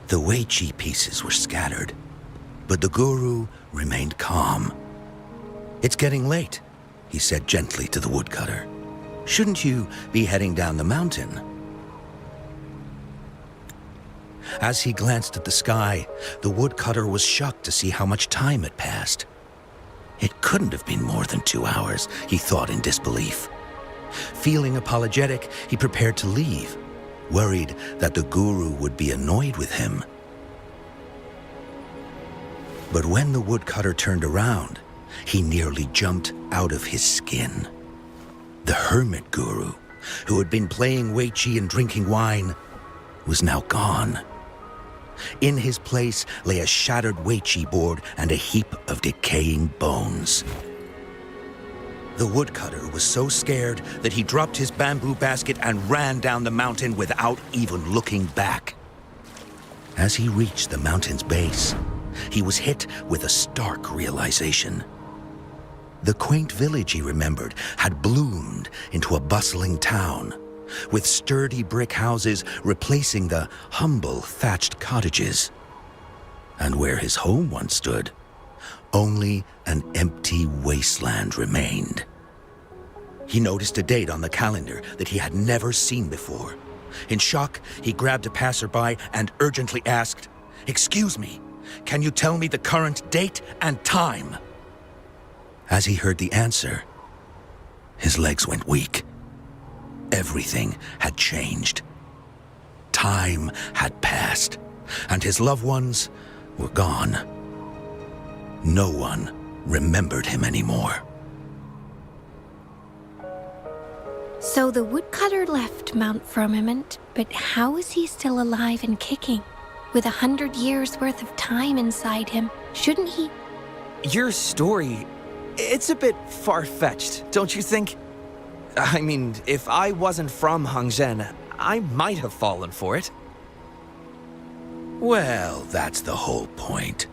The Weiqi pieces were scattered, but the guru remained calm. "It's getting late," he said gently to the woodcutter. "Shouldn't you be heading down the mountain?" As he glanced at the sky, the woodcutter was shocked to see how much time had passed. It couldn't have been more than 2 hours, he thought in disbelief. Feeling apologetic, he prepared to leave, worried that the guru would be annoyed with him. But when the woodcutter turned around, he nearly jumped out of his skin. The hermit guru, who had been playing Weiqi and drinking wine, was now gone. In his place lay a shattered Weiqi board and a heap of decaying bones. The woodcutter was so scared that he dropped his bamboo basket and ran down the mountain without even looking back. As he reached the mountain's base, he was hit with a stark realization. The quaint village he remembered had bloomed into a bustling town, with sturdy brick houses replacing the humble thatched cottages. And where his home once stood, only an empty wasteland remained. He noticed a date on the calendar that he had never seen before. In shock, he grabbed a passerby and urgently asked, "Excuse me, can you tell me the current date and time?" As he heard the answer, his legs went weak. Everything had changed. Time had passed, and his loved ones were gone. No one remembered him anymore. So the woodcutter left Mount Firmament, but how is he still alive and kicking? With 100 years worth of time inside him, shouldn't he? Your story, it's a bit far-fetched, don't you think? I mean, if I wasn't from Hongzhen, I might have fallen for it. Well, that's the whole point.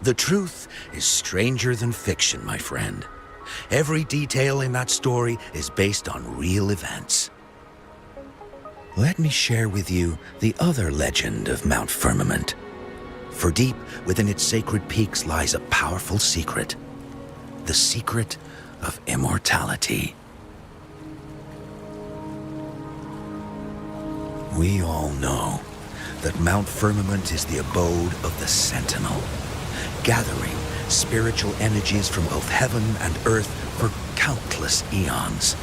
The truth is stranger than fiction, my friend. Every detail in that story is based on real events. Let me share with you the other legend of Mount Firmament. For deep within its sacred peaks lies a powerful secret. The secret of immortality. We all know that Mount Firmament is the abode of the Sentinel, gathering spiritual energies from both heaven and earth for countless eons.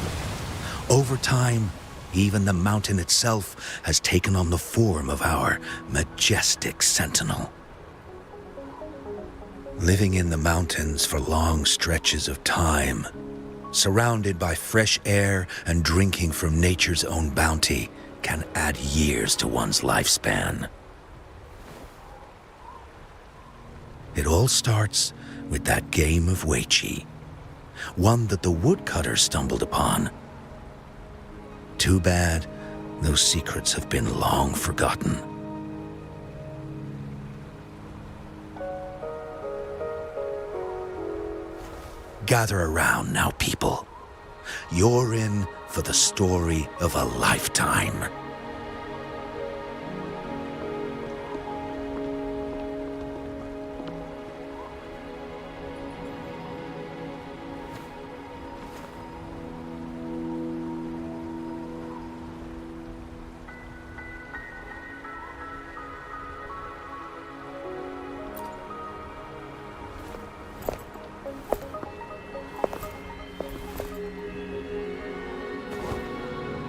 Over time, even the mountain itself has taken on the form of our majestic sentinel. Living in the mountains for long stretches of time, surrounded by fresh air and drinking from nature's own bounty, can add years to one's lifespan. It all starts with that game of Weiqi, one that the woodcutter stumbled upon. Too bad those secrets have been long forgotten. Gather around now, people. You're in for the story of a lifetime.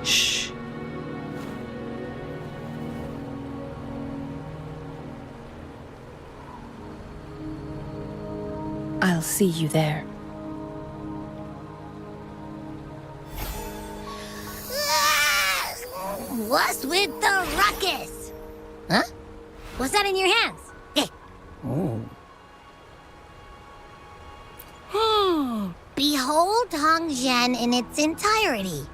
Shh. I'll see you there. What's with the ruckus? Huh? What's that in your hands? Behold Hongzhen in its entirety,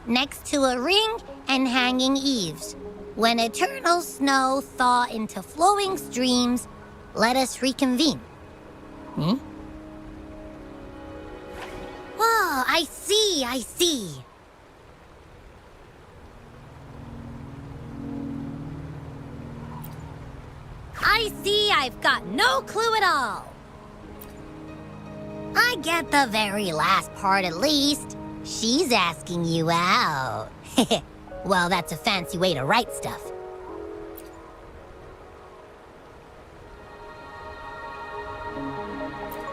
next to a ring and hanging eaves. When eternal snow thaw into flowing streams, let us reconvene. Hmm? Oh, I see, I see. I see I've got no clue at all. I get the very last part at least. She's asking you out. Well, that's a fancy way to write stuff.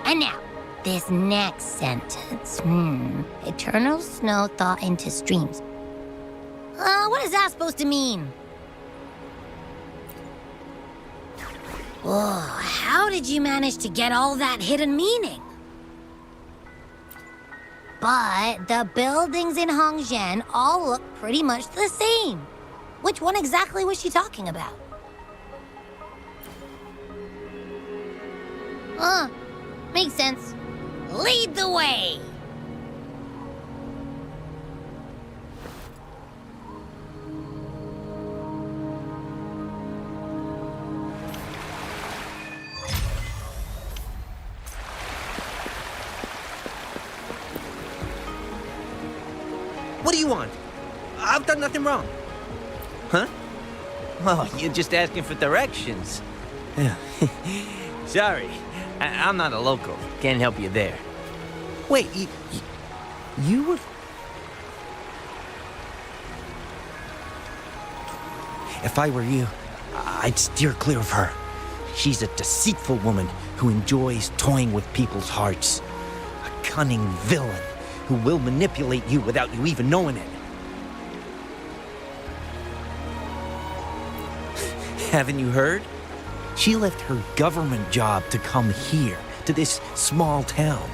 And now, this next sentence. Eternal snow thaw into streams. What is that supposed to mean? Whoa, how did you manage to get all that hidden meaning? But the buildings in Hongzhen all look pretty much the same. Which one exactly was she talking about? Makes sense. Lead the way! What do you want? I've done nothing wrong. Huh? Oh, you're just asking for directions. Sorry, I'm not a local. Can't help you there. Wait, you were... If I were you, I'd steer clear of her. She's a deceitful woman who enjoys toying with people's hearts. A cunning villain who will manipulate you without you even knowing it. Haven't you heard? She left her government job to come here, to this small town.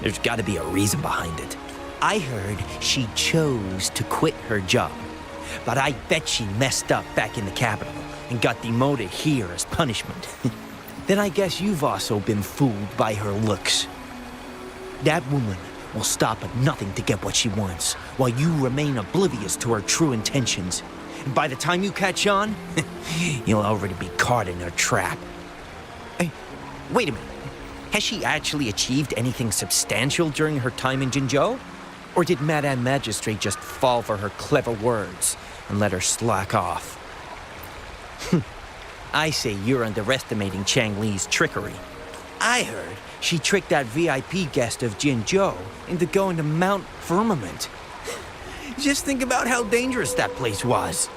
There's gotta be a reason behind it. I heard she chose to quit her job, but I bet she messed up back in the capital and got demoted here as punishment. Then I guess you've also been fooled by her looks. That woman will stop at nothing to get what she wants, while you remain oblivious to her true intentions. And by the time you catch on, you'll already be caught in her trap. Hey, wait a minute. Has she actually achieved anything substantial during her time in Jinzhou? Or did Madame Magistrate just fall for her clever words and let her slack off? I say you're underestimating Changli's trickery. I heard she tricked that VIP guest of Jinzhou into going to Mount Firmament. Just think about how dangerous that place was.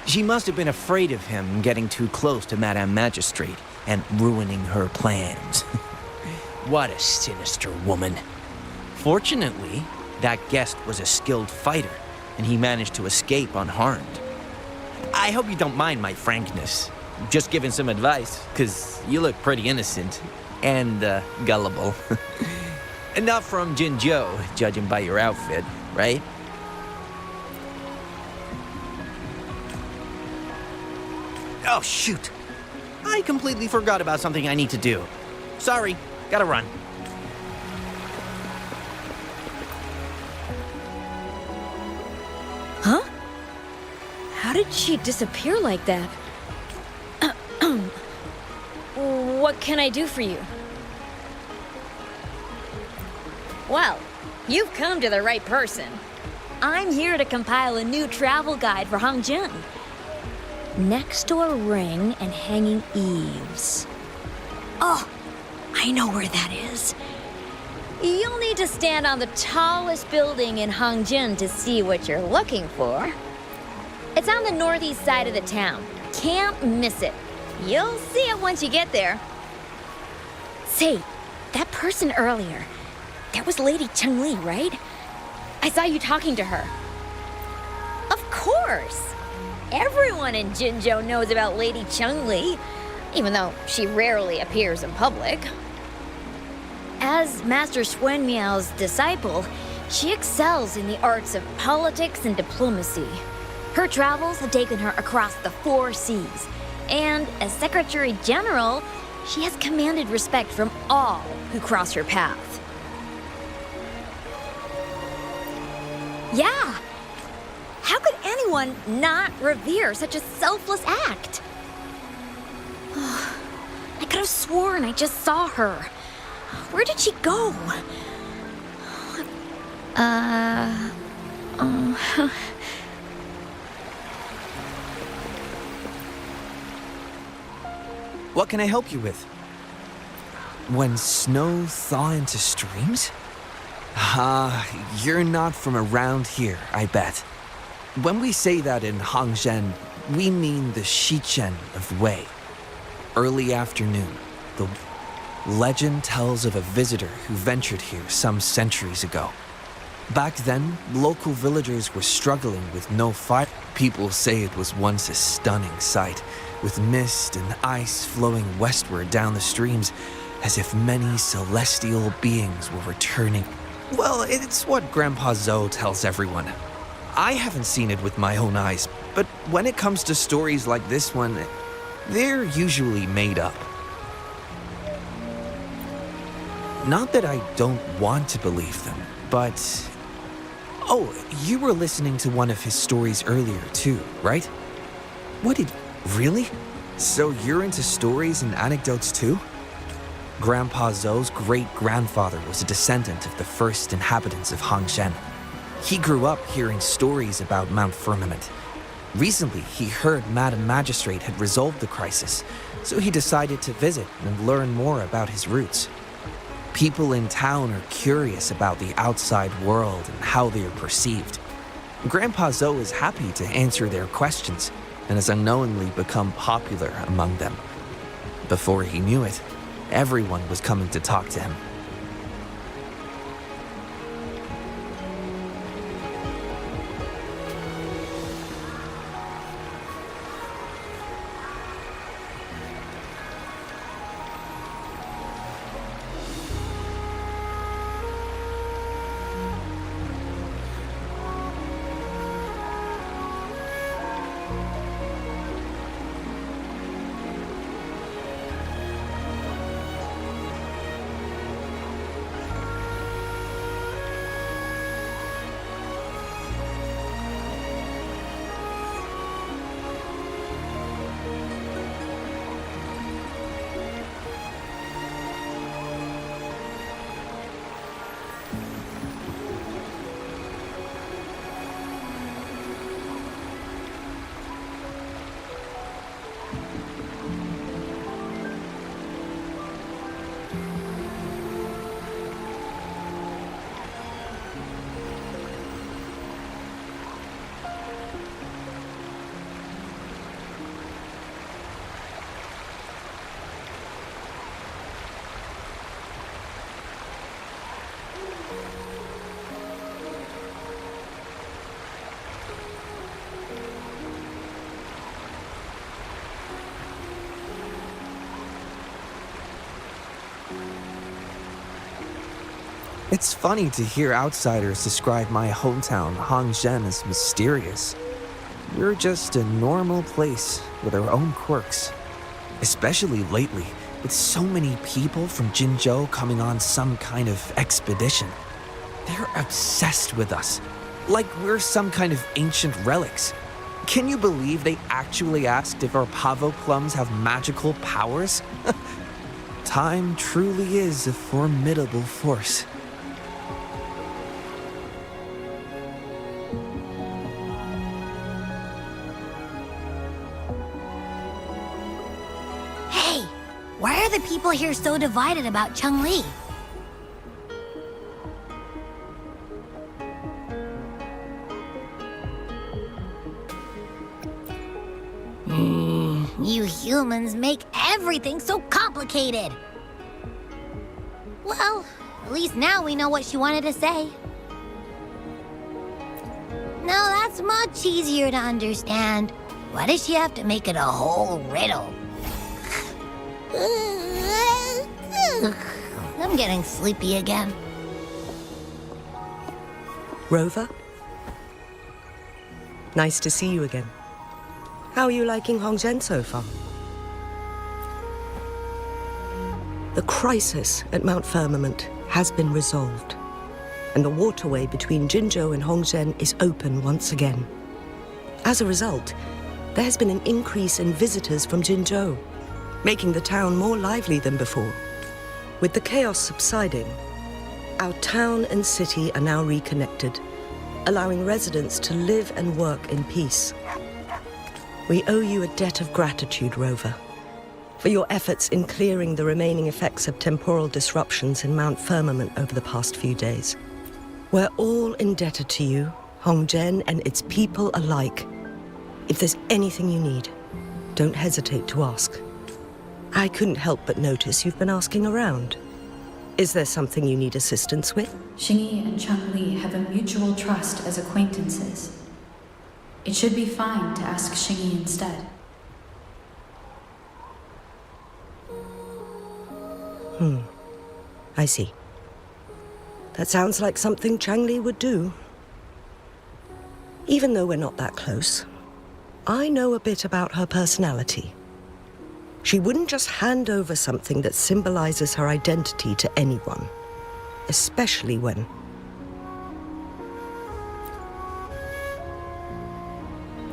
She must have been afraid of him getting too close to Madame Magistrate and ruining her plans. What a sinister woman. Fortunately, that guest was a skilled fighter, and he managed to escape unharmed. I hope you don't mind my frankness. Just giving some advice, because you look pretty innocent and gullible. And not from Jinzhou, judging by your outfit, right? Oh, shoot. I completely forgot about something I need to do. Sorry, gotta run. Huh? How did she disappear like that? What can I do for you? Well, you've come to the right person. I'm here to compile a new travel guide for Hongzhen. Next door ring and hanging eaves. Oh, I know where that is. You'll need to stand on the tallest building in Hongzhen to see what you're looking for. It's on the northeast side of the town. Can't miss it. You'll see it once you get there. Say, that person earlier, that was Lady Changli, right? I saw you talking to her. Of course. Everyone in Jinzhou knows about Lady Changli, even though she rarely appears in public. As Master Xuan Miao's disciple, she excels in the arts of politics and diplomacy. Her travels have taken her across the 4 seas, and as Secretary General, she has commanded respect from all who cross her path. Yeah! How could anyone anyone not revere such a selfless act? I could have sworn I just saw her. Where did she go? What can I help you with? When snow thaw into streams? You're not from around here, I bet. When we say that in Hangzhen, we mean the Shichen of Wei. Early afternoon, the legend tells of a visitor who ventured here some centuries ago. Back then, local villagers were struggling with no fire. People say it was once a stunning sight, with mist and ice flowing westward down the streams, as if many celestial beings were returning. Well, it's what Grandpa Zoe tells everyone. I haven't seen it with my own eyes, but when it comes to stories like this one, they're usually made up. Not that I don't want to believe them, but... Oh, you were listening to one of his stories earlier too, right? What did... Really? So you're into stories and anecdotes too? Grandpa Zoe's great-grandfather was a descendant of the first inhabitants of Hangzhen. He grew up hearing stories about Mount Firmament. Recently, he heard Madam Magistrate had resolved the crisis, so he decided to visit and learn more about his roots. People in town are curious about the outside world and how they are perceived. Grandpa Zoe is happy to answer their questions and has unknowingly become popular among them. Before he knew it, everyone was coming to talk to him. It's funny to hear outsiders describe my hometown, Hangzhen, as mysterious. We're just a normal place with our own quirks. Especially lately, with so many people from Jinzhou coming on some kind of expedition. They're obsessed with us, like we're some kind of ancient relics. Can you believe they actually asked if our pavo plums have magical powers? Time truly is a formidable force. Why are the people here so divided about Changli? You humans make everything so complicated. Well, at least now we know what she wanted to say. Now that's much easier to understand. Why does she have to make it a whole riddle? I'm getting sleepy again. Rover? Nice to see you again. How are you liking Hongzhen so far? The crisis at Mount Firmament has been resolved, and the waterway between Jinzhou and Hongzhen is open once again. As a result, there has been an increase in visitors from Jinzhou, making the town more lively than before. With the chaos subsiding, our town and city are now reconnected, allowing residents to live and work in peace. We owe you a debt of gratitude, Rover, for your efforts in clearing the remaining effects of temporal disruptions in Mount Firmament over the past few days. We're all indebted to you, Hongzhen and its people alike. If there's anything you need, don't hesitate to ask. I couldn't help but notice you've been asking around. Is there something you need assistance with? Xingyi and Changli have a mutual trust as acquaintances. It should be fine to ask Xingyi instead. I see. That sounds like something Changli would do. Even though we're not that close, I know a bit about her personality. She wouldn't just hand over something that symbolizes her identity to anyone, especially when...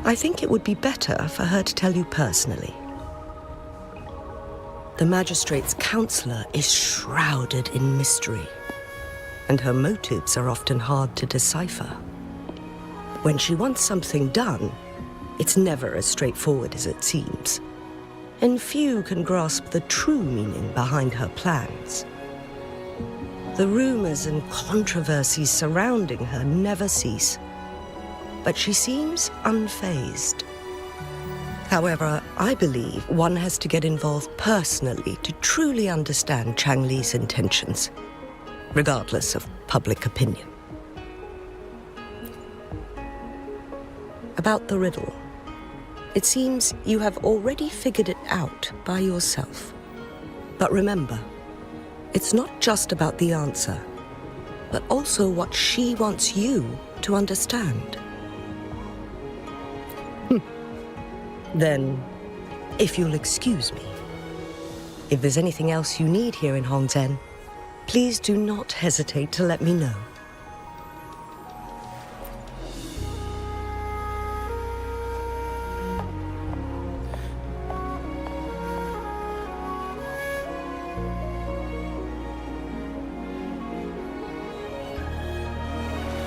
I think it would be better for her to tell you personally. The magistrate's counselor is shrouded in mystery, and her motives are often hard to decipher. When she wants something done, it's never as straightforward as it seems, and few can grasp the true meaning behind her plans. The rumors and controversies surrounding her never cease, but she seems unfazed. However, I believe one has to get involved personally to truly understand Changli's intentions, regardless of public opinion. About the riddle, it seems you have already figured it out by yourself. But remember, it's not just about the answer, but also what she wants you to understand. Then, if you'll excuse me, if there's anything else you need here in Hongzhen, please do not hesitate to let me know.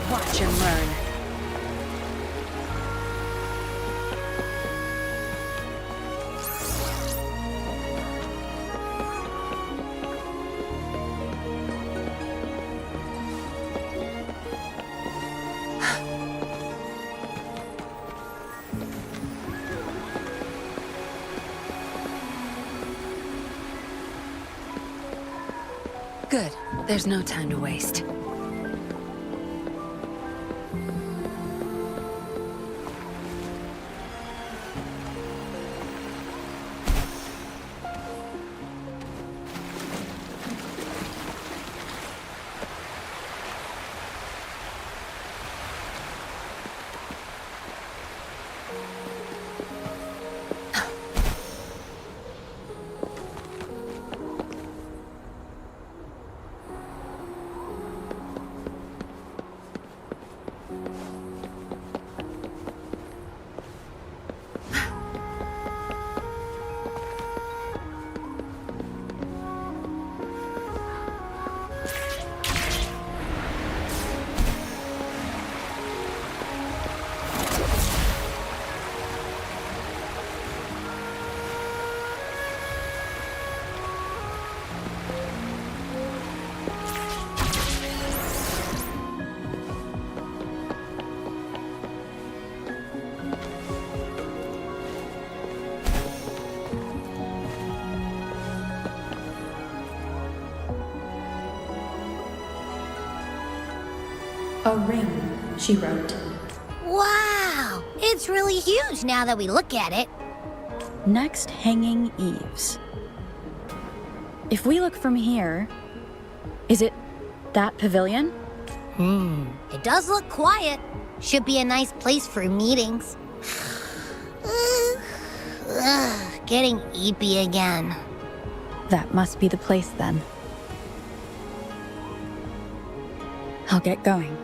Watch and learn. Good. There's no time to waste. A ring, she wrote. Wow! It's really huge now that we look at it. Next hanging eaves. If we look from here, is it that pavilion? It does look quiet. Should be a nice place for meetings. Getting eepy again. That must be the place then. I'll get going.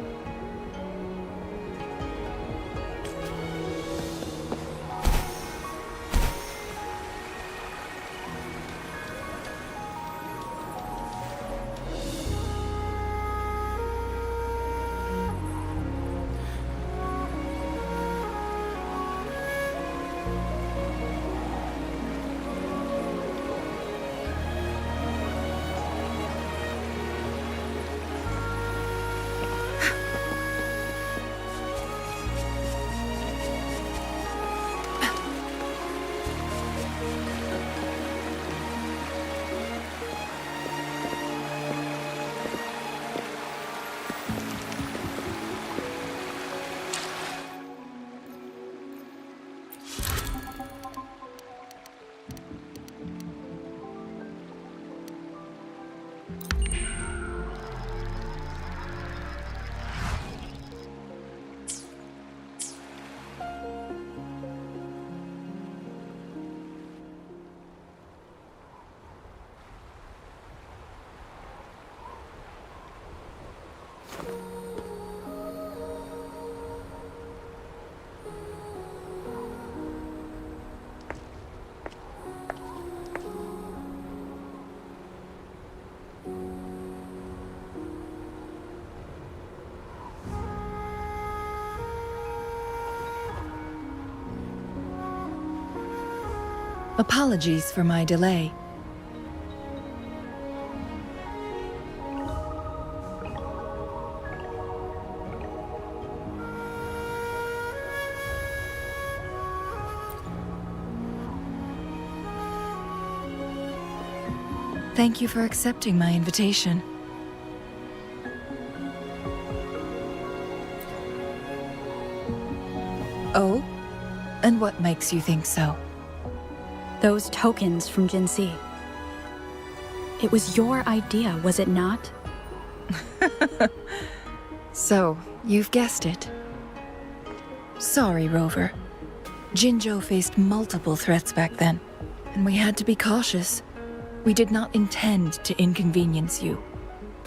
Apologies for my delay. Thank you for accepting my invitation. Oh? And what makes you think so? Those tokens from Jinxi. It was your idea, was it not? So, you've guessed it. Sorry, Rover. Jinzhou faced multiple threats back then, and we had to be cautious. We did not intend to inconvenience you.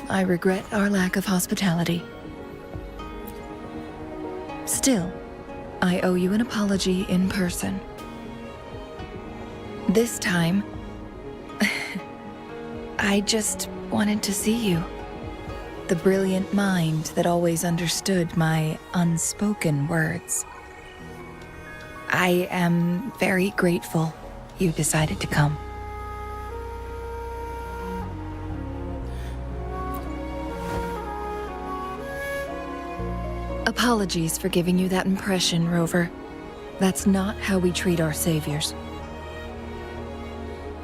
I regret our lack of hospitality. Still, I owe you an apology in person. This time, I just wanted to see you. The brilliant mind that always understood my unspoken words. I am very grateful you decided to come. Apologies for giving you that impression, Rover. That's not how we treat our saviors.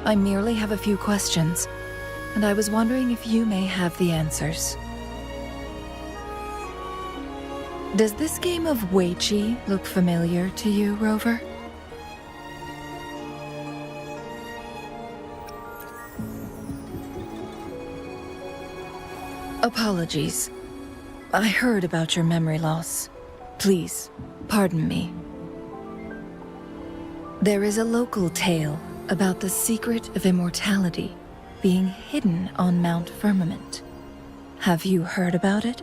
I merely have a few questions, and I was wondering if you may have the answers. Does this game of Weiqi look familiar to you, Rover? Apologies. I heard about your memory loss. Please, pardon me. There is a local tale about the secret of immortality being hidden on Mount Firmament. Have you heard about it?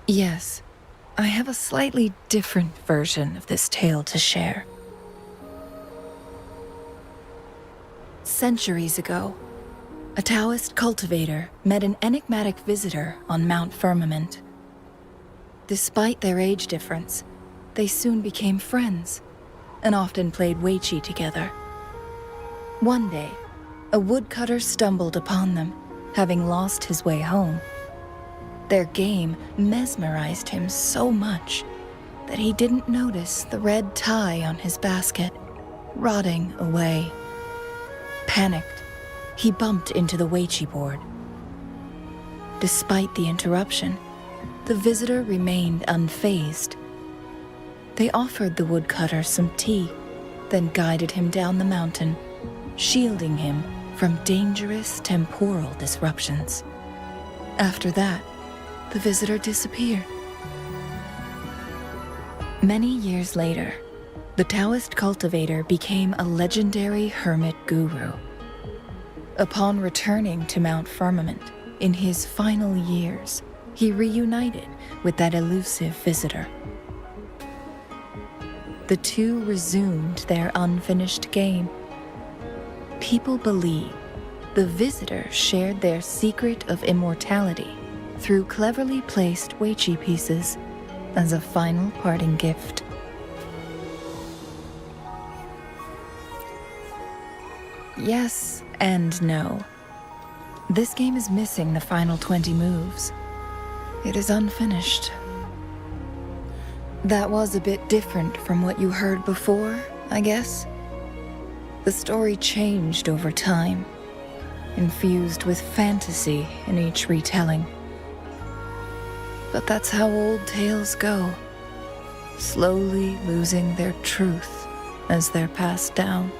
Yes, I have a slightly different version of this tale to share. Centuries ago, a Taoist cultivator met an enigmatic visitor on Mount Firmament. Despite their age difference, they soon became friends and often played Weiqi together. One day, a woodcutter stumbled upon them, having lost his way home. Their game mesmerized him so much that he didn't notice the red tie on his basket, rotting away. Panicked, he bumped into the Weiqi board. Despite the interruption, the visitor remained unfazed. They offered the woodcutter some tea, then guided him down the mountain, shielding him from dangerous temporal disruptions. After that, the visitor disappeared. Many years later, the Taoist cultivator became a legendary hermit guru. Upon returning to Mount Firmament in his final years, he reunited with that elusive visitor. The two resumed their unfinished game. People believe the visitor shared their secret of immortality through cleverly placed Weiqi pieces as a final parting gift. Yes and no. This game is missing the final 20 moves. It is unfinished. That was a bit different from what you heard before, I guess. The story changed over time, infused with fantasy in each retelling. But that's how old tales go, slowly losing their truth as they're passed down.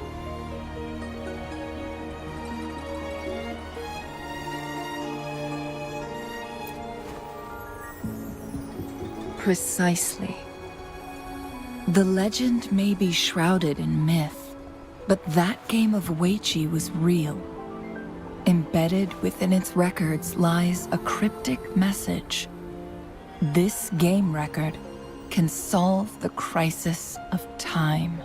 Precisely. The legend may be shrouded in myth, but that game of Weiqi was real. Embedded within its records lies a cryptic message. This game record can solve the crisis of time.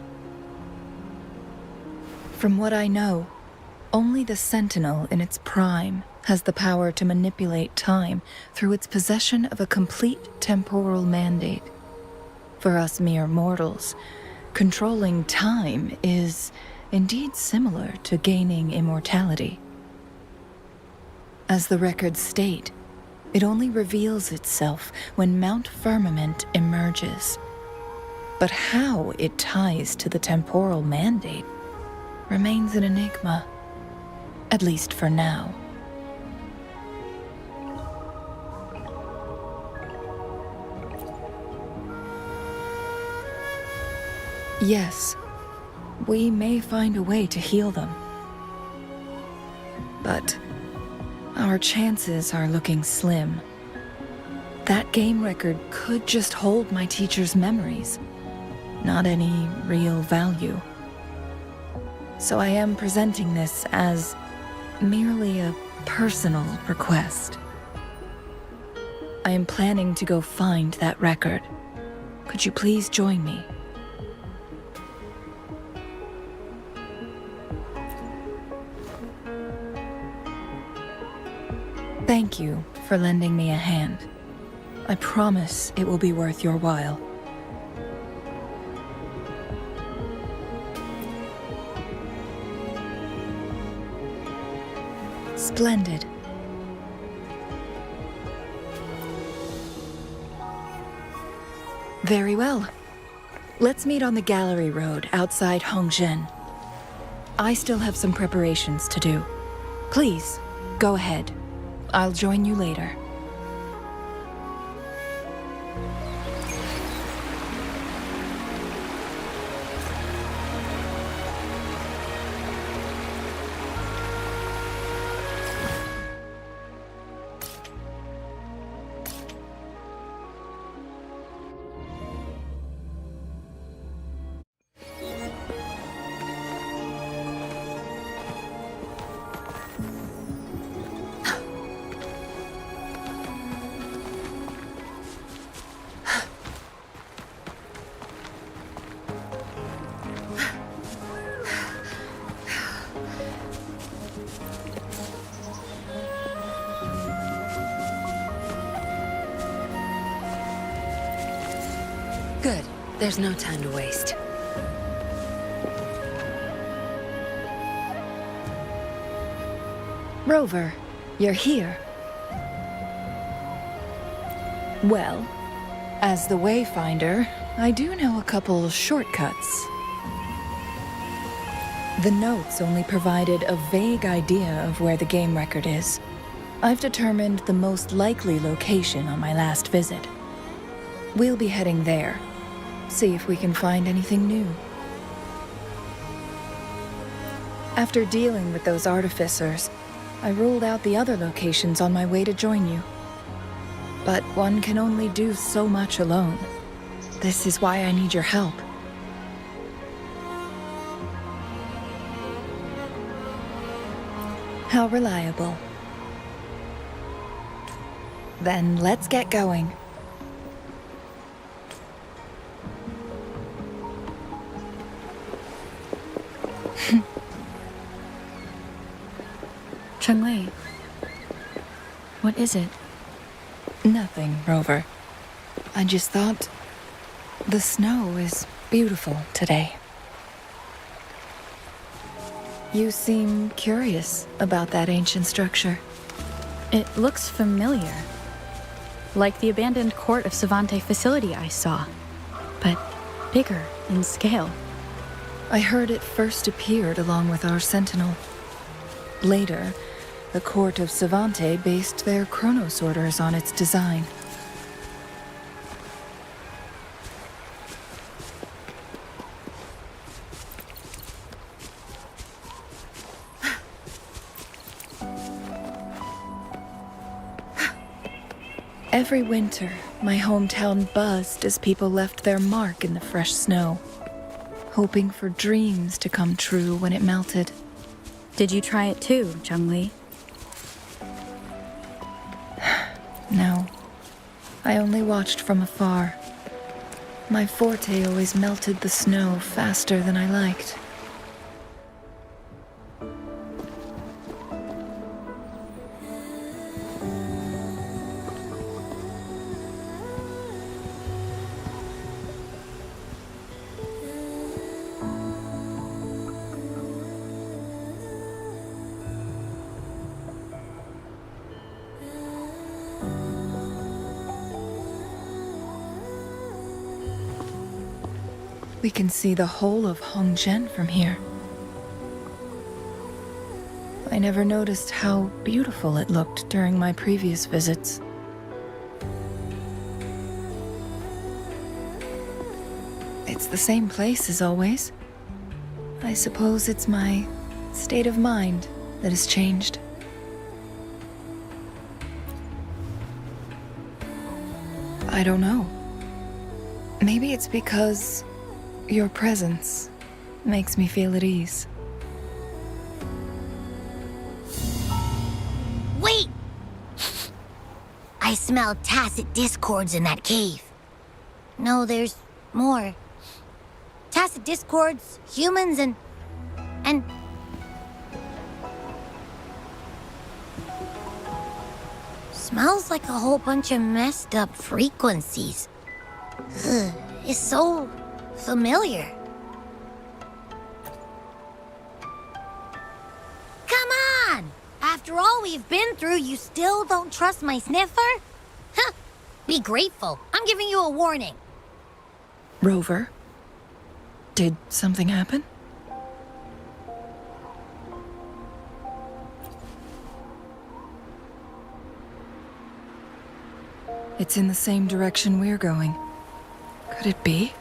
From what I know, only the Sentinel in its prime has the power to manipulate time through its possession of a complete temporal mandate. For us mere mortals, controlling time is indeed similar to gaining immortality. As the records state, it only reveals itself when Mount Firmament emerges. But how it ties to the temporal mandate remains an enigma, at least for now. Yes, we may find a way to heal them. But our chances are looking slim. That game record could just hold my teacher's memories, not any real value. So I am presenting this as merely a personal request. I am planning to go find that record. Could you please join me? Thank you for lending me a hand. I promise it will be worth your while. Splendid. Very well. Let's meet on the gallery road outside Hongzhen. I still have some preparations to do. Please, go ahead. I'll join you later. Good. There's no time to waste. Rover, you're here. Well, as the Wayfinder, I do know a couple shortcuts. The notes only provided a vague idea of where the game record is. I've determined the most likely location on my last visit. We'll be heading there. See if we can find anything new. After dealing with those artificers, I ruled out the other locations on my way to join you. But one can only do so much alone. This is why I need your help. How reliable. Then let's get going. Changli, what is it? Nothing, Rover. I just thought the snow is beautiful today. You seem curious about that ancient structure. It looks familiar. Like the abandoned court of Savante facility I saw, but bigger in scale. I heard it first appeared along with our sentinel. Later, the court of Savante based their chronos orders on its design. Every winter, my hometown buzzed as people left their mark in the fresh snow, hoping for dreams to come true when it melted. Did you try it too, Changli? No, I only watched from afar. My forte always melted the snow faster than I liked. We can see the whole of Hongzhen from here. I never noticed how beautiful it looked during my previous visits. It's the same place as always. I suppose it's my state of mind that has changed. I don't know. Maybe it's because your presence makes me feel at ease. Wait! I smell tacit discords in that cave. No, there's more. Tacit discords, humans, and... Smells like a whole bunch of messed up frequencies. Ugh, it's so familiar. Come on! After all we've been through, you still don't trust my sniffer? Huh! Be grateful. I'm giving you a warning. Rover, did something happen? It's in the same direction we're going. Could it be?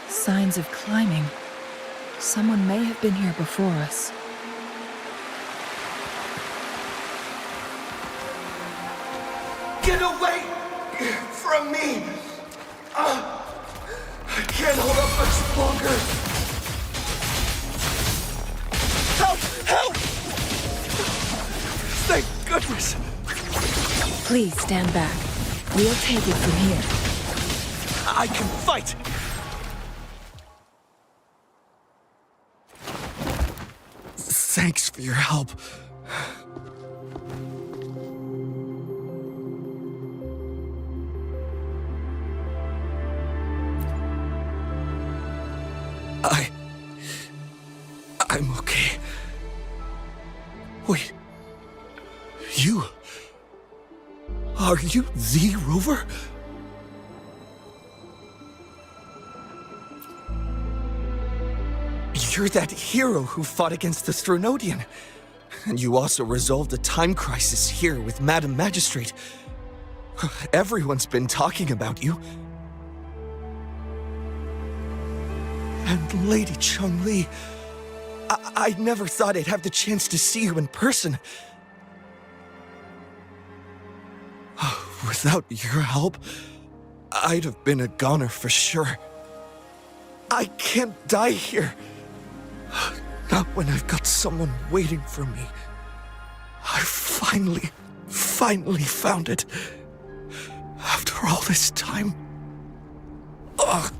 Signs of climbing. Someone may have been here before us. Get away from me! I can't hold up much longer. Help! Help! Thank goodness! Please stand back. We'll take it from here. I can fight! Thanks for your help. I'm okay. Wait. You... Are you the Rover? You're that hero who fought against the Stronodian. And you also resolved a time crisis here with Madam Magistrate. Everyone's been talking about you. And Lady Changli... I never thought I'd have the chance to see you in person. Without your help, I'd have been a goner for sure. I can't die here. Not when I've got someone waiting for me. I finally found it. After all this time. Ugh.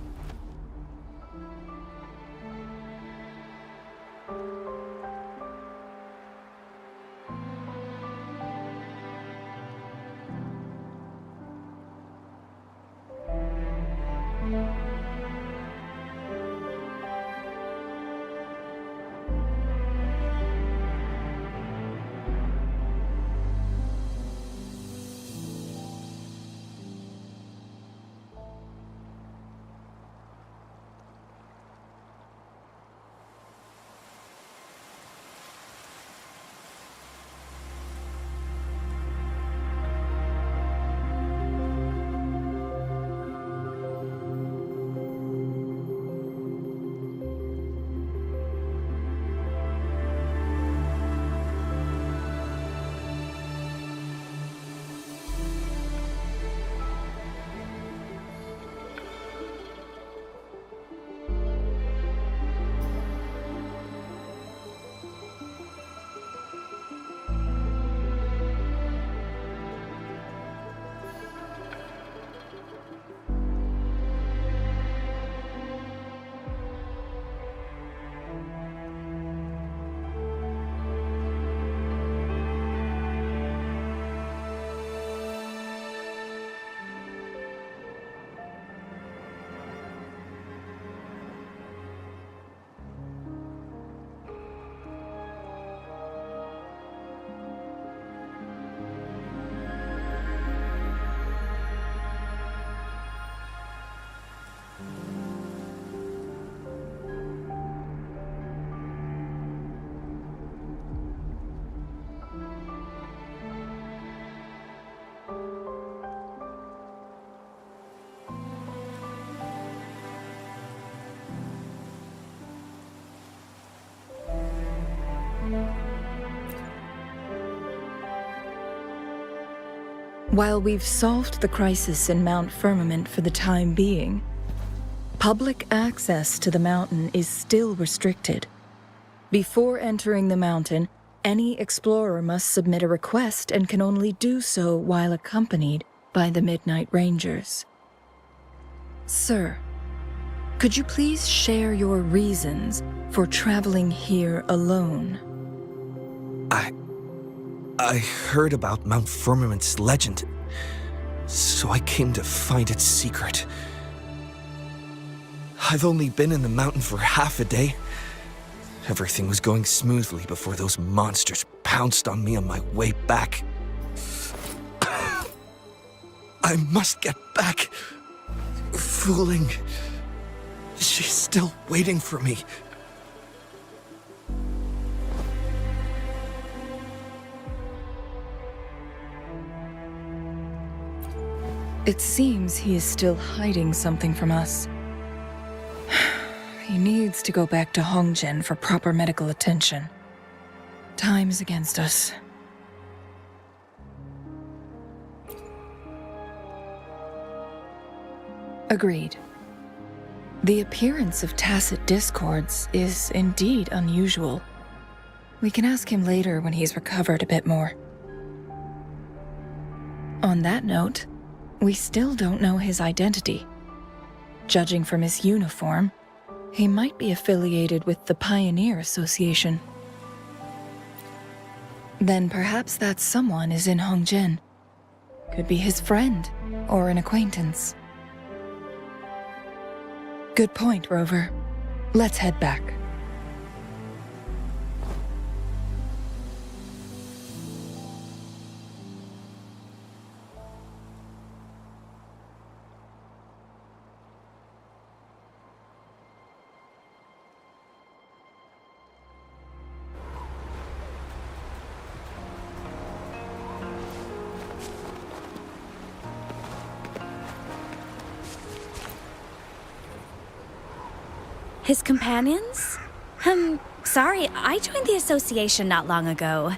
While we've solved the crisis in Mount Firmament for the time being, public access to the mountain is still restricted. Before entering the mountain, any explorer must submit a request and can only do so while accompanied by the Midnight Rangers. Sir, could you please share your reasons for traveling here alone? I heard about Mount Firmament's legend, so I came to find its secret. I've only been in the mountain for half a day. Everything was going smoothly before those monsters pounced on me on my way back. I must get back. Fooling. She's still waiting for me. It seems he is still hiding something from us. He needs to go back to Hongjian for proper medical attention. Time is against us. Agreed. The appearance of tacit discords is indeed unusual. We can ask him later when he's recovered a bit more. On that note, we still don't know his identity. Judging from his uniform, he might be affiliated with the Pioneer Association. Then perhaps that someone is in Hongjian. Could be his friend or an acquaintance. Good point, Rover. Let's head back. His companions? Sorry, I joined the association not long ago.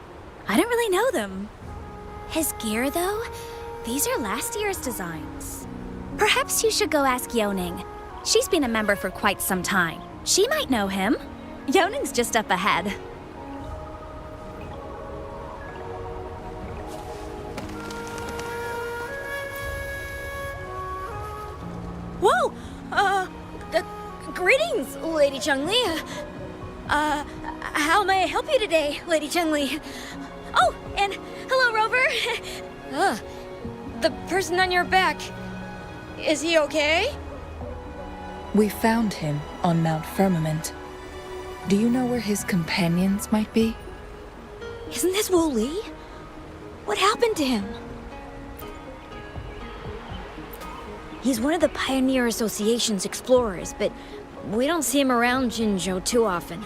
I didn't really know them. His gear, though? These are last year's designs. Perhaps you should go ask Yoning. She's been a member for quite some time. She might know him. Yoning's just up ahead. Whoa! Greetings, Lady Changli. How may I help you today, Lady Changli? Oh, and hello, Rover. The person on your back, is he okay? We found him on Mount Firmament. Do you know where his companions might be? Isn't this Wu Li? What happened to him? He's one of the Pioneer Association's explorers, but we don't see him around Jinzhou too often.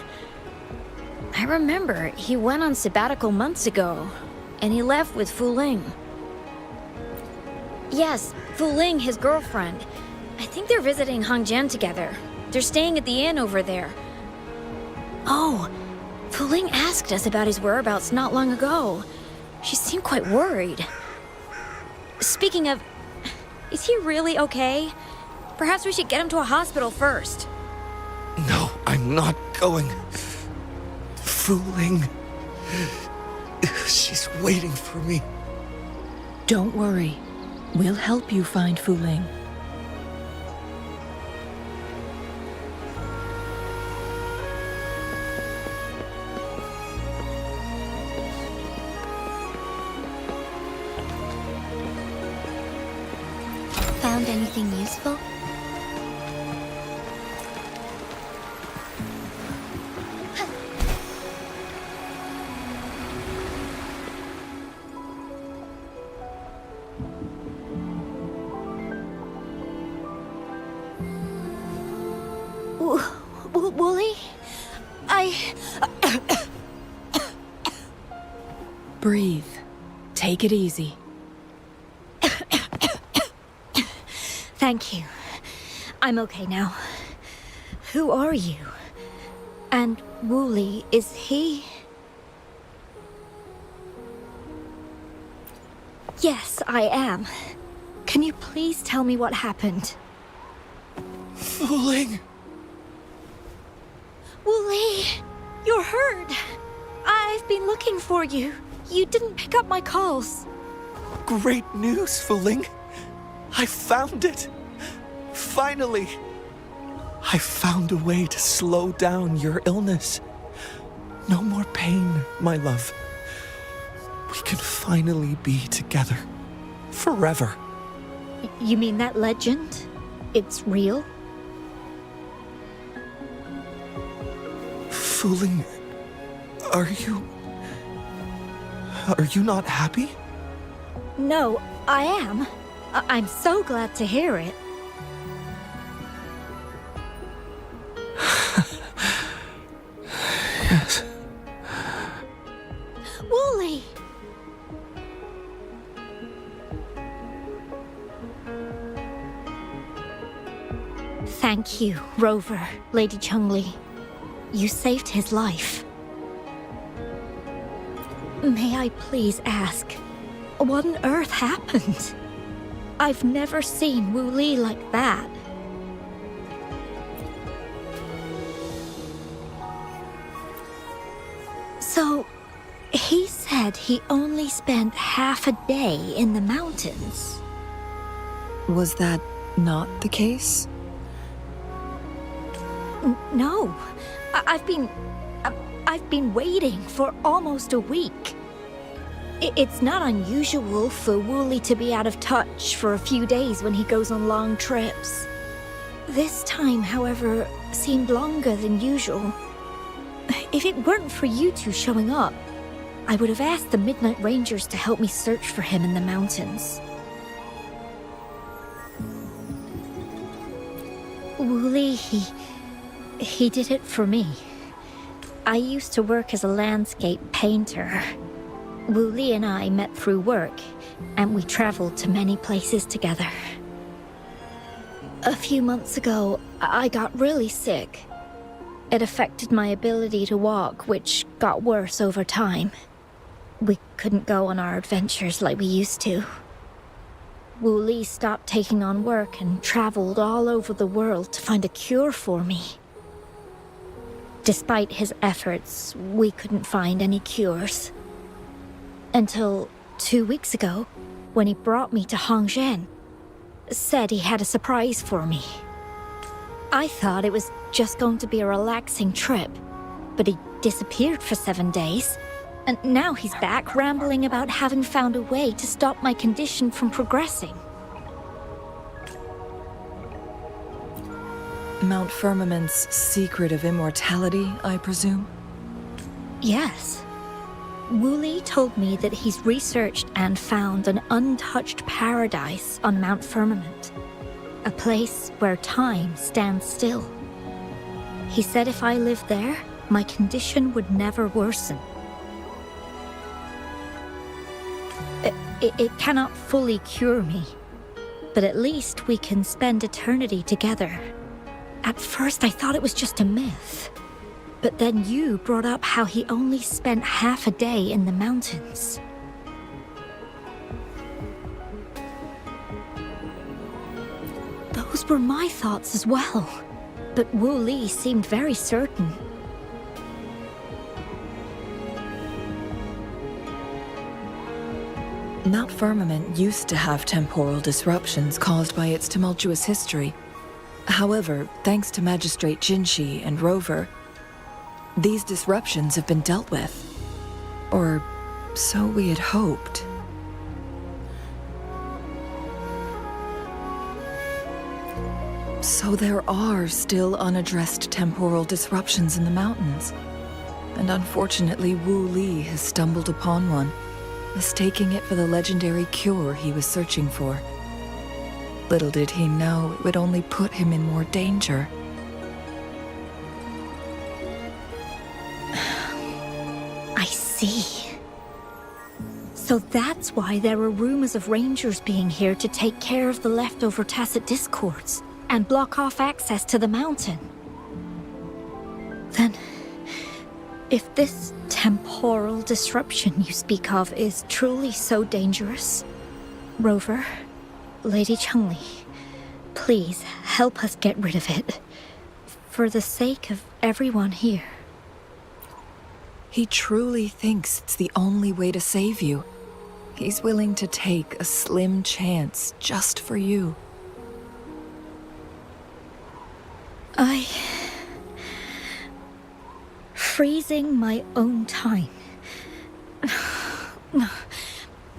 I remember he went on sabbatical months ago, and he left with Fu Ling. Yes, Fu Ling, his girlfriend. I think they're visiting Hongjian together. They're staying at the inn over there. Oh, Fu Ling asked us about his whereabouts not long ago. She seemed quite worried. Speaking of, is he really okay? Perhaps we should get him to a hospital first. No, I'm not going. Fooling. She's waiting for me. Don't worry. We'll help you find Fu Ling. Found anything useful? Wooly? Breathe. Take it easy. Thank you. I'm okay now. Who are you? And Wooly, is he? Yes. Yes, I am. Can you please tell me what happened? Fooling! Wooly, you're hurt. I've been looking for you. You didn't pick up my calls. Great news, Fooling! I found it! Finally! I found a way to slow down your illness. No more pain, my love. We can finally be together. Forever. You mean that legend? It's real? Fooling, are you not happy? No, I am. I'm so glad to hear it. Yes. Wooly! Thank you, Rover, Lady Changli. You saved his life. May I please ask, what on earth happened? I've never seen Wu Li like that. So, he said he only spent half a day in the mountains. Was that not the case? No. I've been waiting for almost a week. It's not unusual for Wooly to be out of touch for a few days when he goes on long trips. This time, however, seemed longer than usual. If it weren't for you two showing up, I would have asked the Midnight Rangers to help me search for him in the mountains. Wooly, he did it for me. I used to work as a landscape painter. Wooly and I met through work, and we traveled to many places together. A few months ago, I got really sick. It affected my ability to walk, which got worse over time. We couldn't go on our adventures like we used to. Wooly stopped taking on work and traveled all over the world to find a cure for me. Despite his efforts, we couldn't find any cures. Until 2 weeks ago, when he brought me to Hongzhen, said he had a surprise for me. I thought it was just going to be a relaxing trip, but he disappeared for 7 days, and now he's back rambling about having found a way to stop my condition from progressing. Mount Firmament's secret of immortality, I presume? Yes. Wooly told me that he's researched and found an untouched paradise on Mount Firmament. A place where time stands still. He said if I lived there, my condition would never worsen. It cannot fully cure me, but at least we can spend eternity together. At first I thought it was just a myth, but then you brought up how he only spent half a day in the mountains. Those were my thoughts as well, but Wu Li seemed very certain. Mount Firmament used to have temporal disruptions caused by its tumultuous history. However, thanks to Magistrate Jinshi and Rover, these disruptions have been dealt with. Or so we had hoped. So there are still unaddressed temporal disruptions in the mountains. And unfortunately, Wu Li has stumbled upon one, mistaking it for the legendary cure he was searching for. Little did he know it would only put him in more danger. I see. So that's why there are rumors of rangers being here to take care of the leftover tacit discords and block off access to the mountain. Then, if this temporal disruption you speak of is truly so dangerous, Rover, Lady Changli, please help us get rid of it. For the sake of everyone here. He truly thinks it's the only way to save you. He's willing to take a slim chance just for you. Freezing my own time.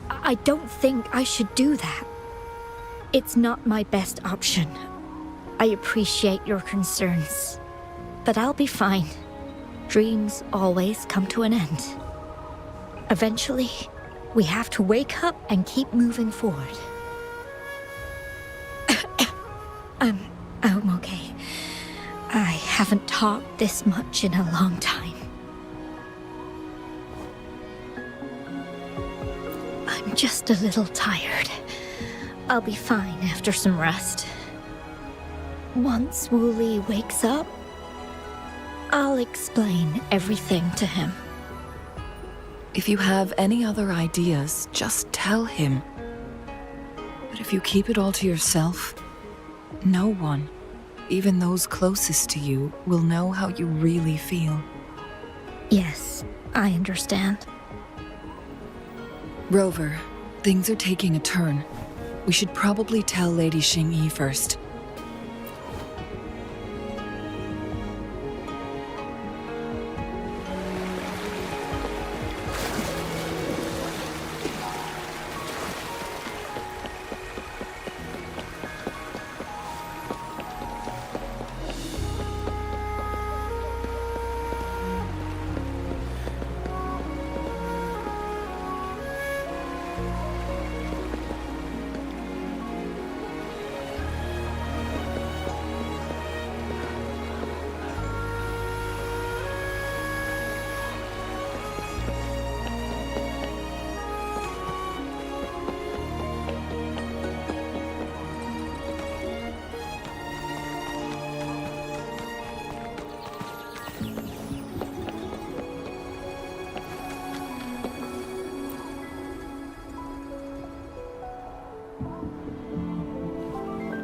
I don't think I should do that. It's not my best option. I appreciate your concerns, but I'll be fine. Dreams always come to an end. Eventually, we have to wake up and keep moving forward. I'm okay. I haven't talked this much in a long time. I'm just a little tired. I'll be fine after some rest. Once Wooly wakes up, I'll explain everything to him. If you have any other ideas, just tell him. But if you keep it all to yourself, no one, even those closest to you, will know how you really feel. Yes, I understand. Rover, things are taking a turn. We should probably tell Lady Xingyi first.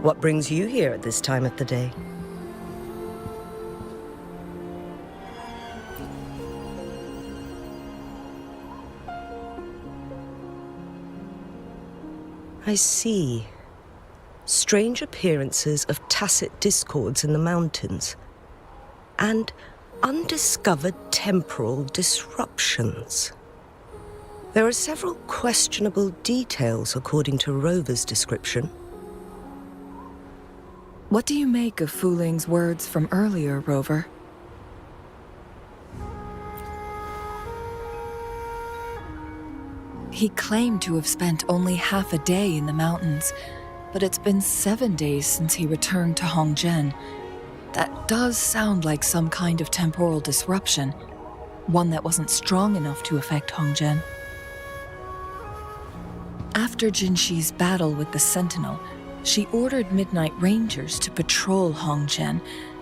What brings you here at this time of the day? I see. Strange appearances of tacit discords in the mountains, and undiscovered temporal disruptions. There are several questionable details according to Rover's description. What do you make of Fuling's words from earlier, Rover? He claimed to have spent only half a day in the mountains, but it's been 7 days since he returned to Hongzhen. That does sound like some kind of temporal disruption, one that wasn't strong enough to affect Hongzhen. After Jinxi's battle with the Sentinel, she ordered Midnight Rangers to patrol Hongzhen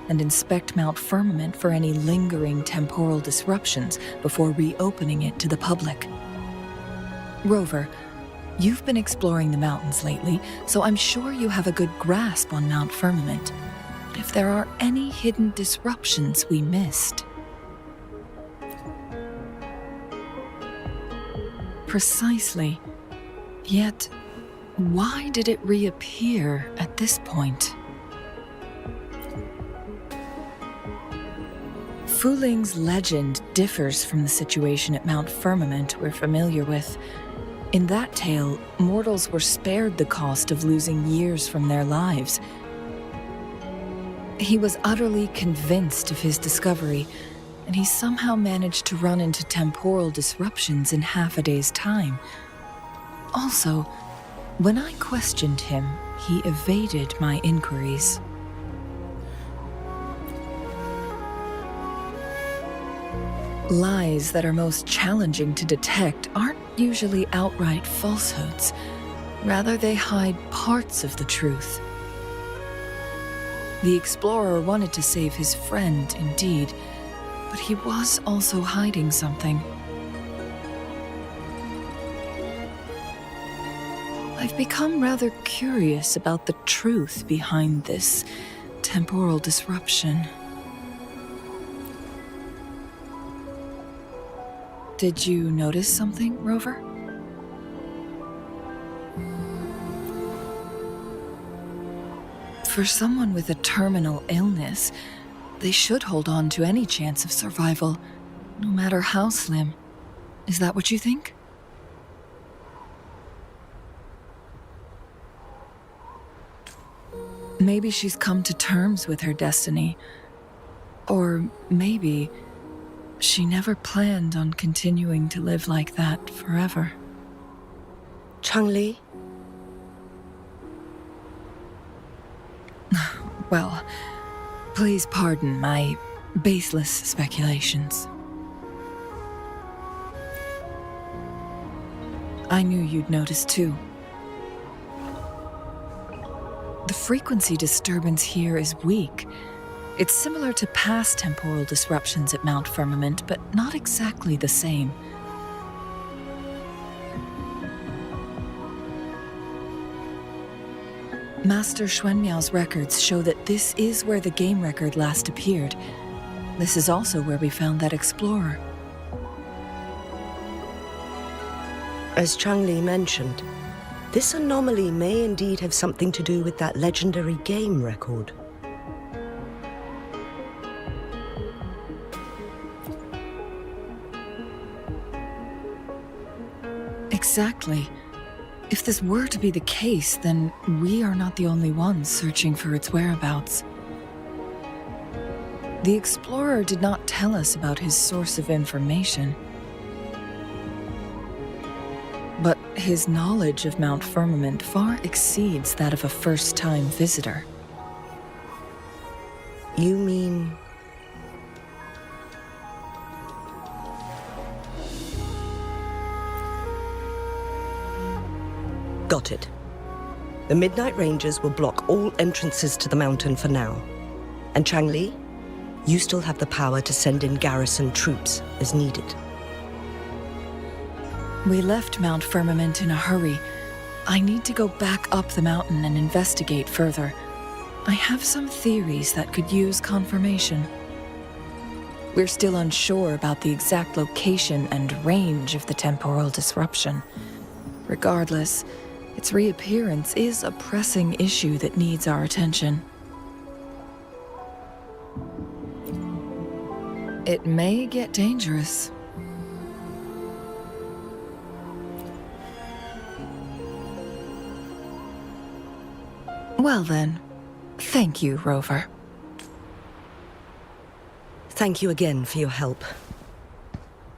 and inspect Mount Firmament for any lingering temporal disruptions before reopening it to the public. Rover, you've been exploring the mountains lately, so I'm sure you have a good grasp on Mount Firmament. But if there are any hidden disruptions we missed... Precisely. Yet, why did it reappear at this point? Fuling's legend differs from the situation at Mount Firmament we're familiar with. In that tale, mortals were spared the cost of losing years from their lives. He was utterly convinced of his discovery, and he somehow managed to run into temporal disruptions in half a day's time. Also, when I questioned him, he evaded my inquiries. Lies that are most challenging to detect aren't usually outright falsehoods. Rather, they hide parts of the truth. The explorer wanted to save his friend, indeed, but he was also hiding something. I've become rather curious about the truth behind this temporal disruption. Did you notice something, Rover? For someone with a terminal illness, they should hold on to any chance of survival, no matter how slim. Is that what you think? Maybe she's come to terms with her destiny. Or maybe she never planned on continuing to live like that forever. Changli? Well, please pardon my baseless speculations. I knew you'd notice too. The frequency disturbance here is weak. It's similar to past temporal disruptions at Mount Firmament, but not exactly the same. Master Xuanmiao's records show that this is where the game record last appeared. This is also where we found that explorer. As Changli mentioned, this anomaly may indeed have something to do with that legendary game record. Exactly. If this were to be the case, then we are not the only ones searching for its whereabouts. The explorer did not tell us about his source of information. But his knowledge of Mount Firmament far exceeds that of a first-time visitor. You mean... Got it. The Midnight Rangers will block all entrances to the mountain for now. And Changli, you still have the power to send in garrison troops as needed. We left Mount Firmament in a hurry. I need to go back up the mountain and investigate further. I have some theories that could use confirmation. We're still unsure about the exact location and range of the temporal disruption. Regardless, its reappearance is a pressing issue that needs our attention. It may get dangerous. Well then, thank you, Rover. Thank you again for your help.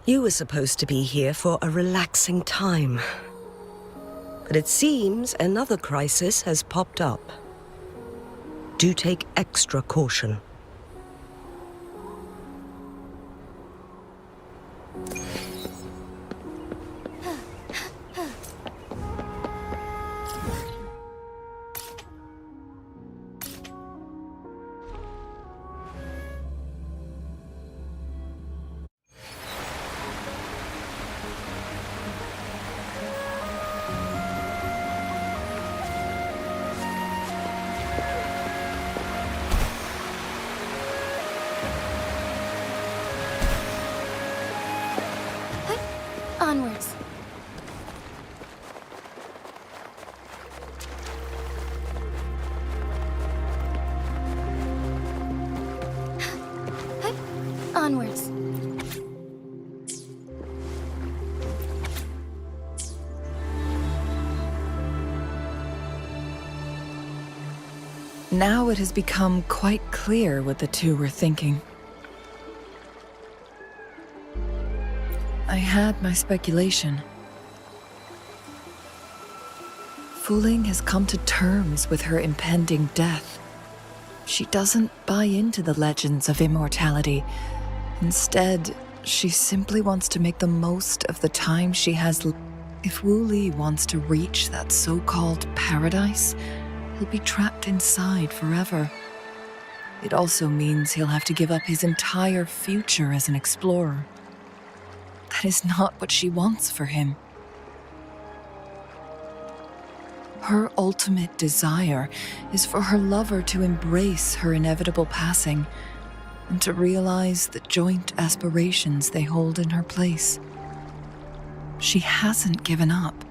You were supposed to be here for a relaxing time. But it seems another crisis has popped up. Do take extra caution. Onwards. Onwards. Now it has become quite clear what the two were thinking. I had my speculation. Fu Ling has come to terms with her impending death. She doesn't buy into the legends of immortality. Instead, she simply wants to make the most of the time she has. If Wu Li wants to reach that so-called paradise, he'll be trapped inside forever. It also means he'll have to give up his entire future as an explorer. That is not what she wants for him. Her ultimate desire is for her lover to embrace her inevitable passing and to realize the joint aspirations they hold in her place. She hasn't given up,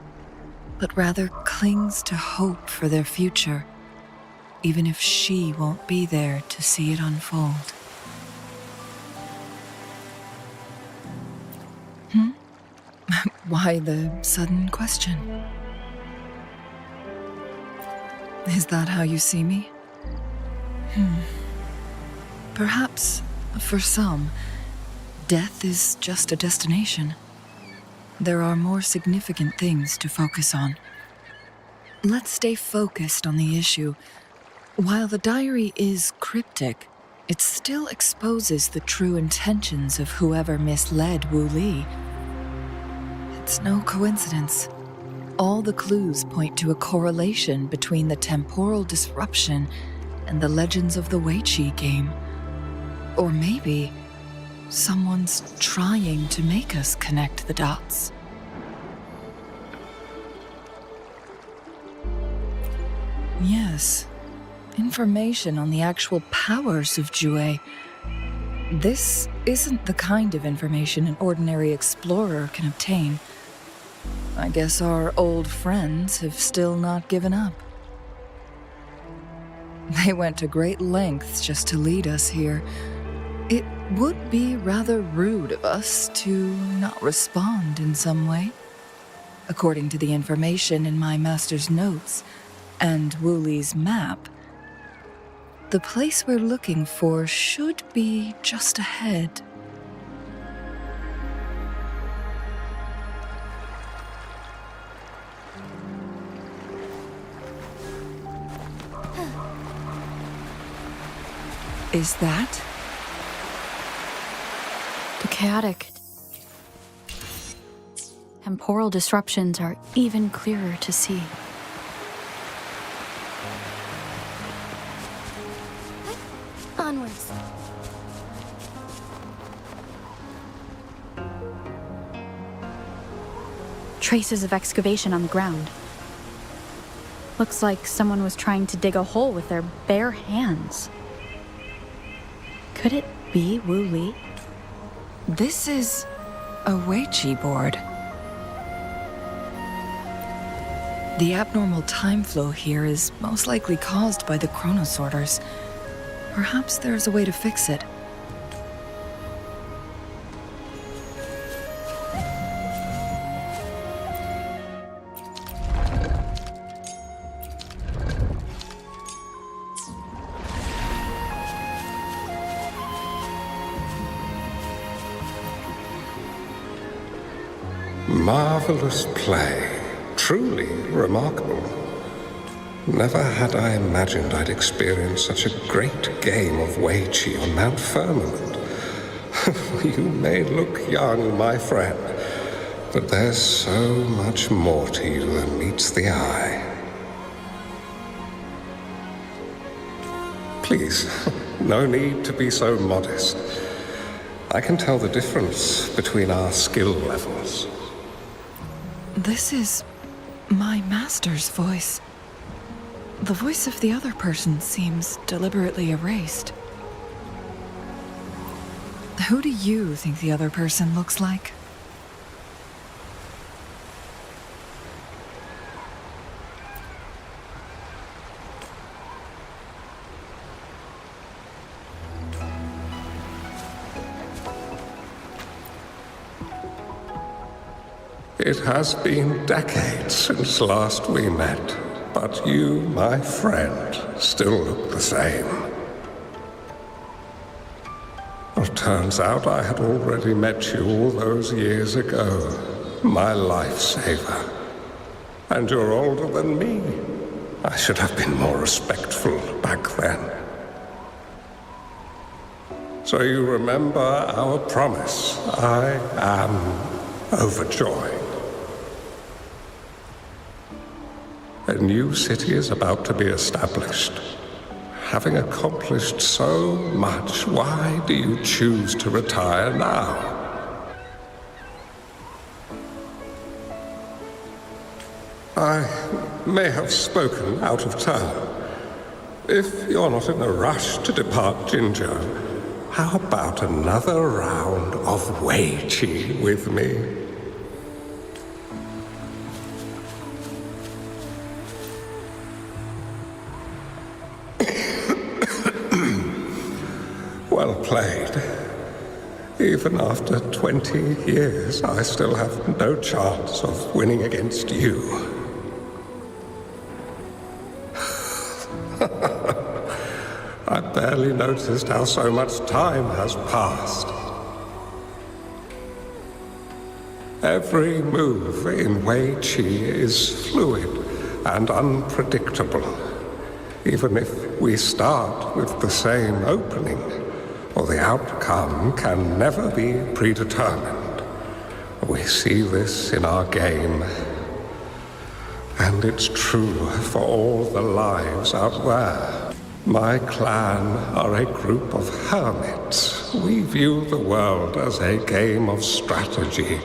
but rather clings to hope for their future, even if she won't be there to see it unfold. Why the sudden question? Is that how you see me? Perhaps, for some, death is just a destination. There are more significant things to focus on. Let's stay focused on the issue. While the diary is cryptic, it still exposes the true intentions of whoever misled Wu Li. It's no coincidence. All the clues point to a correlation between the temporal disruption and the legends of the Weiqi game. Or maybe someone's trying to make us connect the dots. Yes, information on the actual powers of Jue. This isn't the kind of information an ordinary explorer can obtain. I guess our old friends have still not given up. They went to great lengths just to lead us here. It would be rather rude of us to not respond in some way. According to the information in my master's notes and Wu Li's map, the place we're looking for should be just ahead. Is that? The chaotic temporal disruptions are even clearer to see. Onwards. Traces of excavation on the ground. Looks like someone was trying to dig a hole with their bare hands. Could it be Wu Li? This is a Weiqi board. The abnormal time flow here is most likely caused by the chronosorters. Perhaps there's a way to fix it. Marvelous play. Truly remarkable. Never had I imagined I'd experience such a great game of Weiqi on Mount Firmament. You may look young, my friend, but there's so much more to you than meets the eye. Please, no need to be so modest. I can tell the difference between our skill levels. This is my master's voice. The voice of the other person seems deliberately erased. Who do you think the other person looks like? It has been decades since last we met, but you, my friend, still look the same. Well, turns out I had already met you all those years ago, my lifesaver. And you're older than me. I should have been more respectful back then. So you remember our promise. I am overjoyed. A new city is about to be established. Having accomplished so much, why do you choose to retire now? I may have spoken out of turn. If you're not in a rush to depart Jinzhou, how about another round of Wei Qi with me? Well played. Even after 20 years, I still have no chance of winning against you. I barely noticed how so much time has passed. Every move in Wei Qi is fluid and unpredictable. Even if we start with the same opening, or the outcome can never be predetermined. We see this in our game. And it's true for all the lives out there. My clan are a group of hermits. We view the world as a game of strategy,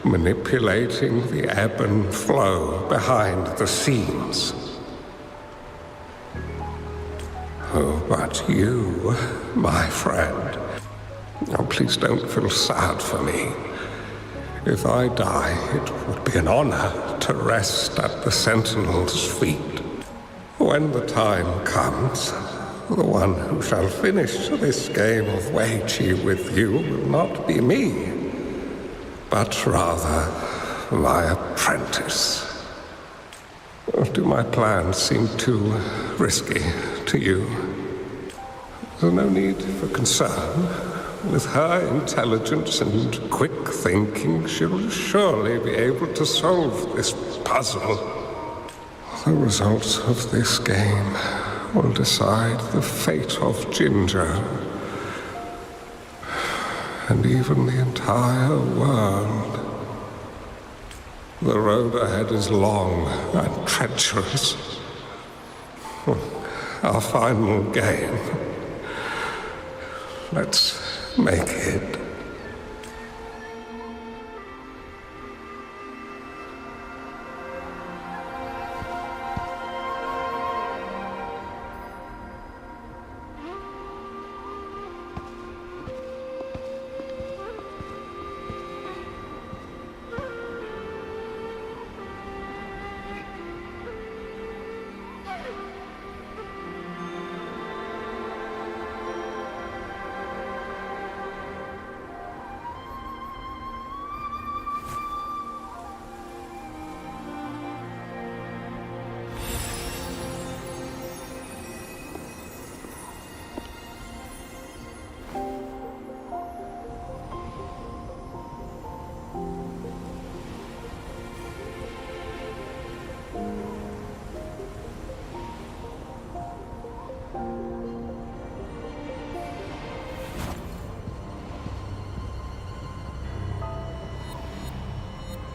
manipulating the ebb and flow behind the scenes. Oh, but you, my friend, oh, please don't feel sad for me. If I die, it would be an honor to rest at the Sentinel's feet. When the time comes, the one who shall finish this game of Wei Qi with you will not be me, but rather my apprentice. Do my plans seem too risky to you? There's no need for concern. With her intelligence and quick thinking, she'll surely be able to solve this puzzle. The results of this game will decide the fate of Jinzhou, and even the entire world. The road ahead is long and treacherous. Our final game. Let's make it.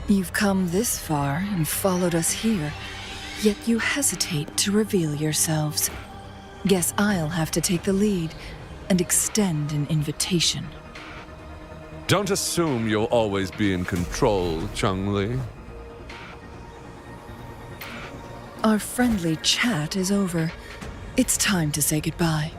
You've come this far and followed us here, yet you hesitate to reveal yourselves. Guess I'll have to take the lead and extend an invitation. Don't assume you'll always be in control, Changli. Our friendly chat is over. It's time to say goodbye.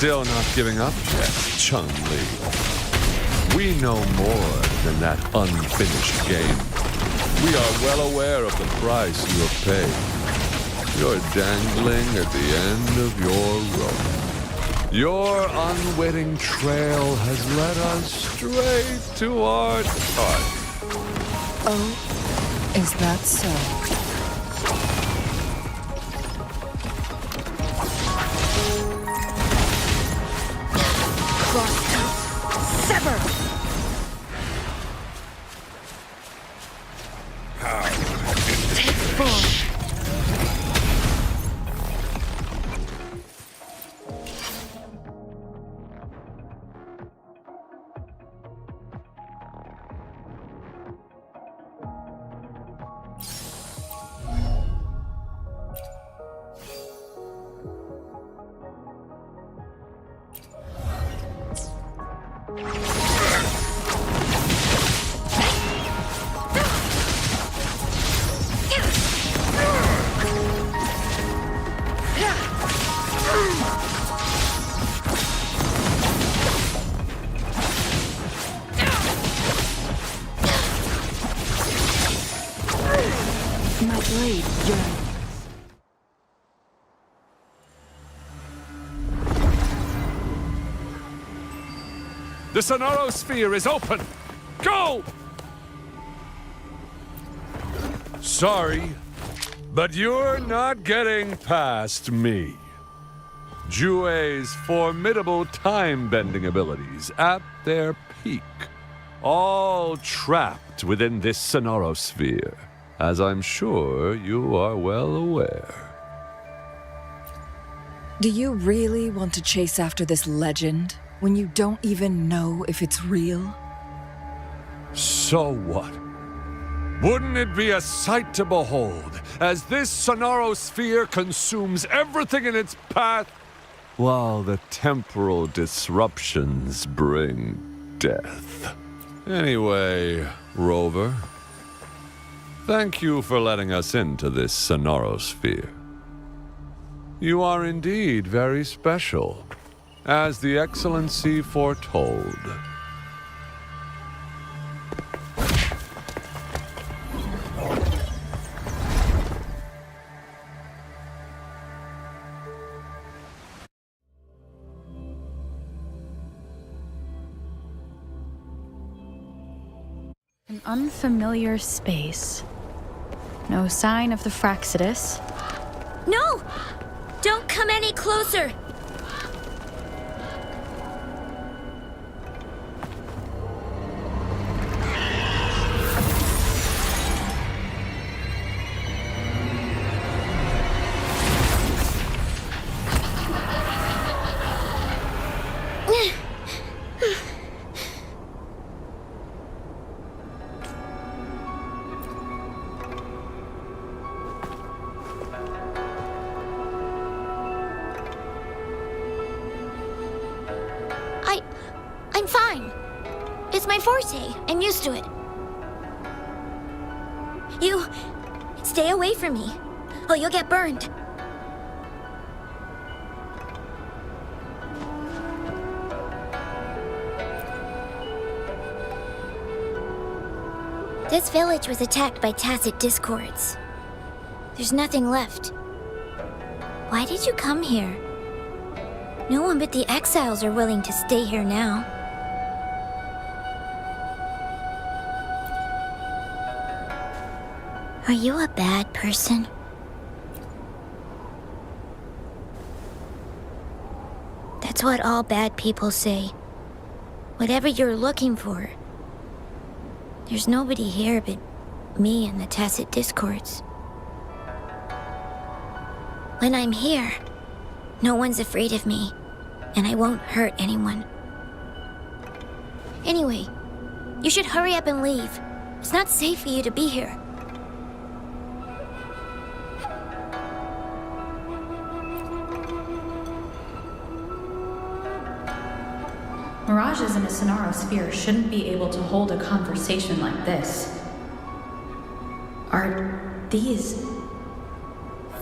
Still not giving up yet, Changli. We know more than that unfinished game. We are well aware of the price you have paid. You're dangling at the end of your rope. Your unwitting trail has led us straight to our target. Oh, is that so? Sever! Take form. great journeys. The Sonorosphere is open! Go! Sorry, but you're not getting past me. Jue's formidable time-bending abilities at their peak, all trapped within this Sonorosphere, as I'm sure you are well aware. Do you really want to chase after this legend when you don't even know if it's real? So what? Wouldn't it be a sight to behold as this Sonorosphere consumes everything in its path, while the temporal disruptions bring death? Anyway, Rover, thank you for letting us into this Sonorosphere. You are indeed very special, as the Excellency foretold. An unfamiliar space. No sign of the Fraxidus. No! Don't come any closer! I'm fine. It's my forte. I'm used to it. You... stay away from me. Oh, you'll get burned. This village was attacked by tacit discords. There's nothing left. Why did you come here? No one but the exiles are willing to stay here now. Are you a bad person? That's what all bad people say. Whatever you're looking for. There's nobody here but me and the tacit discords. When I'm here, no one's afraid of me, and I won't hurt anyone. Anyway, you should hurry up and leave. It's not safe for you to be here. Mirages in a Sonorosphere shouldn't be able to hold a conversation like this. Are these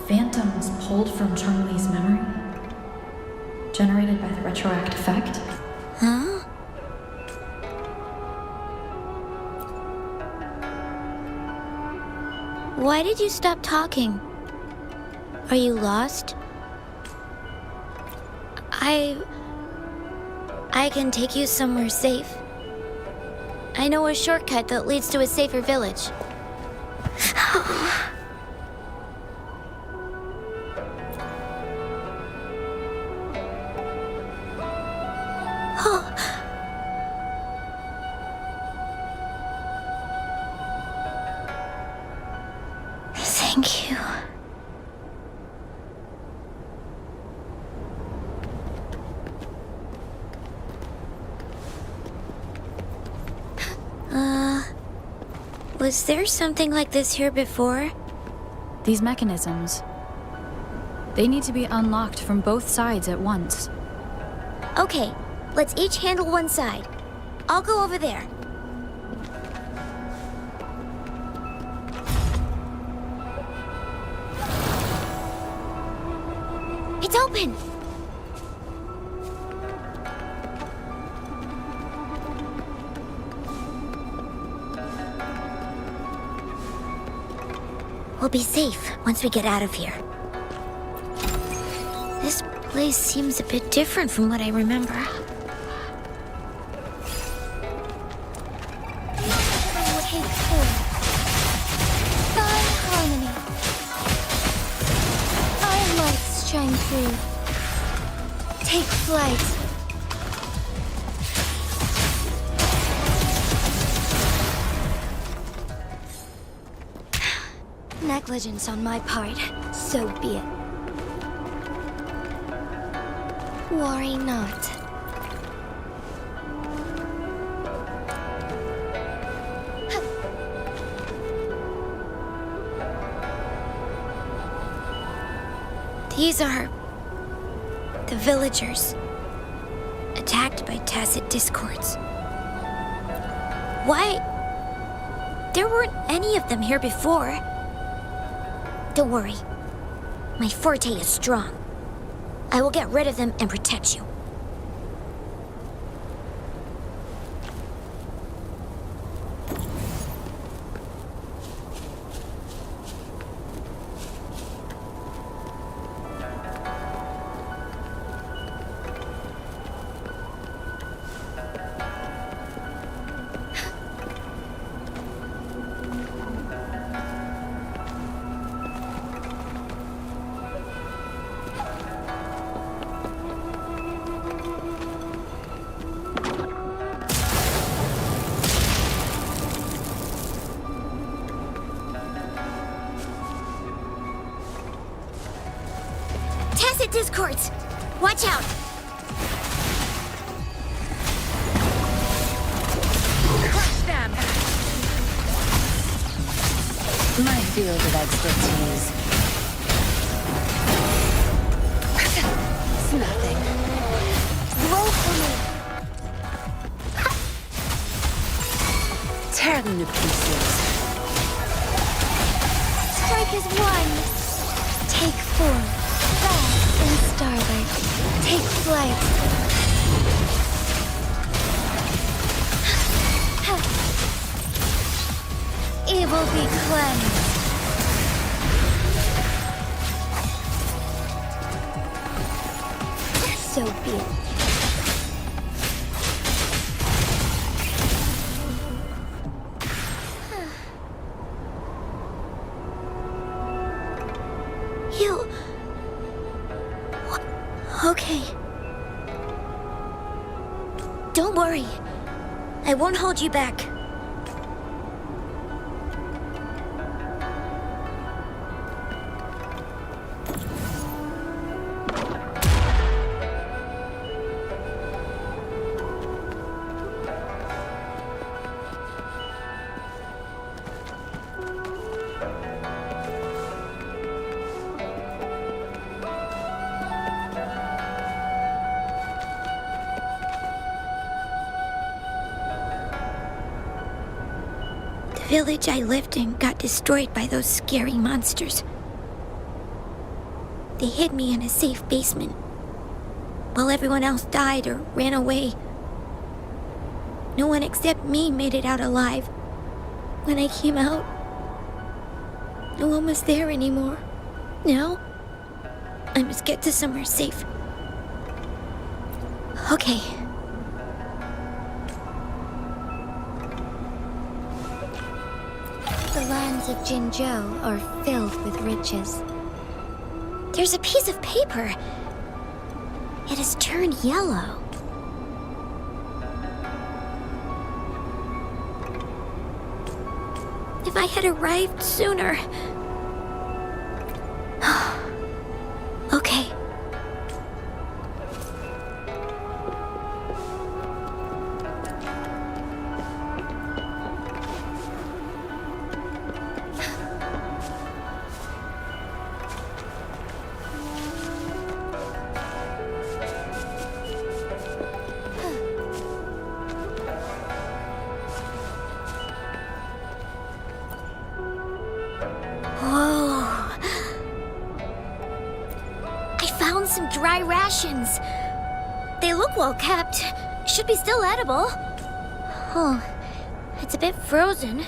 phantoms pulled from Changli's memory? Generated by the retroact effect? Huh? Why did you stop talking? Are you lost? I can take you somewhere safe. I know a shortcut that leads to a safer village. Thank you. Was there something like this here before? These mechanisms. They need to be unlocked from both sides at once. Okay, let's each handle one side. I'll go over there. It's open! We'll be safe once we get out of here. This place seems a bit different from what I remember. Take 4. Fine harmony. Our lights shine through. Take flight. Negligence on my part, so be it. Worry not. These are the villagers, attacked by tacit discords. Why? There weren't any of them here before. Don't worry. My forte is strong. I will get rid of them and protect you. Tacit discords! Watch out! Crush them! My field of expertise. It's nothing. Roll for me! Tear them to pieces. Strike is 1. Take 4. Fast in starlight. Take flight. Evil be cleansed. So be it. You... Okay. Don't worry. I won't hold you back. The village I lived in got destroyed by those scary monsters. They hid me in a safe basement, while everyone else died or ran away. No one except me made it out alive. When I came out, no one was there anymore. Now, I must get to somewhere safe. Okay. The lands of Jinzhou are filled with riches. There's a piece of paper. It has turned yellow. If I had arrived sooner... Okay. Some dry rations. They look well kept. Should be still edible. Oh, it's a bit frozen.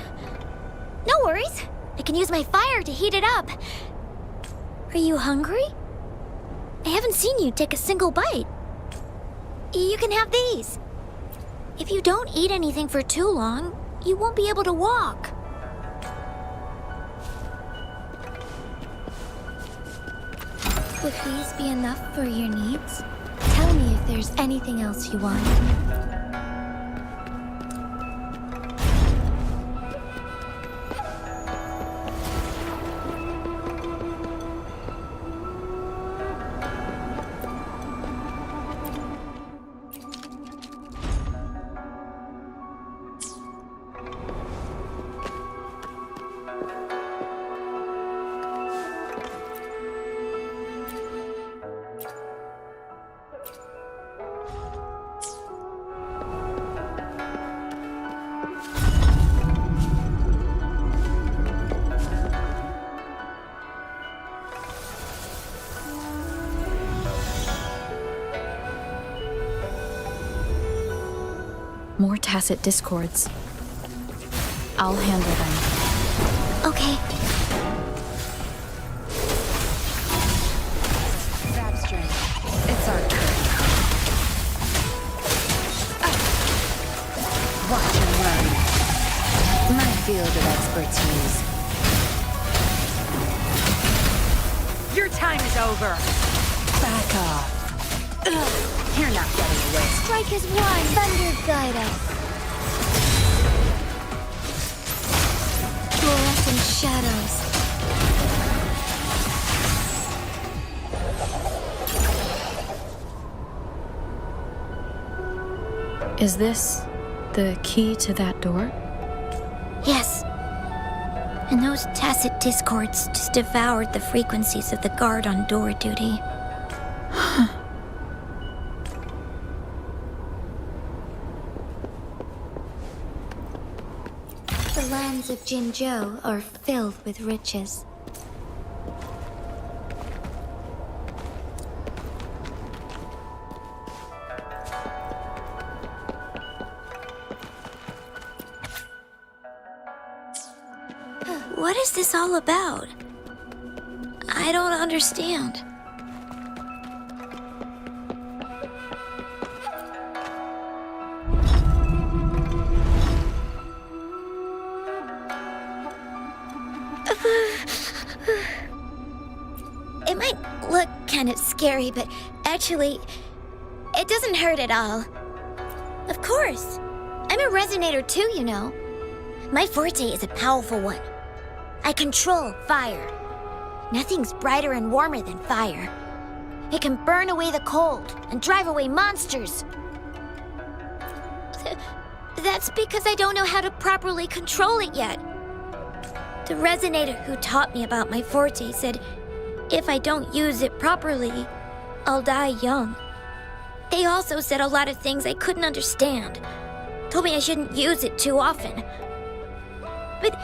No worries. I can use my fire to heat it up. Are you hungry? I haven't seen you take a single bite. You can have these. If you don't eat anything for too long, you won't be able to walk. Would these be enough for your needs? Tell me if there's anything else you want. More tacit discords. I'll handle them. Okay. Grab strength. It's our turn. Watch and run. My field of expertise. Your time is over. Back off. You're not getting away. Strike as one. Thunder guide us. Fluorescent shadows. Is this the key to that door? Yes. And those tacit discords just devoured the frequencies of the guard on door duty. The lands of Jinzhou are filled with riches. What is this all about? I don't understand. It might look kind of scary, but actually, it doesn't hurt at all. Of course. I'm a resonator too, you know. My forte is a powerful one. I control fire. Nothing's brighter and warmer than fire. It can burn away the cold and drive away monsters. That's because I don't know how to properly control it yet. The resonator who taught me about my forte said if I don't use it properly, I'll die young. They also said a lot of things I couldn't understand. Told me I shouldn't use it too often. But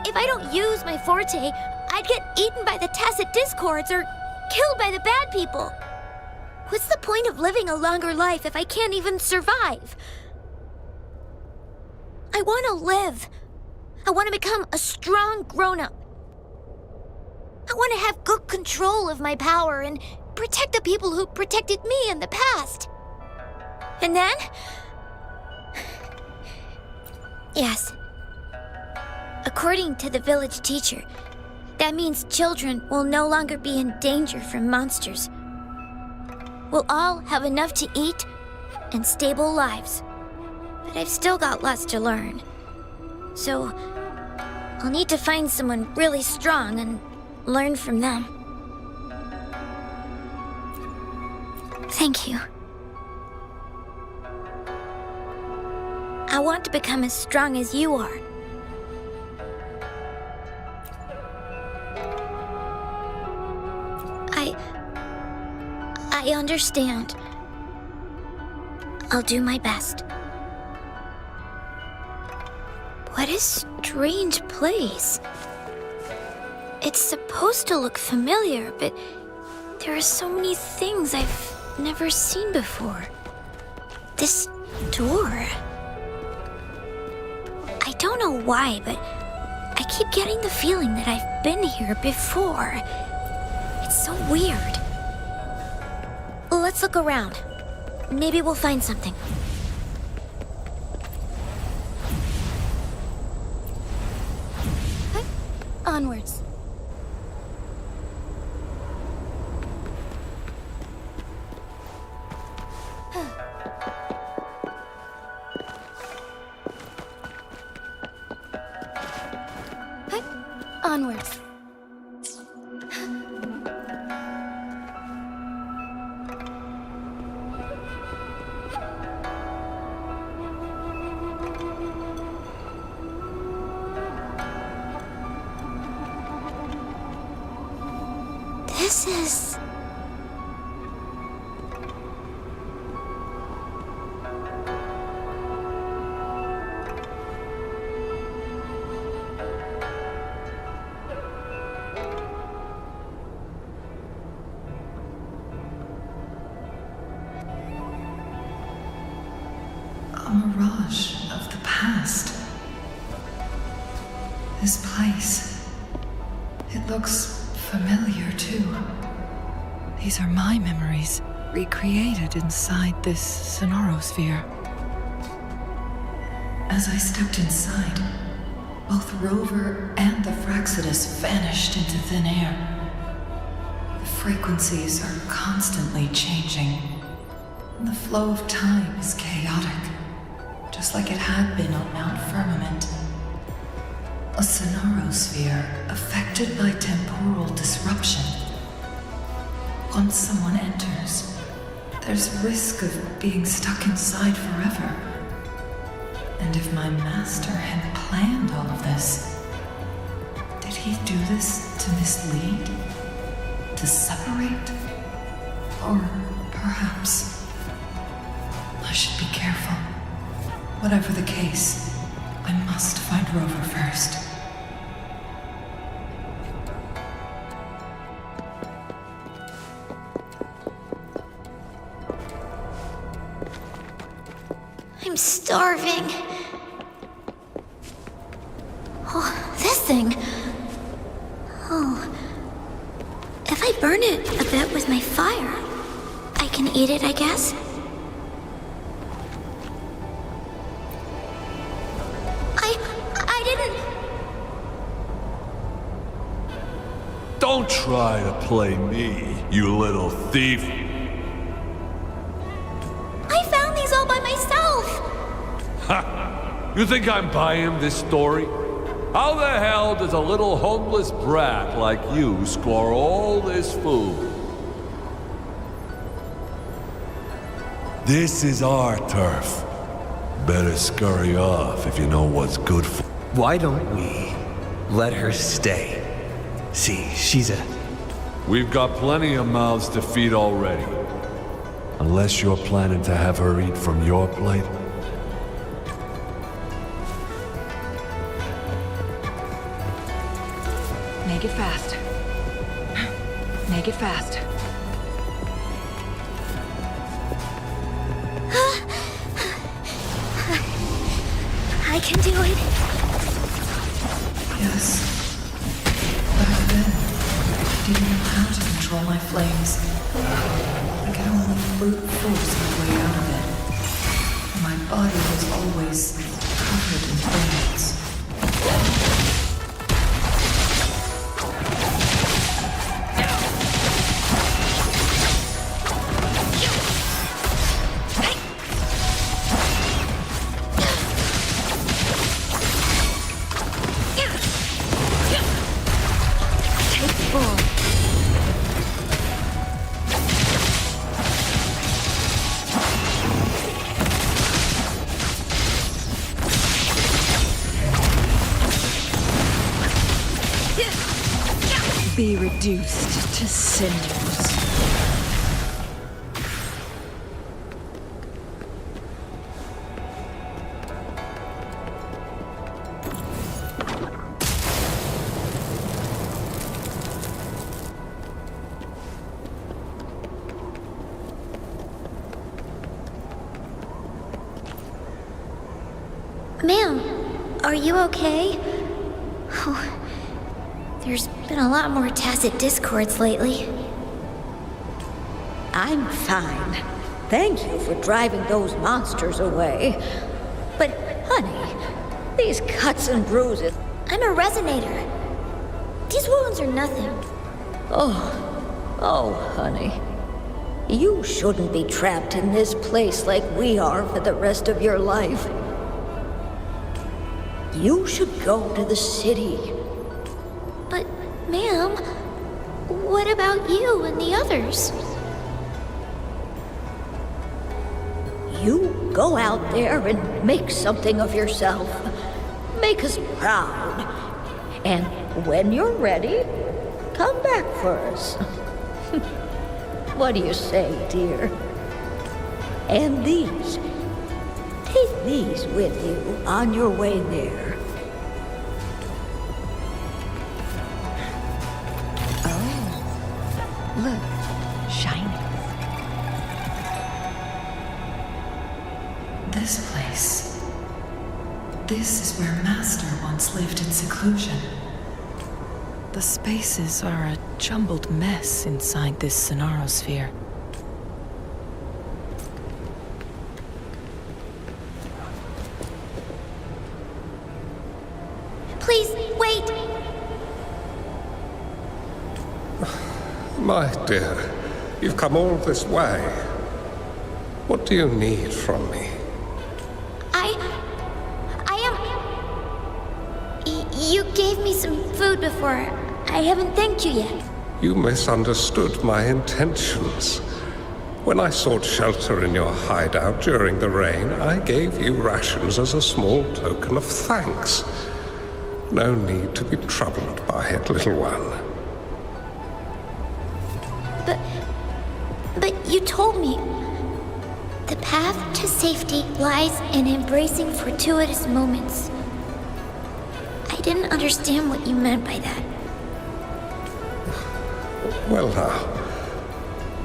if I don't use my forte, I'd get eaten by the tacit discords or killed by the bad people. What's the point of living a longer life if I can't even survive? I want to live. I want to become a strong grown-up. I want to have good control of my power and protect the people who protected me in the past. And then... Yes. According to the village teacher, that means children will no longer be in danger from monsters. We'll all have enough to eat and stable lives. But I've still got lots to learn. So, I'll need to find someone really strong and learn from them. Thank you. I want to become as strong as you are. I understand. I'll do my best. What a strange place. It's supposed to look familiar, but there are so many things I've never seen before. This door... I don't know why, but I keep getting the feeling that I've been here before. It's so weird. Let's look around. Maybe we'll find something. Onwards. Onwards. This is... a mirage of the past. This place, it looks familiar too. These are my memories, recreated inside this sonorosphere. As I stepped inside, both Rover and the Fraxidus vanished into thin air. The frequencies are constantly changing, and the flow of time is chaotic, just like it had been on Mount Firmament. A sonorosphere affected by temporal disruption. Once someone enters, there's risk of being stuck inside forever. And if my master had planned all of this, did he do this to mislead? To separate? Or perhaps I should be careful. Whatever the case, I must find Rover first. I'm starving. Oh, this thing. Oh. If I burn it a bit with my fire, I can eat it, I guess? I didn't... Don't try to play me, you little thief. I found these all by myself! Ha! You think I'm buying this story? How the hell does a little homeless brat like you score all this food? This is our turf. Better scurry off if you know what's good for. Why don't we let her stay? See, she's a... We've got plenty of mouths to feed already. Unless you're planning to have her eat from your plate. Make it fast. Make it fast. I can do it. Yes. Back then, I didn't know how to control my flames. I could only brute force my way out of it. And my body was always covered in flames. Be reduced to cinders. Ma'am, are you okay? Oh, there's been a lot more tacit discords lately. I'm fine. Thank you for driving those monsters away. But, honey, these cuts and bruises... I'm a resonator. These wounds are nothing. Oh, honey. You shouldn't be trapped in this place like we are for the rest of your life. You should go to the city. But, ma'am, what about you and the others? You go out there and make something of yourself. Make us proud. And when you're ready, come back for us. What do you say, dear? And these. Take these with you on your way there. Oh, look, shiny. This place. This is where Master once lived in seclusion. The spaces are a jumbled mess inside this Sonarosphere. Please, wait! My dear, you've come all this way. What do you need from me? You gave me some food before. I haven't thanked you yet. You misunderstood my intentions. When I sought shelter in your hideout during the rain, I gave you rations as a small token of thanks. No need to be troubled by it, little one. But you told me the path to safety lies in embracing fortuitous moments. I didn't understand what you meant by that. Well now,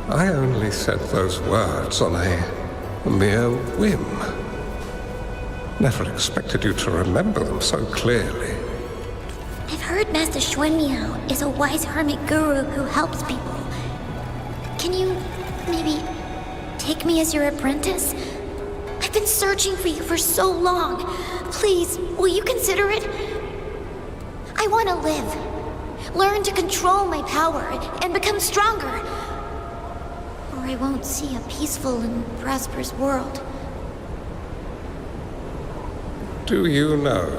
I only said those words on a mere whim. Never expected you to remember them so clearly. I've heard Master Xuanmiao is a wise hermit guru who helps people. Can you maybe take me as your apprentice? I've been searching for you for so long. Please, will you consider it? I want to live. Learn to control my power and become stronger. Or I won't see a peaceful and prosperous world. Do you know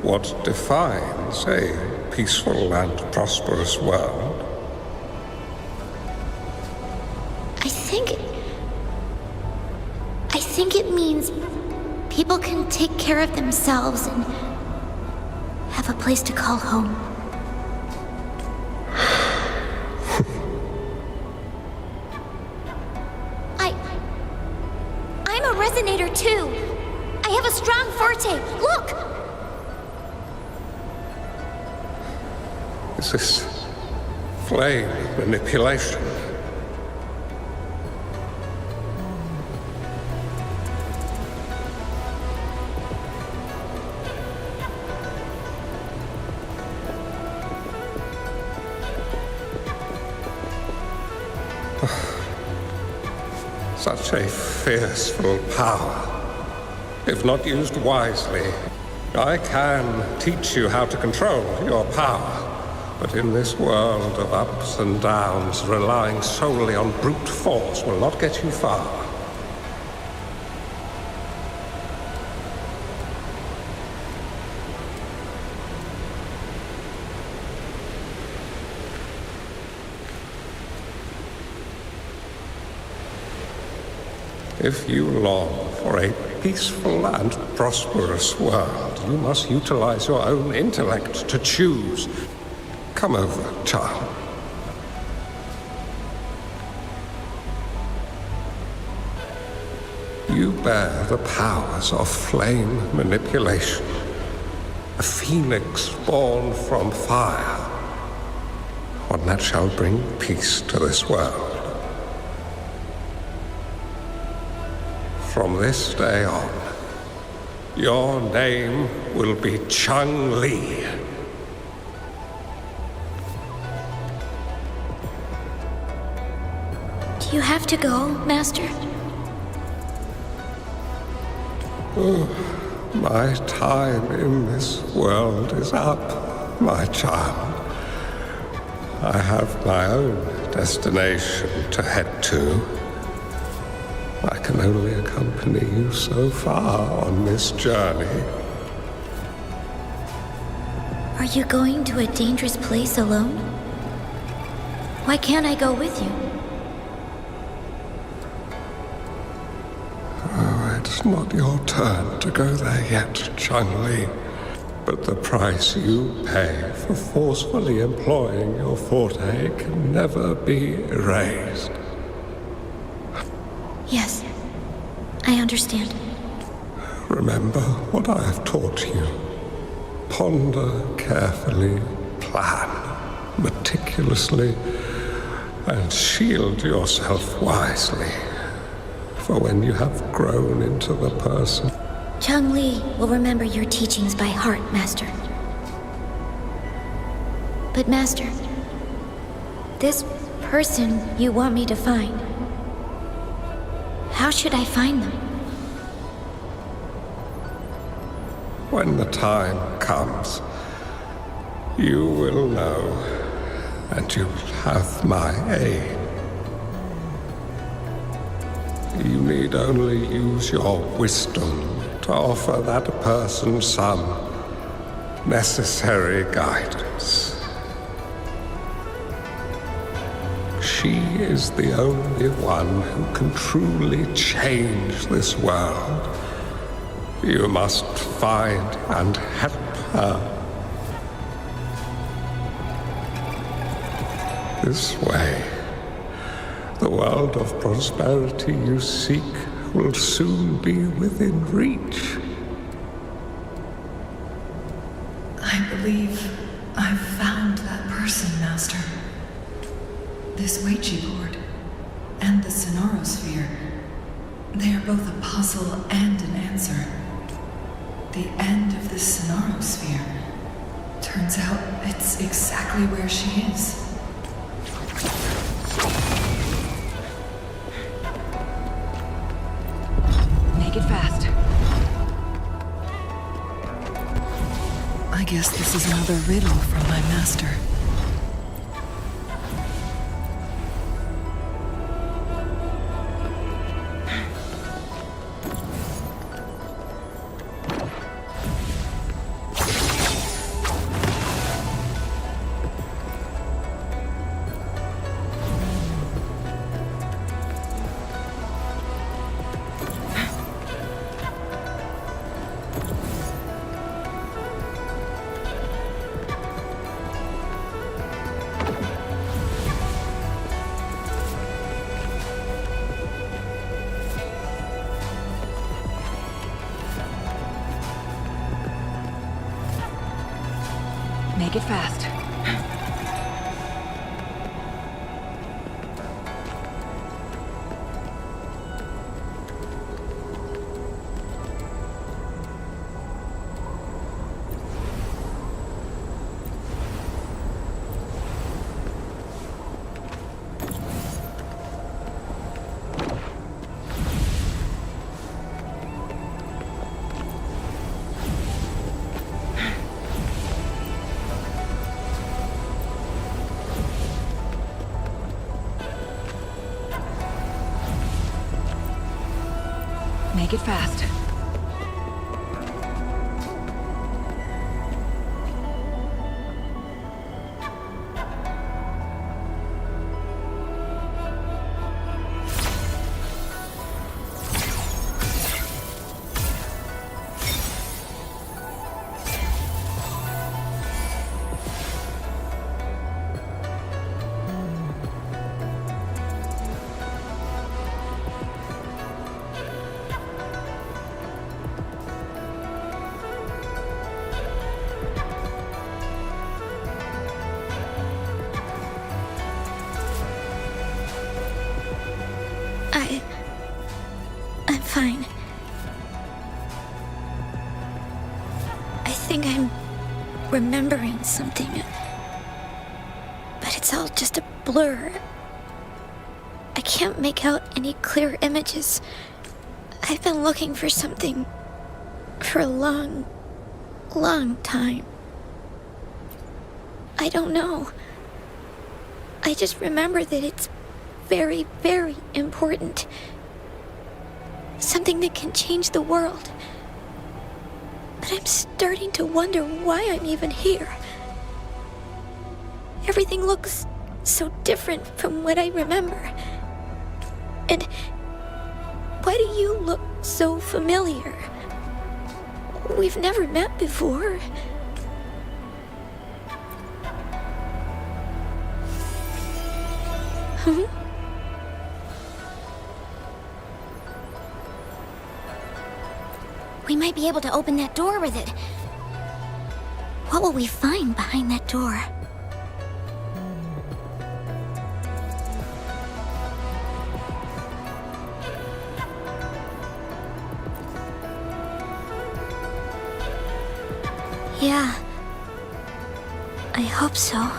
what defines a peaceful and prosperous world? I think it means people can take care of themselves and have a place to call home. I'm a resonator too. I have a strong forte. Look! Is this flame manipulation? Such a fearful power. If not used wisely, I can teach you how to control your power. But in this world of ups and downs, relying solely on brute force will not get you far. If you long for a peaceful and prosperous world, you must utilize your own intellect to choose. Come over, child. You bear the powers of flame manipulation, a phoenix born from fire, one that shall bring peace to this world. From this day on, your name will be Changli, You have to go, Master. My time in this world is up, my child. I have my own destination to head to. I can only accompany you so far on this journey. Are you going to a dangerous place alone? Why can't I go with you? Oh, it's not your turn to go there yet, Changli. But the price you pay for forcefully employing your forte can never be erased. Yes, I understand. Remember what I have taught you. Ponder carefully, plan meticulously, and shield yourself wisely. For when you have grown into the person... Changli will remember your teachings by heart, Master. But Master, this person you want me to find, how should I find them? When the time comes, you will know, and you'll have my aid. You need only use your wisdom to offer that person some necessary guidance. She is the only one who can truly change this world. You must find and help her. This way, the world of prosperity you seek will soon be within reach. I believe I've found that person, Master. This Weiqi board and the Sonorosphere, they are both a puzzle and an answer. The end of this Sonorosphere. Turns out it's exactly where she is. Make it fast. I guess this is another riddle from my master. Make it fast. Make it fast. I'm fine. I think I'm remembering something. But it's all just a blur. I can't make out any clear images. I've been looking for something for a long, long time. I don't know. I just remember that it's very, very important. Something that can change the world. But I'm starting to wonder why I'm even here. Everything looks so different from what I remember. And why do you look so familiar? We've never met before. We might be able to open that door with it. What will we find behind that door? Yeah, I hope so.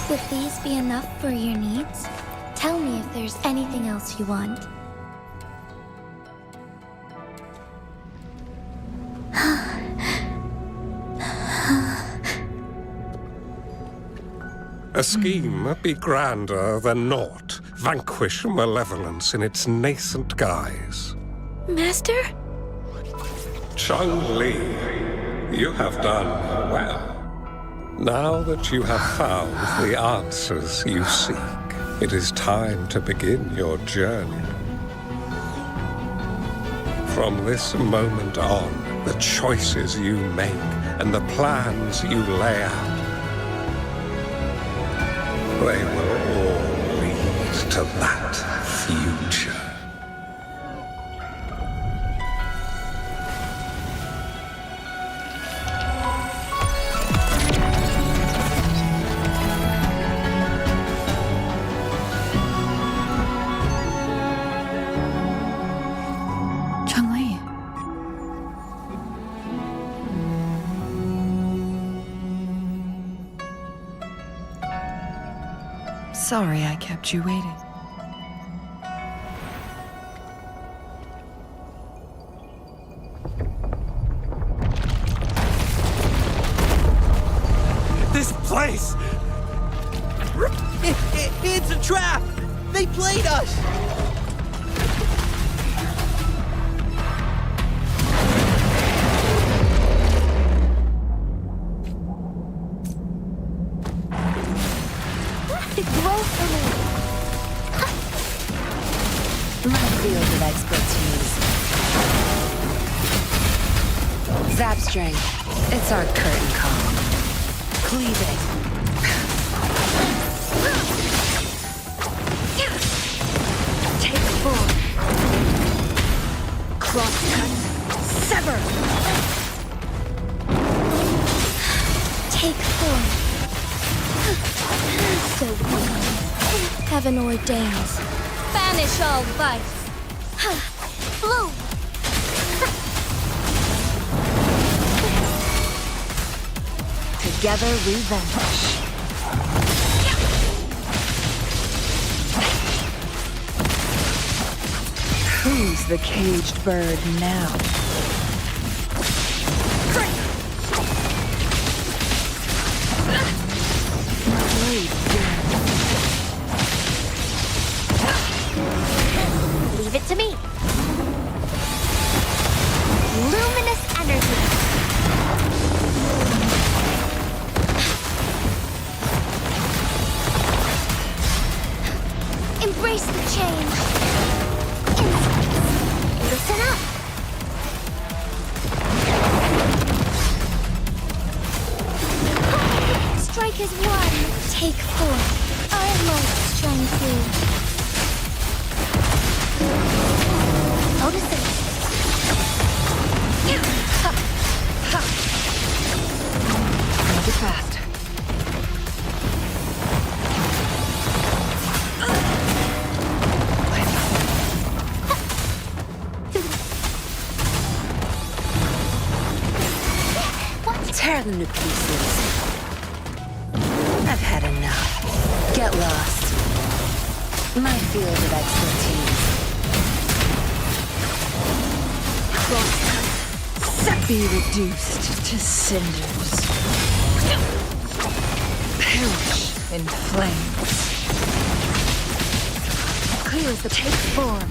Would these be enough for your needs? Tell me if there's anything else you want. A scheme be grander than naught. Vanquish malevolence in its nascent guise. Master? Changli, you have done well. Now that you have found the answers you seek, it is time to begin your journey. From this moment on, the choices you make and the plans you lay out, they will all lead to that future. Changli. Sorry I kept you waiting. This place! It's a trap! They played us! Roll for me. My field of expertise. Zap string. It's our curtain call. Cleave it. Take four. Cross cut. Sever. Take four. So heaven ordains. Banish all vice. Blue. Together we vanish. Who's the caged bird now? Leave it to me. Luminous energy. Embrace the change. Listen up. Strike as one. Take four. I must shine through. Notice it. Make it fast. pieces. I've had enough. Get lost. My field of expertise. Be reduced to cinders. Perish in flames. Clear as the take form.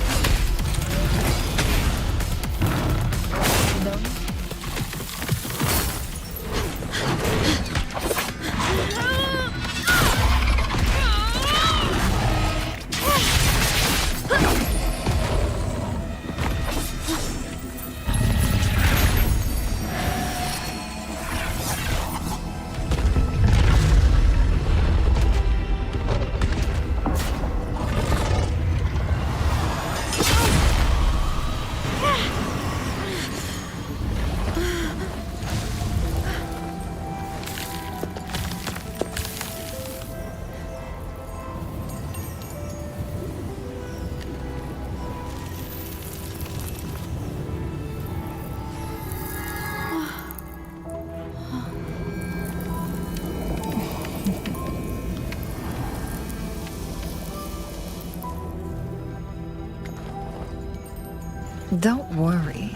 Don't worry.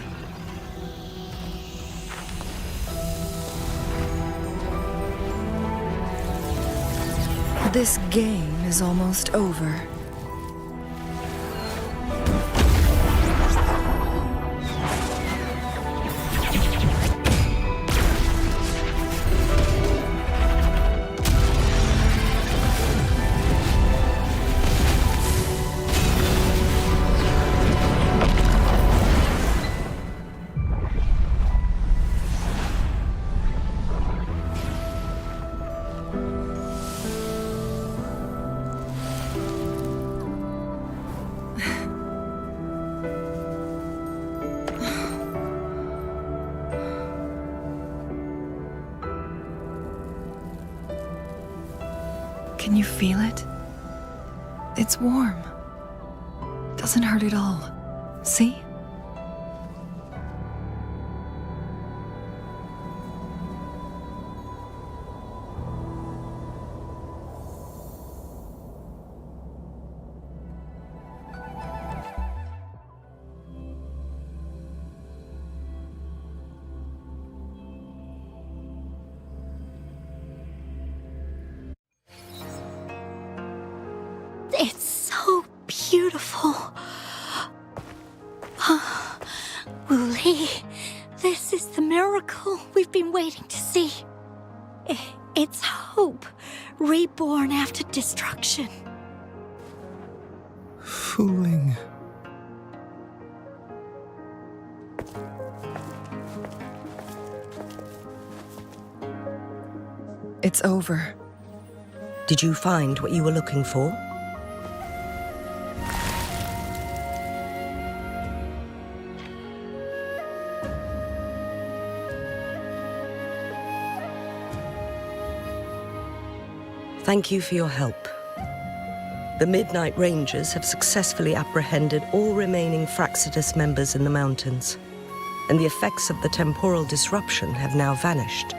This game is almost over. Can you feel it? It's warm. Doesn't hurt at all. See? It's so beautiful. Wooly, this is the miracle we've been waiting to see. It's hope, reborn after destruction. Fooling. It's over. Did you find what you were looking for? Thank you for your help. The Midnight Rangers have successfully apprehended all remaining Fraccidus members in the mountains, and the effects of the temporal disruption have now vanished.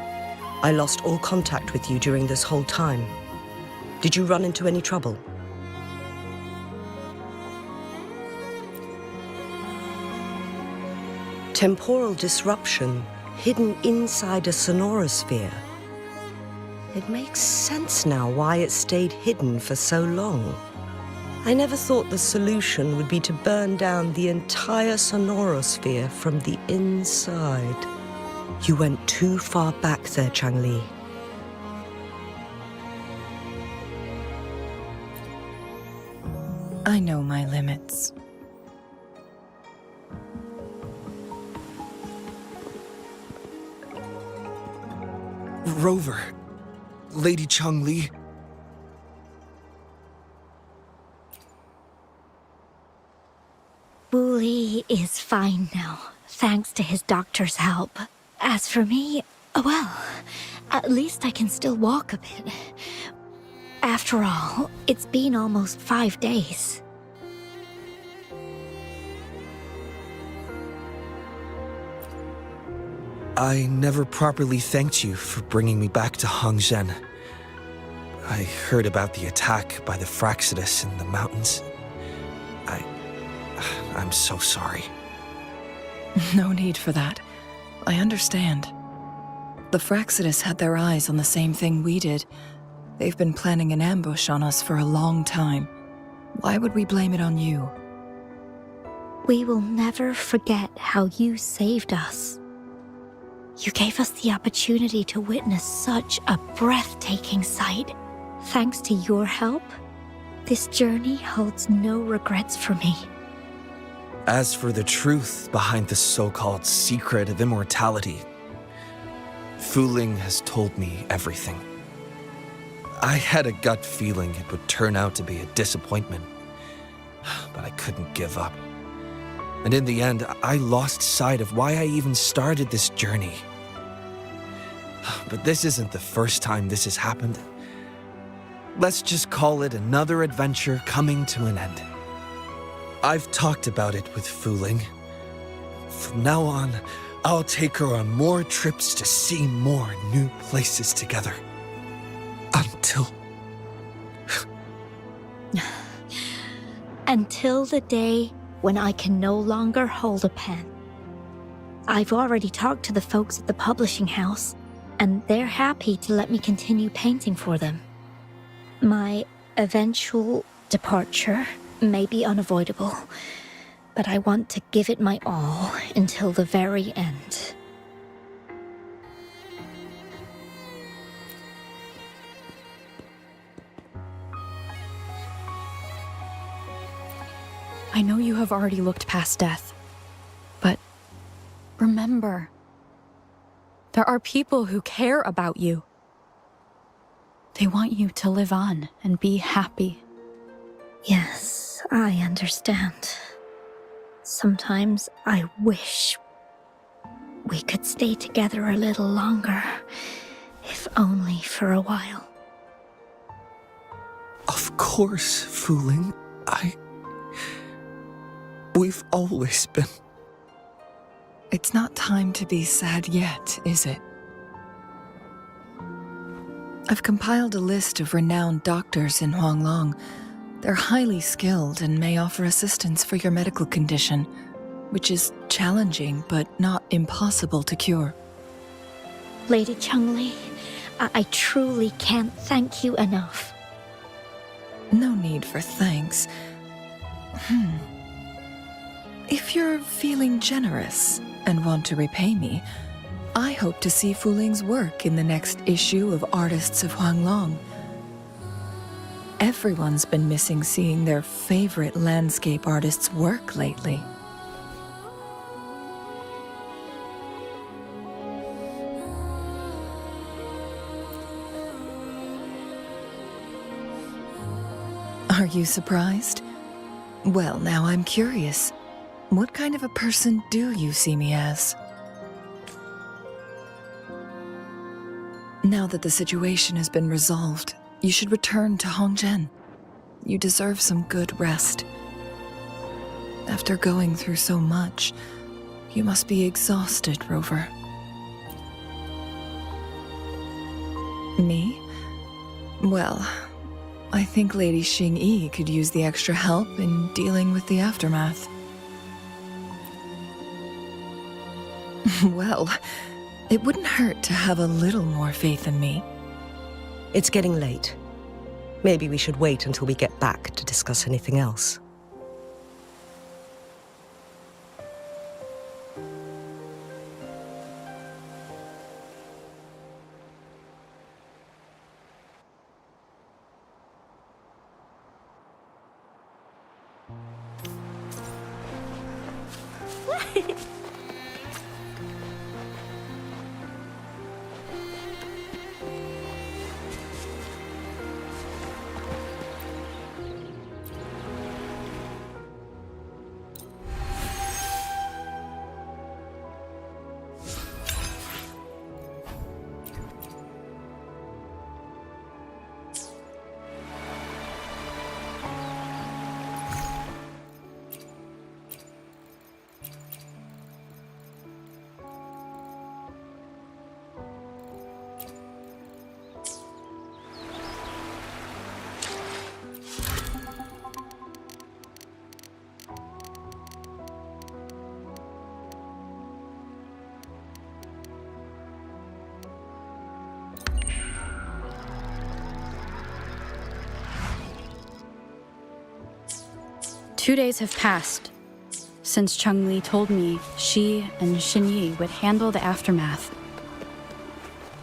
I lost all contact with you during this whole time. Did you run into any trouble? Temporal disruption hidden inside a sonorosphere. It makes sense now why it stayed hidden for so long. I never thought the solution would be to burn down the entire sonorosphere from the inside. You went too far back there, Changli. I know my limits. Rover. Lady Changli. Wooly is fine now, thanks to his doctor's help. As for me, well, at least I can still walk a bit. After all, it's been almost 5 days. I never properly thanked you for bringing me back to Hongzhen. I heard about the attack by the Fraxidus in the mountains. I'm so sorry. No need for that. I understand. The Fraxidus had their eyes on the same thing we did. They've been planning an ambush on us for a long time. Why would we blame it on you? We will never forget how you saved us. You gave us the opportunity to witness such a breathtaking sight. Thanks to your help, this journey holds no regrets for me. As for the truth behind the so-called secret of immortality, Fu Ling has told me everything. I had a gut feeling it would turn out to be a disappointment, but I couldn't give up. And in the end, I lost sight of why I even started this journey. But this isn't the first time this has happened. Let's just call it another adventure coming to an end. I've talked about it with Fu Ling. From now on, I'll take her on more trips to see more new places together. Until the day when I can no longer hold a pen. I've already talked to the folks at the publishing house, and they're happy to let me continue painting for them. My eventual departure may be unavoidable, but I want to give it my all until the very end. I know you have already looked past death, but remember, there are people who care about you. They want you to live on and be happy. Yes, I understand. Sometimes I wish we could stay together a little longer, if only for a while. Of course, Fu Ling. We've always been... It's not time to be sad yet, is it? I've compiled a list of renowned doctors in Huanglong. They're highly skilled and may offer assistance for your medical condition, which is challenging but not impossible to cure. Lady Changli, I truly can't thank you enough. No need for thanks. If you're feeling generous and want to repay me, I hope to see Fu Ling's work in the next issue of Artists of Huanglong. Everyone's been missing seeing their favorite landscape artists work lately. Are you surprised? Well, now I'm curious. What kind of a person do you see me as? Now that the situation has been resolved, you should return to Hongzhen. You deserve some good rest. After going through so much, you must be exhausted, Rover. Me? Well, I think Lady Xingyi could use the extra help in dealing with the aftermath. Well, it wouldn't hurt to have a little more faith in me. It's getting late. Maybe we should wait until we get back to discuss anything else. 2 days have passed since Changli told me she and Xinyi would handle the aftermath.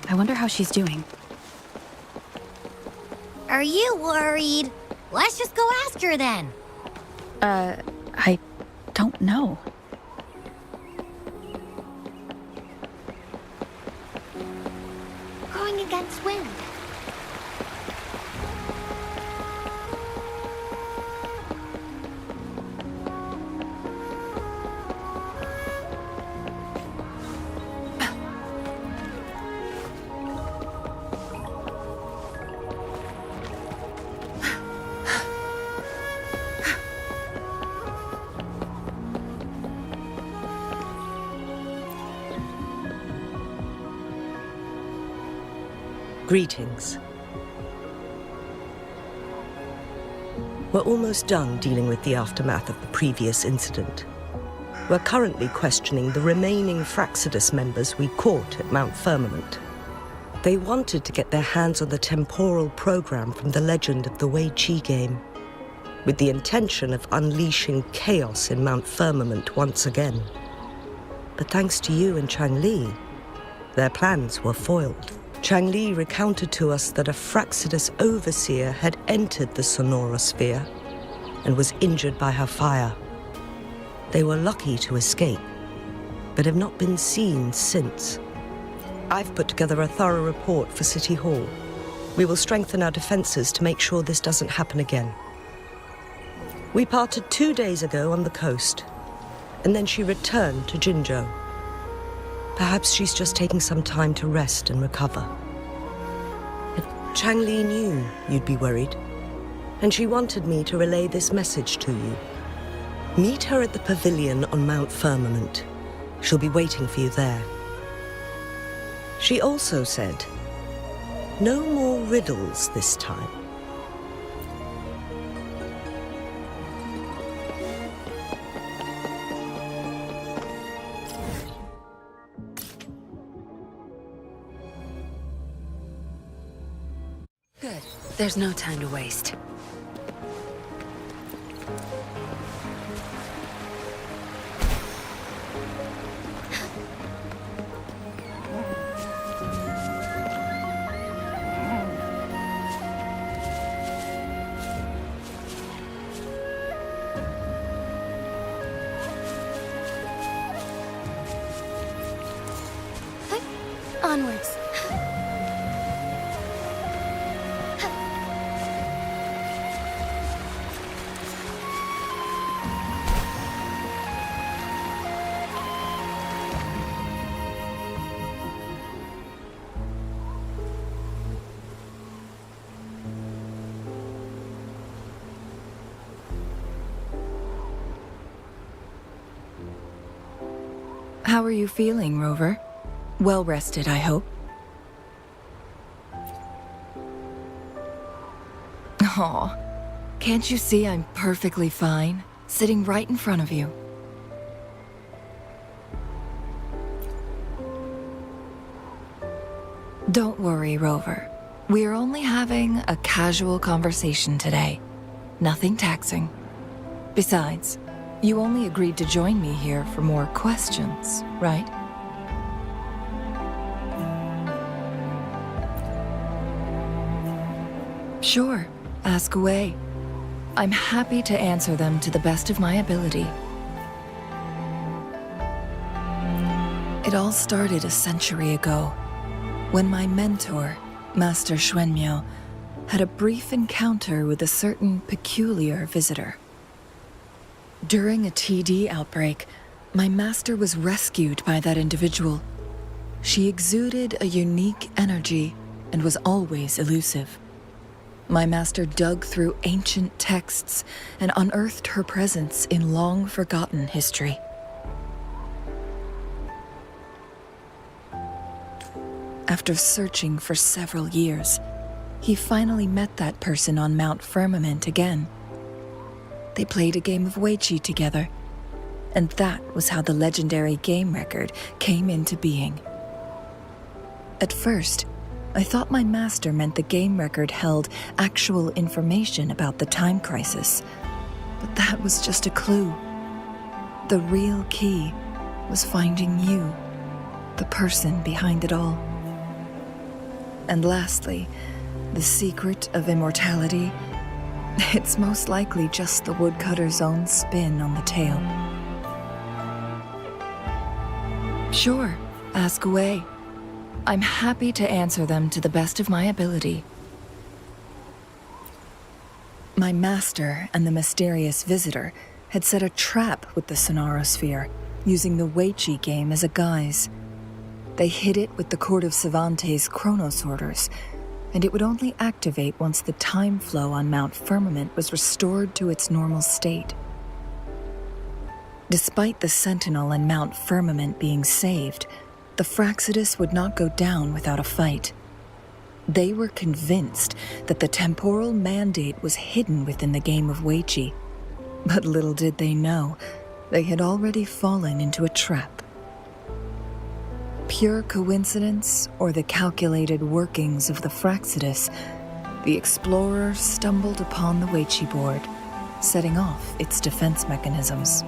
I wonder how she's doing. Are you worried? Let's just go ask her then. I don't know. Going against wind. Greetings. We're almost done dealing with the aftermath of the previous incident. We're currently questioning the remaining Fraxidus members we caught at Mount Firmament. They wanted to get their hands on the temporal program from the legend of the Wei Qi game, with the intention of unleashing chaos in Mount Firmament once again. But thanks to you and Changli, their plans were foiled. Changli recounted to us that a Fraxidus overseer had entered the Sonora sphere and was injured by her fire. They were lucky to escape, but have not been seen since. I've put together a thorough report for City Hall. We will strengthen our defenses to make sure this doesn't happen again. We parted 2 days ago on the coast, and then she returned to Jinzhou. Perhaps she's just taking some time to rest and recover. If Changli knew you'd be worried, and she wanted me to relay this message to you. Meet her at the pavilion on Mount Firmament. She'll be waiting for you there. She also said, no more riddles this time. Good. There's no time to waste. Onwards. How are you feeling, Rover? Well rested, I hope. Aw, can't you see I'm perfectly fine, sitting right in front of you? Don't worry, Rover. We're only having a casual conversation today. Nothing taxing. Besides, you only agreed to join me here for more questions, right? Sure, ask away. I'm happy to answer them to the best of my ability. It all started a century ago, when my mentor, Master Xuanmiao, had a brief encounter with a certain peculiar visitor. During a TD outbreak, my master was rescued by that individual. She exuded a unique energy and was always elusive. My master dug through ancient texts and unearthed her presence in long-forgotten history. After searching for several years, he finally met that person on Mount Firmament again. They played a game of Wei Qi together, and that was how the legendary game record came into being. At first, I thought my master meant the game record held actual information about the time crisis. But that was just a clue. The real key was finding you, the person behind it all. And lastly, the secret of immortality, it's most likely just the woodcutter's own spin on the tale. Sure, ask away. I'm happy to answer them to the best of my ability. My master and the mysterious visitor had set a trap with the Sonorosphere, using the Weiqi game as a guise. They hid it with the Court of Savante's Chronos orders, and it would only activate once the time flow on Mount Firmament was restored to its normal state. Despite the Sentinel and Mount Firmament being saved, the Fractsidus would not go down without a fight. They were convinced that the temporal mandate was hidden within the game of Weiqi, but little did they know, they had already fallen into a trap. Pure coincidence or the calculated workings of the Fractsidus, the explorer stumbled upon the Weiqi board, setting off its defense mechanisms.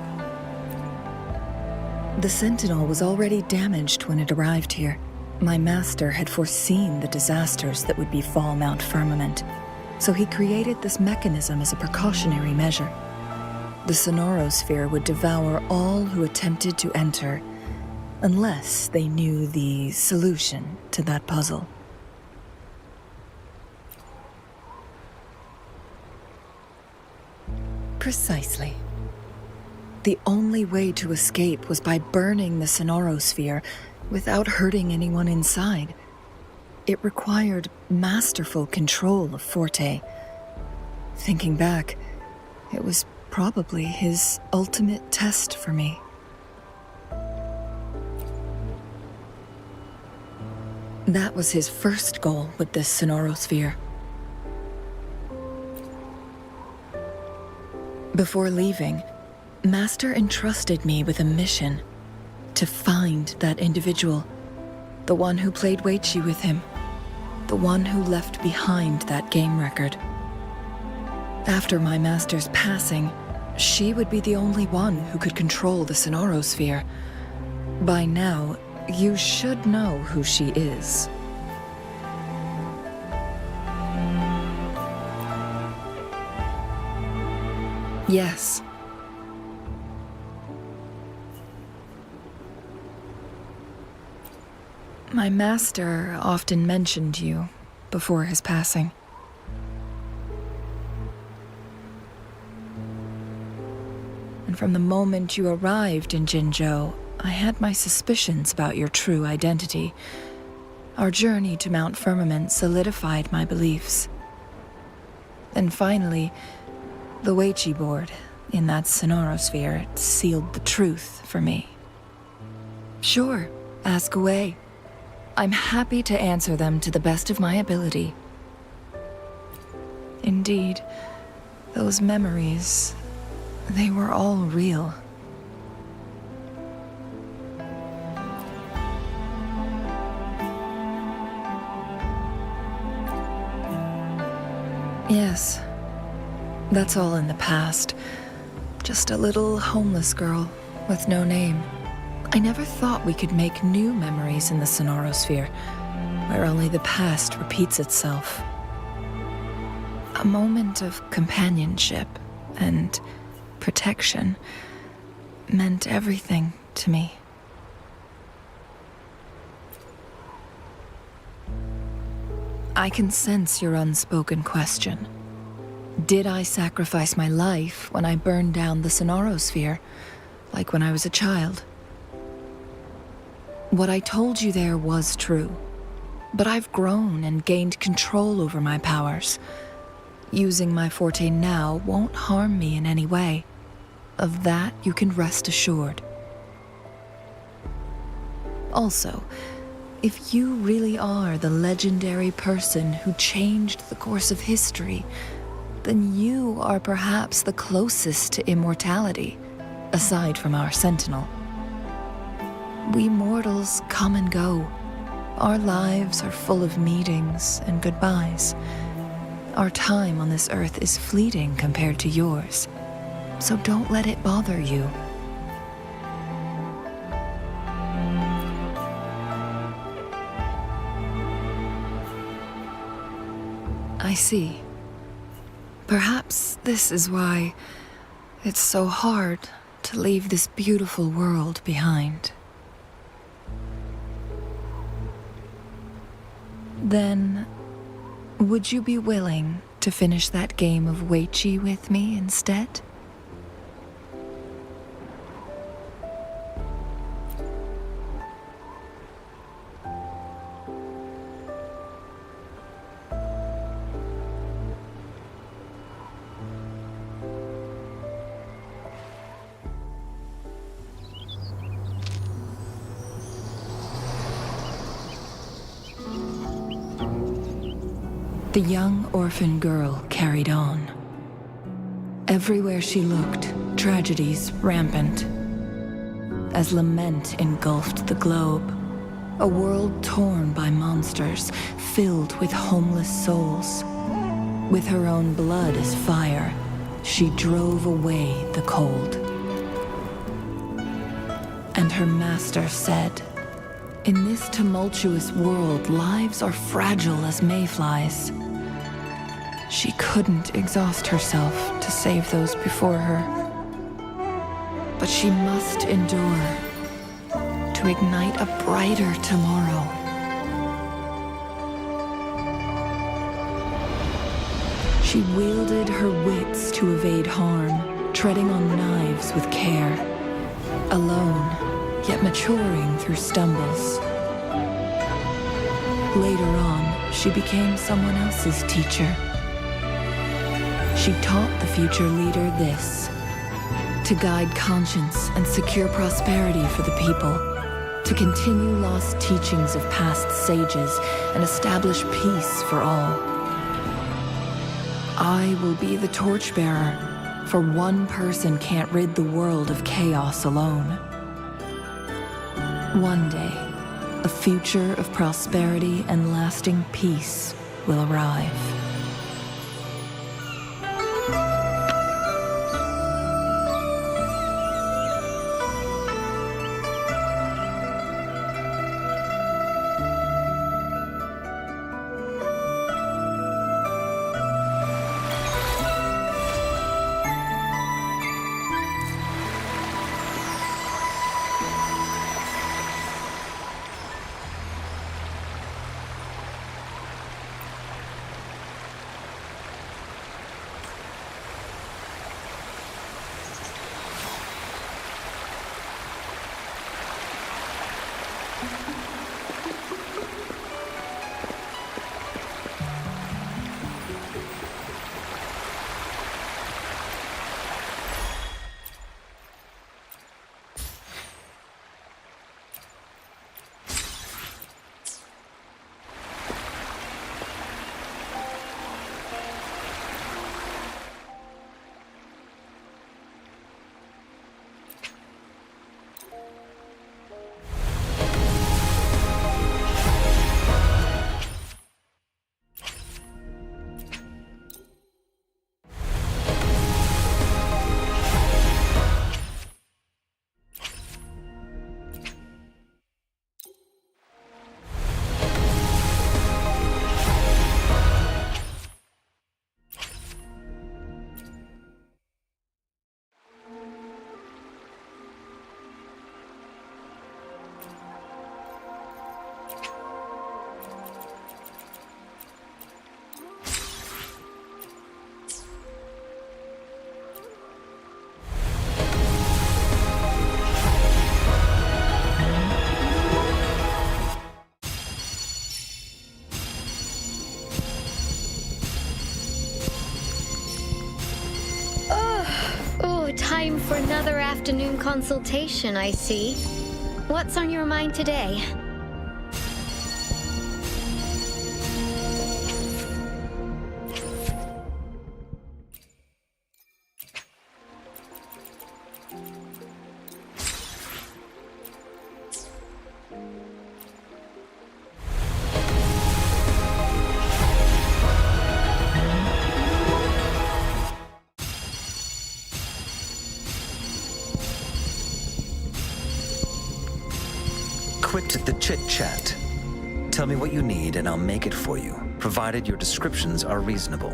The Sentinel was already damaged when it arrived here. My master had foreseen the disasters that would befall Mount Firmament, so he created this mechanism as a precautionary measure. The Sonorosphere would devour all who attempted to enter, unless they knew the solution to that puzzle. Precisely. The only way to escape was by burning the Sonorosphere without hurting anyone inside. It required masterful control of Forte. Thinking back, it was probably his ultimate test for me. That was his first goal with this Sonorosphere. Before leaving, Master entrusted me with a mission to find that individual, the one who played Weiqi with him, the one who left behind that game record. After my master's passing, she would be the only one who could control the Sonorosphere. By now, you should know who she is. Yes. My master often mentioned you before his passing. And from the moment you arrived in Jinzhou, I had my suspicions about your true identity. Our journey to Mount Firmament solidified my beliefs. And finally, the Weiqi board in that Sonorosphere sealed the truth for me. Sure, ask away. I'm happy to answer them to the best of my ability. Indeed, those memories, they were all real. Yes, that's all in the past. Just a little homeless girl with no name. I never thought we could make new memories in the Sonorosphere, where only the past repeats itself. A moment of companionship and protection meant everything to me. I can sense your unspoken question. Did I sacrifice my life when I burned down the Sonorosphere, like when I was a child? What I told you there was true, but I've grown and gained control over my powers. Using my forte now won't harm me in any way. Of that you can rest assured. Also, if you really are the legendary person who changed the course of history, then you are perhaps the closest to immortality, aside from our Sentinel. We mortals come and go. Our lives are full of meetings and goodbyes. Our time on this earth is fleeting compared to yours. so don't let it bother you. I see. Perhaps this is why it's so hard to leave this beautiful world behind. Then, would you be willing to finish that game of Weiqi with me instead? The young orphan girl carried on. Everywhere she looked, tragedies rampant. As lament engulfed the globe, a world torn by monsters, filled with homeless souls. With her own blood as fire, she drove away the cold. And her master said, "In this tumultuous world, lives are fragile as mayflies." She couldn't exhaust herself to save those before her. But she must endure to ignite a brighter tomorrow. She wielded her wits to evade harm, treading on knives with care. Alone, yet maturing through stumbles. Later on, she became someone else's teacher. She taught the future leader this: to guide conscience and secure prosperity for the people, to continue lost teachings of past sages and establish peace for all. I will be the torchbearer, for one person can't rid the world of chaos alone. One day, a future of prosperity and lasting peace will arrive. Time for another afternoon consultation, I see. What's on your mind today? Quit the chit-chat. Tell me what you need and I'll make it for you, provided your descriptions are reasonable.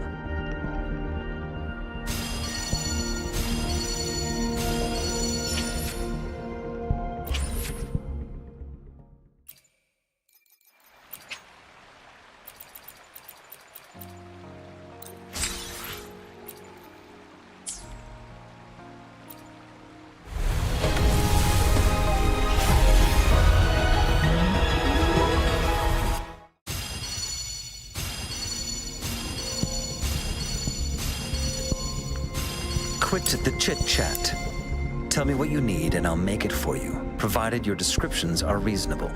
Quit the chit-chat. Tell me what you need and I'll make it for you, provided your descriptions are reasonable.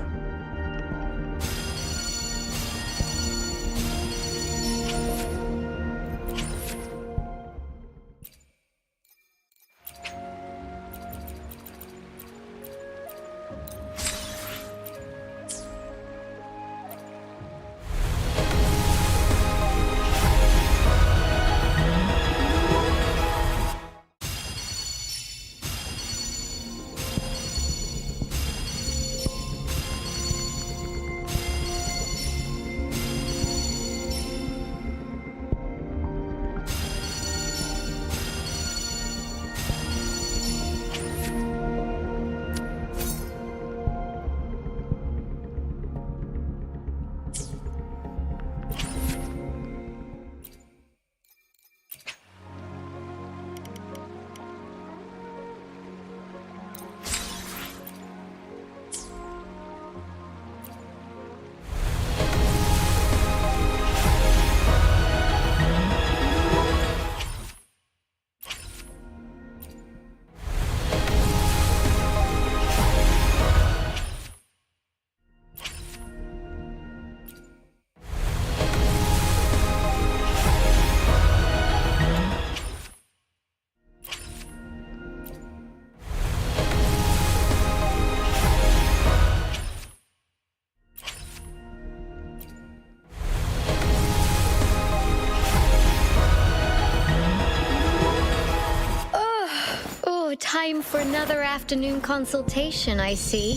Time for another afternoon consultation, I see.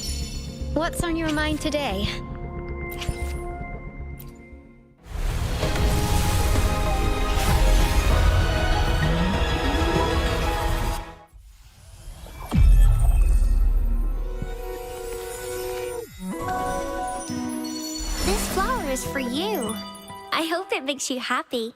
What's on your mind today? This flower is for you. I hope it makes you happy.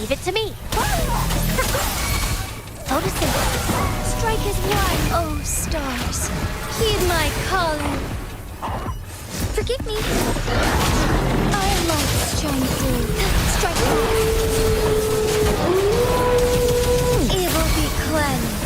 Leave it to me. Photosynthesis. Strike as one, oh stars. Heed my calling. Forgive me. Our lights shine through. Strike one. Evil be cleansed.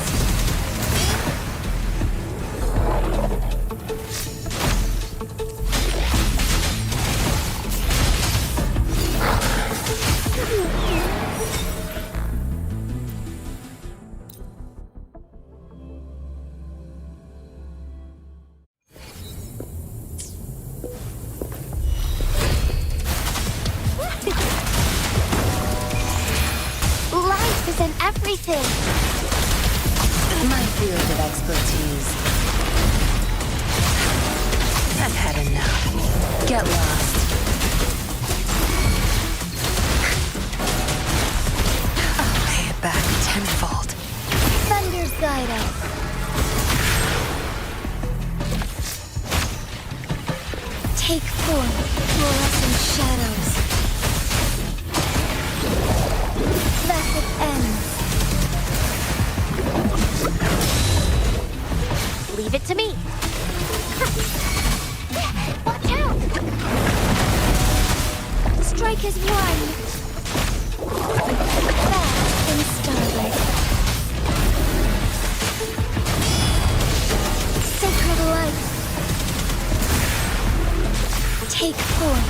Life is in everything. My field of expertise. I've had enough. Get lost. I'll pay it back tenfold. Thunder's guide us. Take form, fluorescent shadows. Method ends. Leave it to me. Watch out! Strike as one. Fast in starlight. Sacred light. Take form.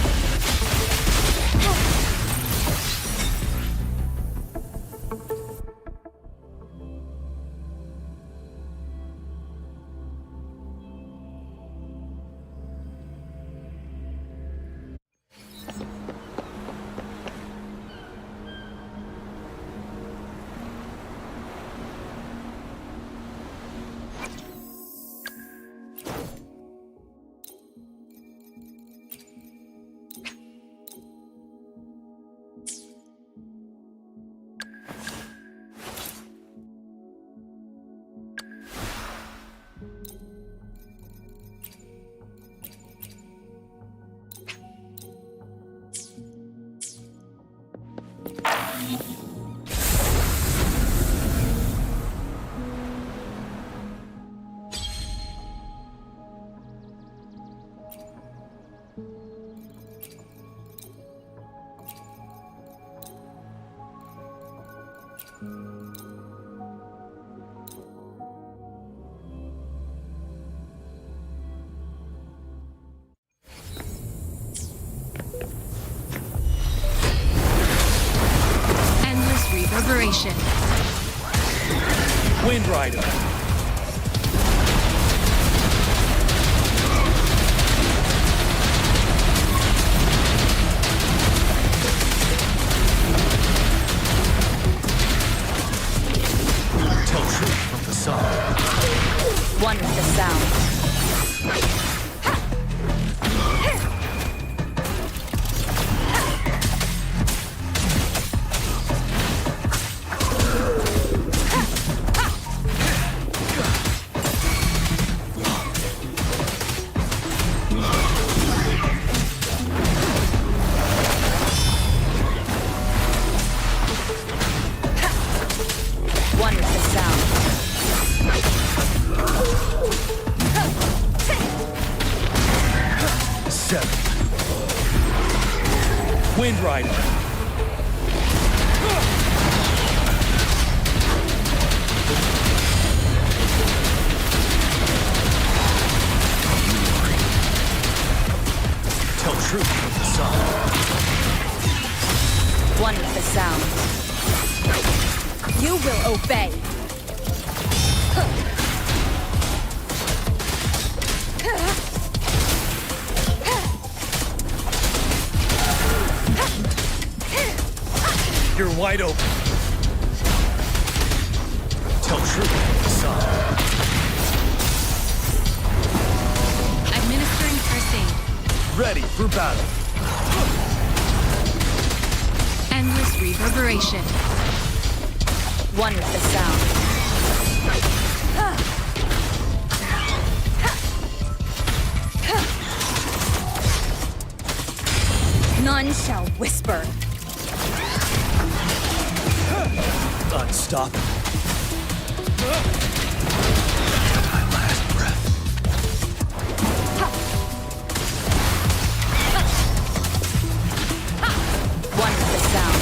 Reverberation. Wind Rider. Tell truth from the sun. One with the sound. One with the sound. Seven. Wind Rider. Tell truth from the sun. One with the sound. You will obey. You're wide open. Tell truth from the sun. Administering first aid. Ready for battle. Endless reverberation. One with the sound. None shall whisper. Stop. My last breath. One with the sound.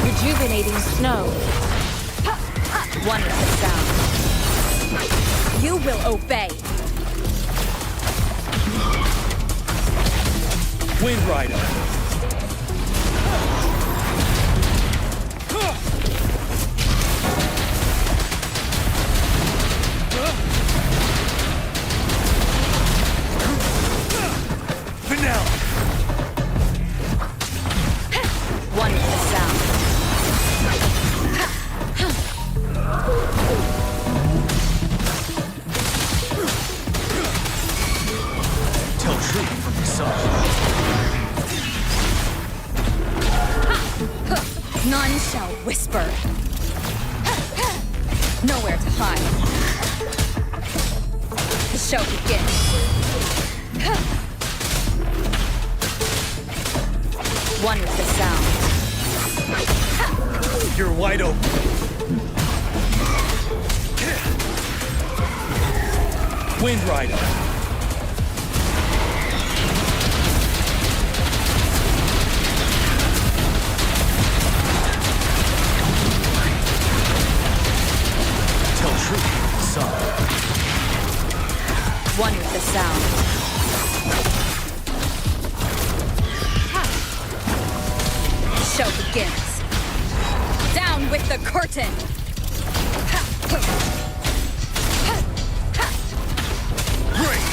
Rejuvenating snow. One with the sound. You will obey. Wind Rider. Vanilla. One with the sound. Tell truth from the sun. None shall whisper. Nowhere to hide. The show begins. One with the sound. You're wide open. Wind Rider. Tell truth from the sun. One with the sound. The show begins. Down with the curtain. Break.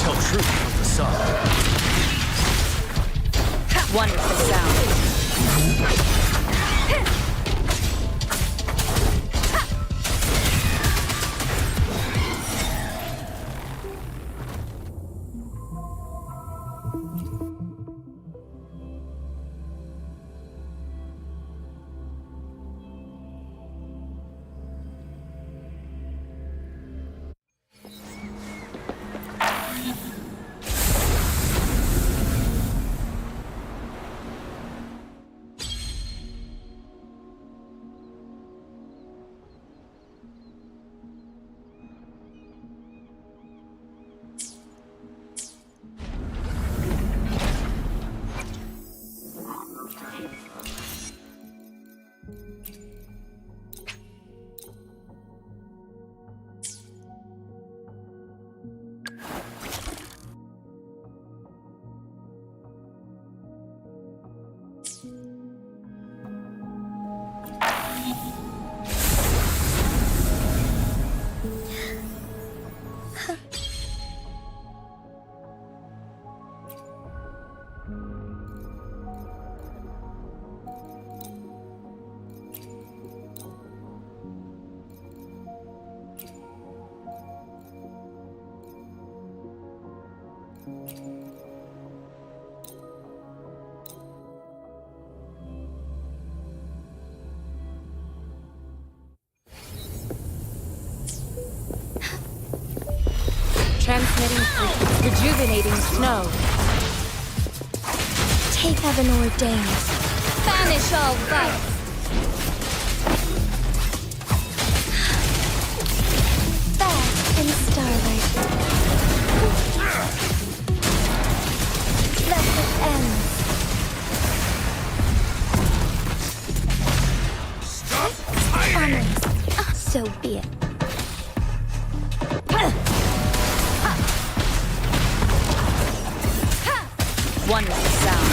Tell truth from the sun. One with the sound. Transmitting rejuvenating snow. Take heaven ordained. Banish all vice. Bask in starlight. Let it end. Stop fighting! So be it. One with the sound.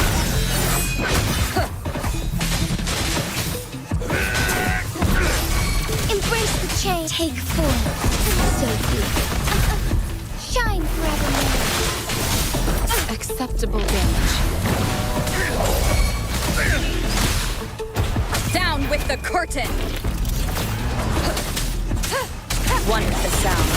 Embrace the change. Take form. So be it. Shine forevermore. Acceptable damage. Down with the curtain. One with the sound.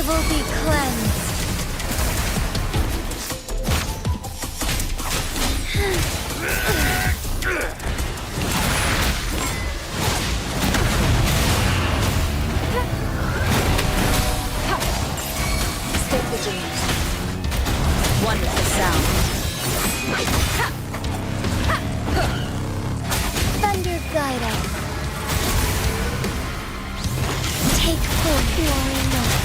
Evil be cleansed. Stay vigilant. One with the sound. Thunder guide us. Take forth, warrior knight.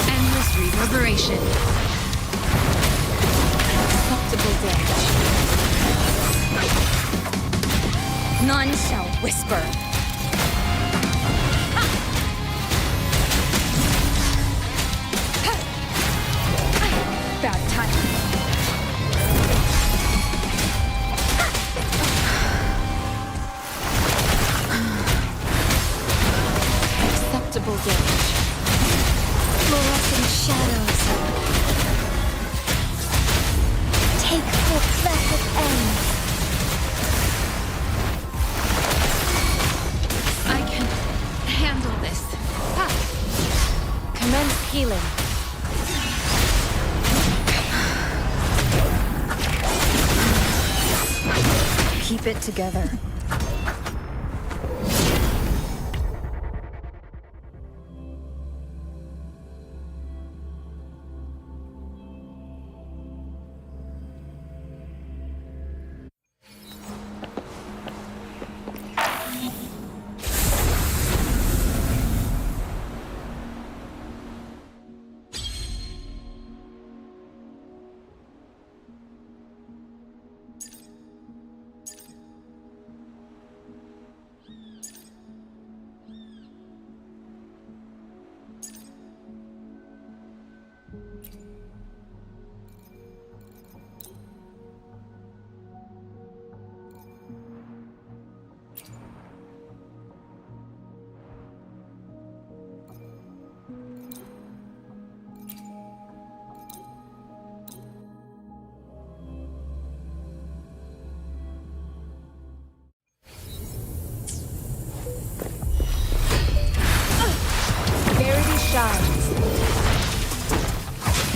Endless reverberation. Acceptable damage. None shall whisper. Bad timing. Acceptable damage. Fluorescent shadows. Take forth blessed ends. I can handle this. Commence healing. Keep it together.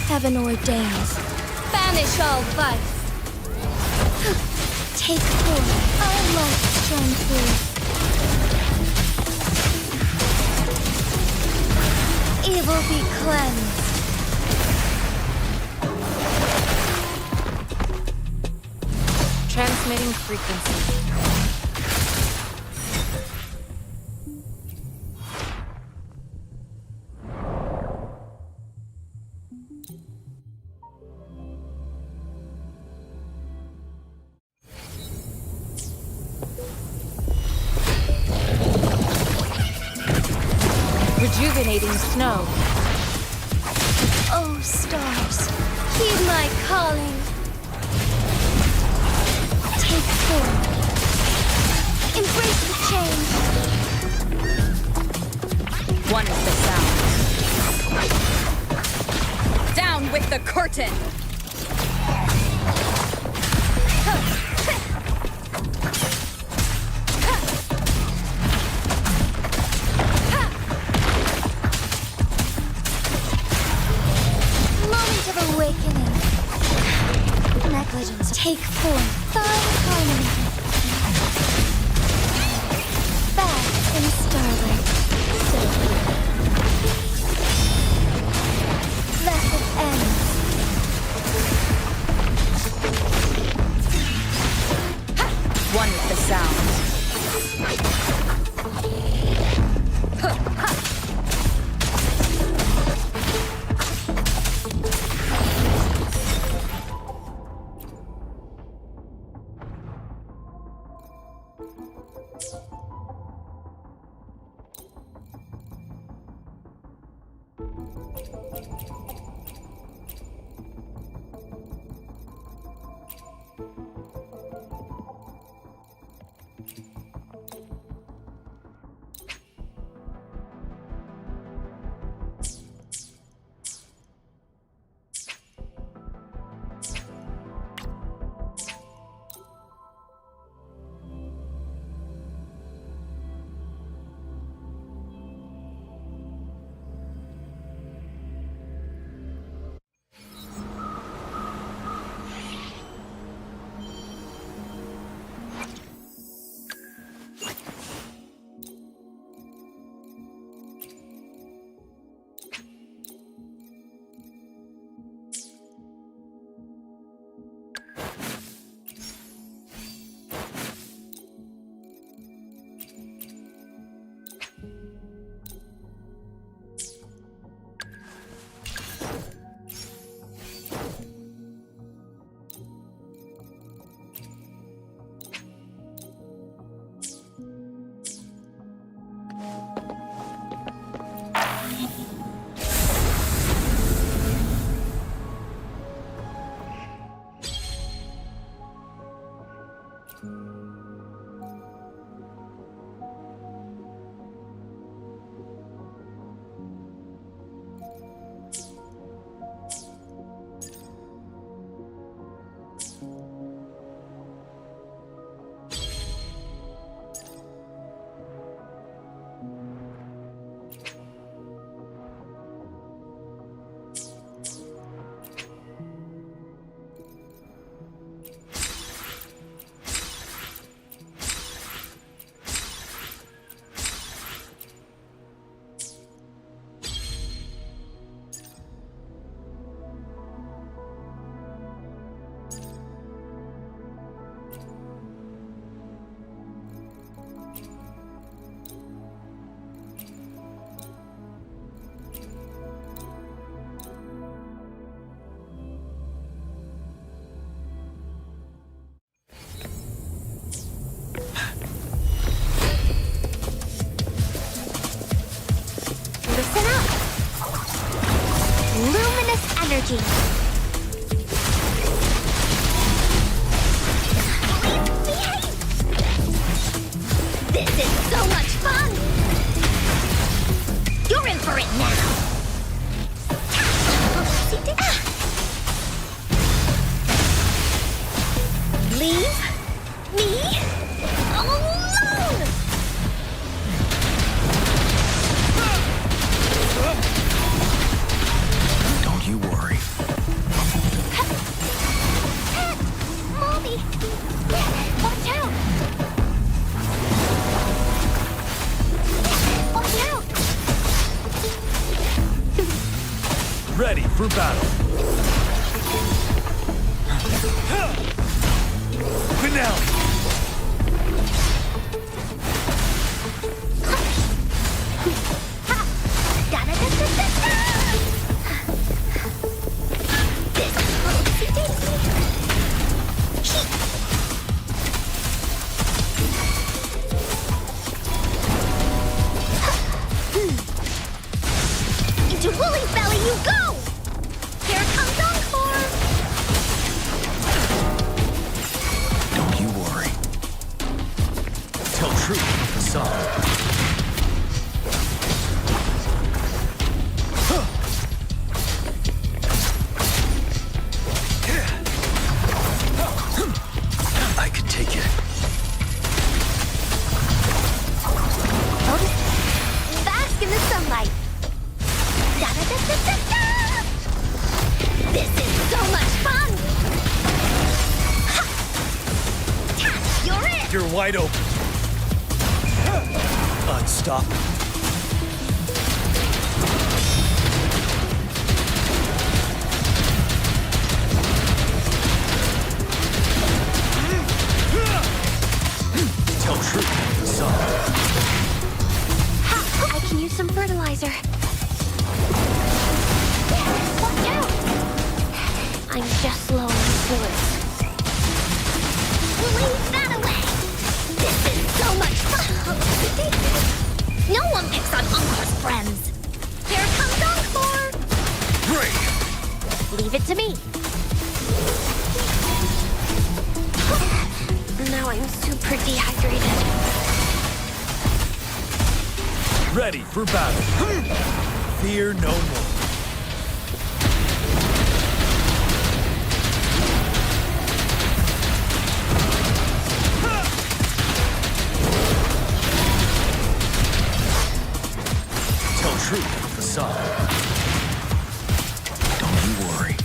Heaven ordains. Banish all vice. Take forth our light shine through. Evil be cleansed. Transmitting frequency. Rejuvenating snow. Oh, stars, heed my calling. Take form. Embrace the change. One with the sound. Down with the curtain! Moment of awakening. Negligence. Take form. Fine harmony. Bask in starlight. Silver. Blessed ends. One with the sound. energy. This is so much fun! You're in for it now! Leave me alone! Don't you worry. Mommy! Watch out! Watch out! Ready for battle. Finale. Into Woolly's belly you go! Here comes Encore! Don't you worry. Tell truth with the song. I could take it. Bask in the sunlight! Da-da-da-da-da-da! This is so much fun! Ha! You're it! You're wide open. Unstoppable. Tell truth with the song. Ha! I can use some fertilizer. Watch out! I'm just slowing through it. Leave that away! This is so much fun! No one picks on Encore's friends! Here comes Encore! Great! Leave it to me. Now I'm super dehydrated. Ready for battle. Fear no more. Tell truth with the song. Don't you worry.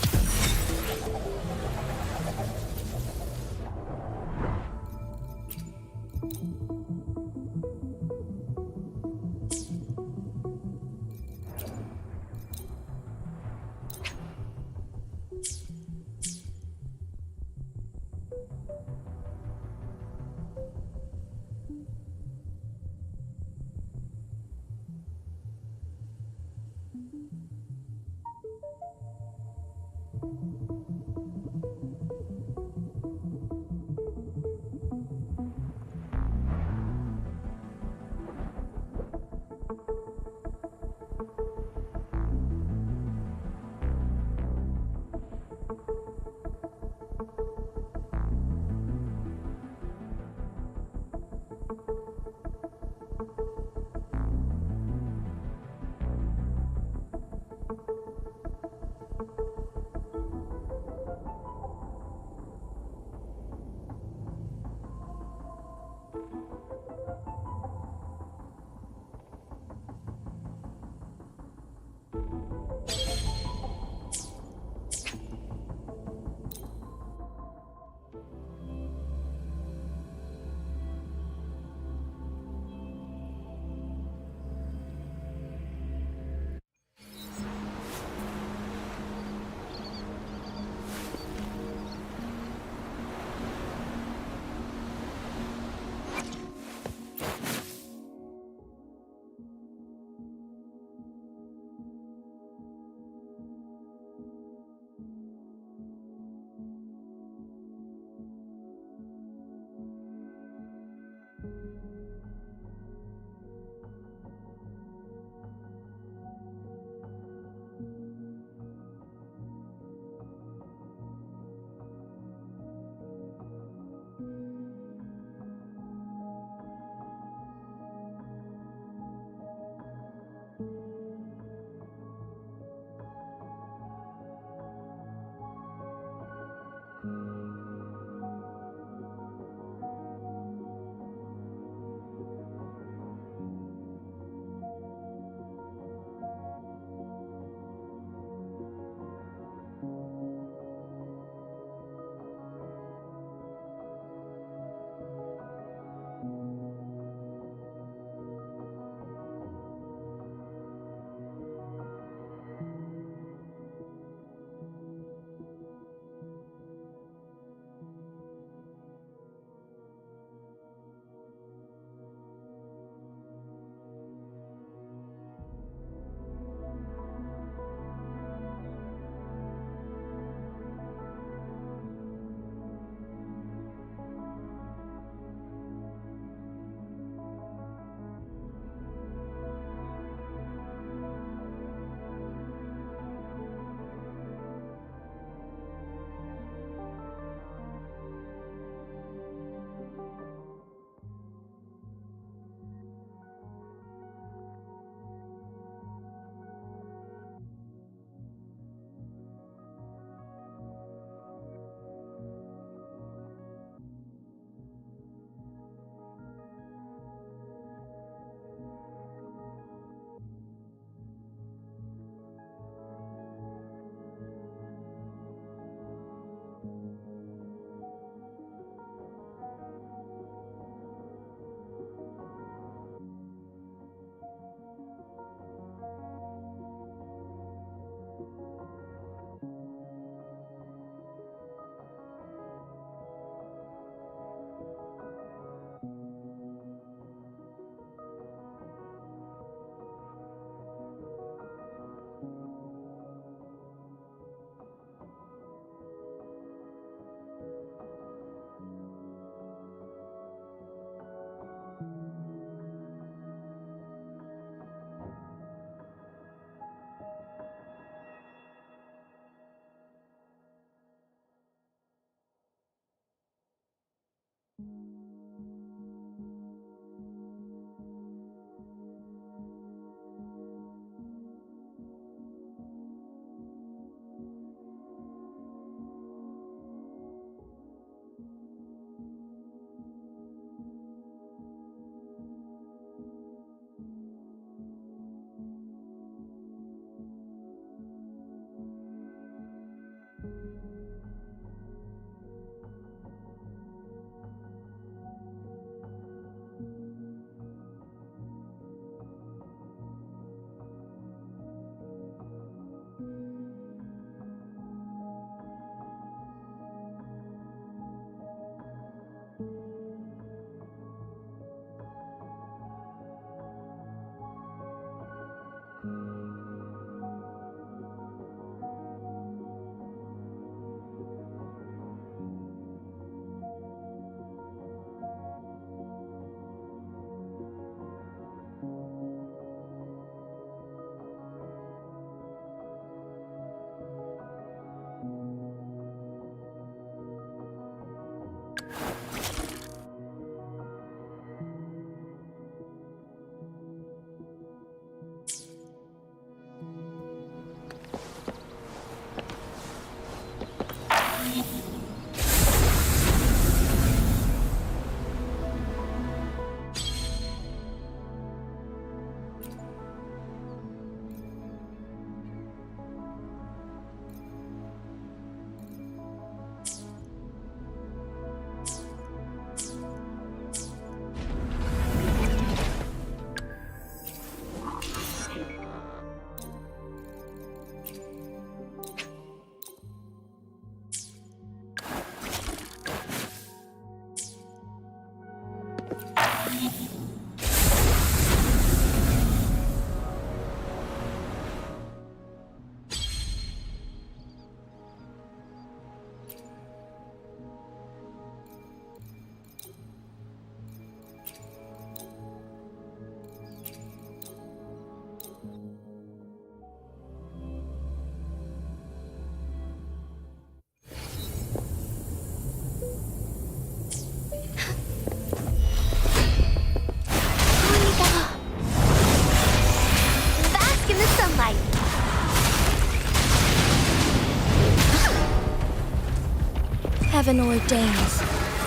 Heaven ordains.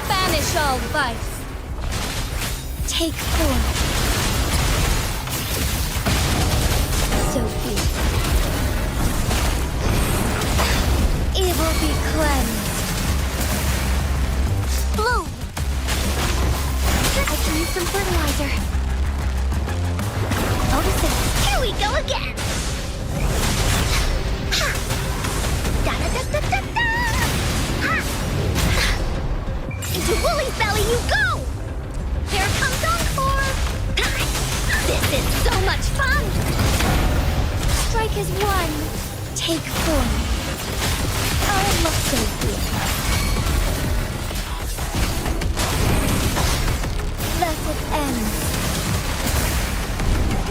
Banish all vice. Take form. So be it. Evil be cleansed. Bloom! I can use some fertilizer. Notice it. Here we go again! Ha! Da-da-da-da-da-da! Ha! Into Wooly's belly you go! Here comes Encore! This is so much fun! Strike as one. Take form. I love so good. Thus it ends.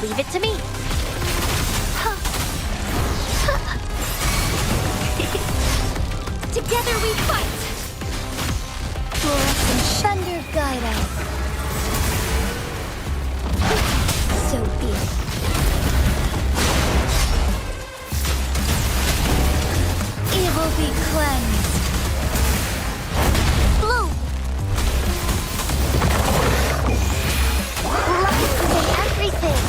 Leave it to me. Together we fight. Fluorescent thunder guide us. So be it. Evil be cleansed. Bloom. Life is in everything.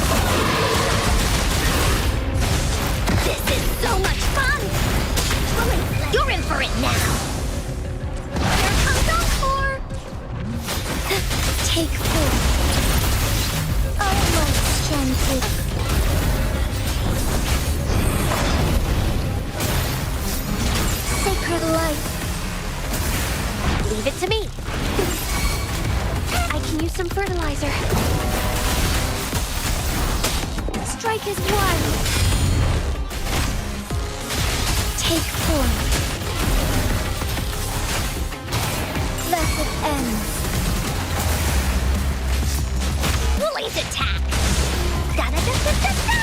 This is so much fun. You're in for it now. Here comes Encore. Take form. I love strength. Sacred life. Leave it to me. I can use some fertilizer. Strike as one. Take form. Thus it ends. Wooly's attack. Da-da-da-da-da-da!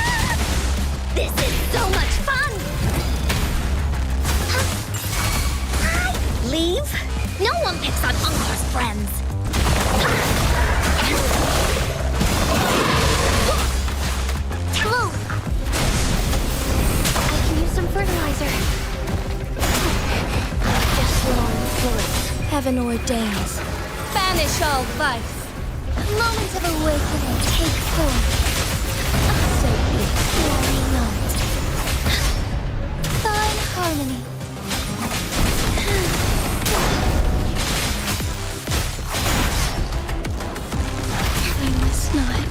This is so much fun! Leave? No one picks on Encore's friends. Bloom! I can use some fertilizer. Just long for it. Heaven ordains. Banish all vice. Moment of awakening. Take form. So be it. Glory not. Fine harmony. I must not.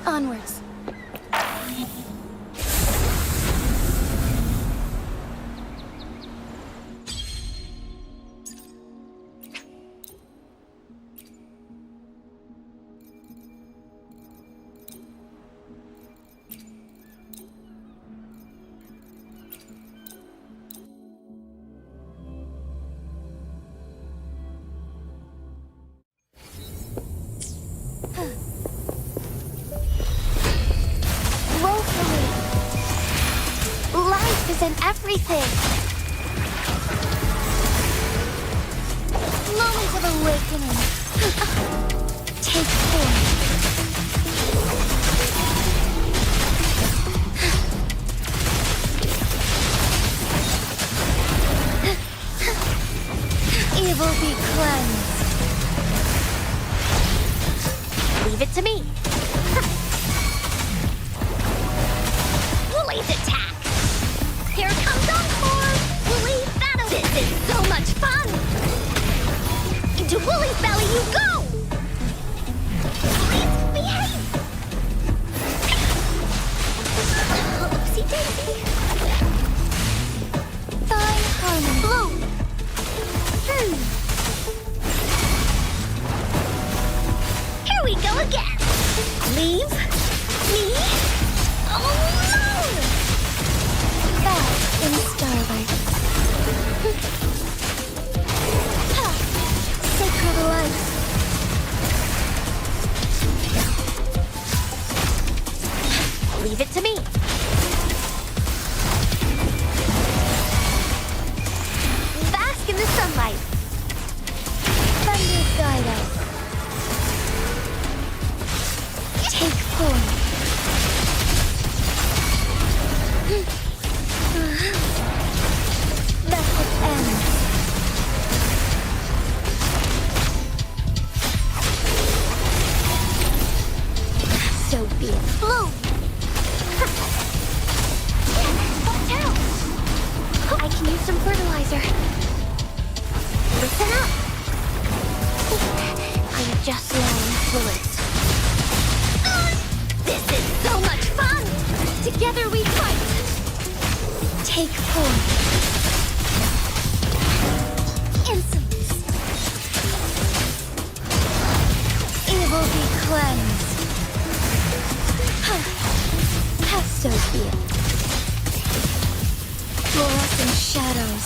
Onwards. In everything. Moment of awakening. Take form. Evil be cleansed. Leave it to me. Wooly's attack. Here comes Encore! Wooly, battle! This is so much fun! Into Wooly's belly you go! Please behave! Oopsie daisy! Fine harmony. Bloom! Here we go again! Leave me alone! In starlight. Sacred life. Leave it to me. Bask in the sunlight. Thunder guide hideout. Take point. Method ends. So be it. Bloom! Watch out! I can use some fertilizer. Listen up! I'm just low on fluids. This is so much fun! Together we fight! Take point. Insolence. Evil be cleansed. So be it. Fluorescent shadows.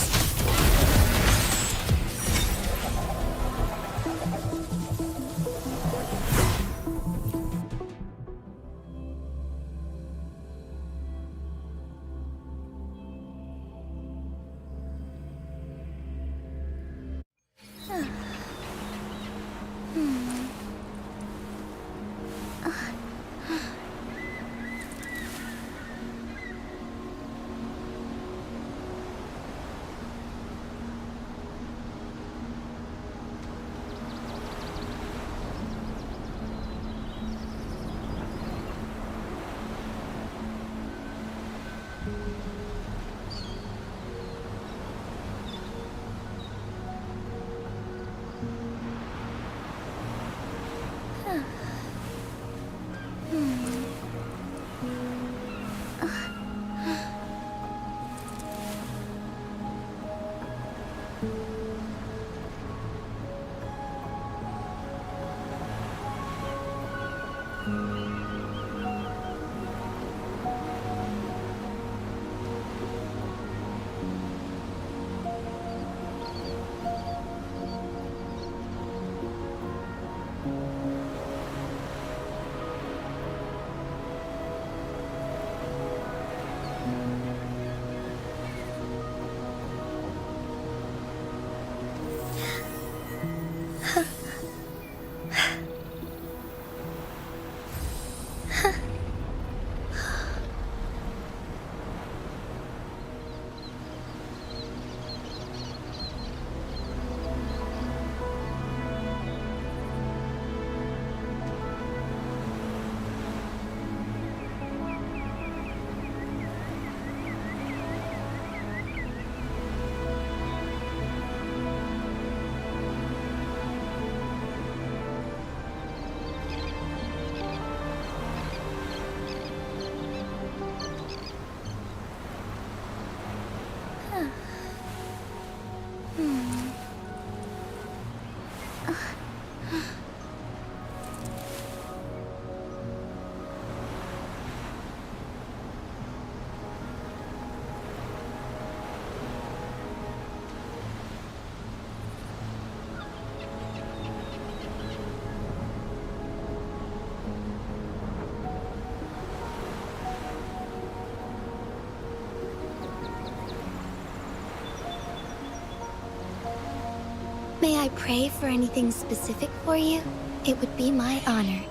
May I pray for anything specific for you? It would be my honor.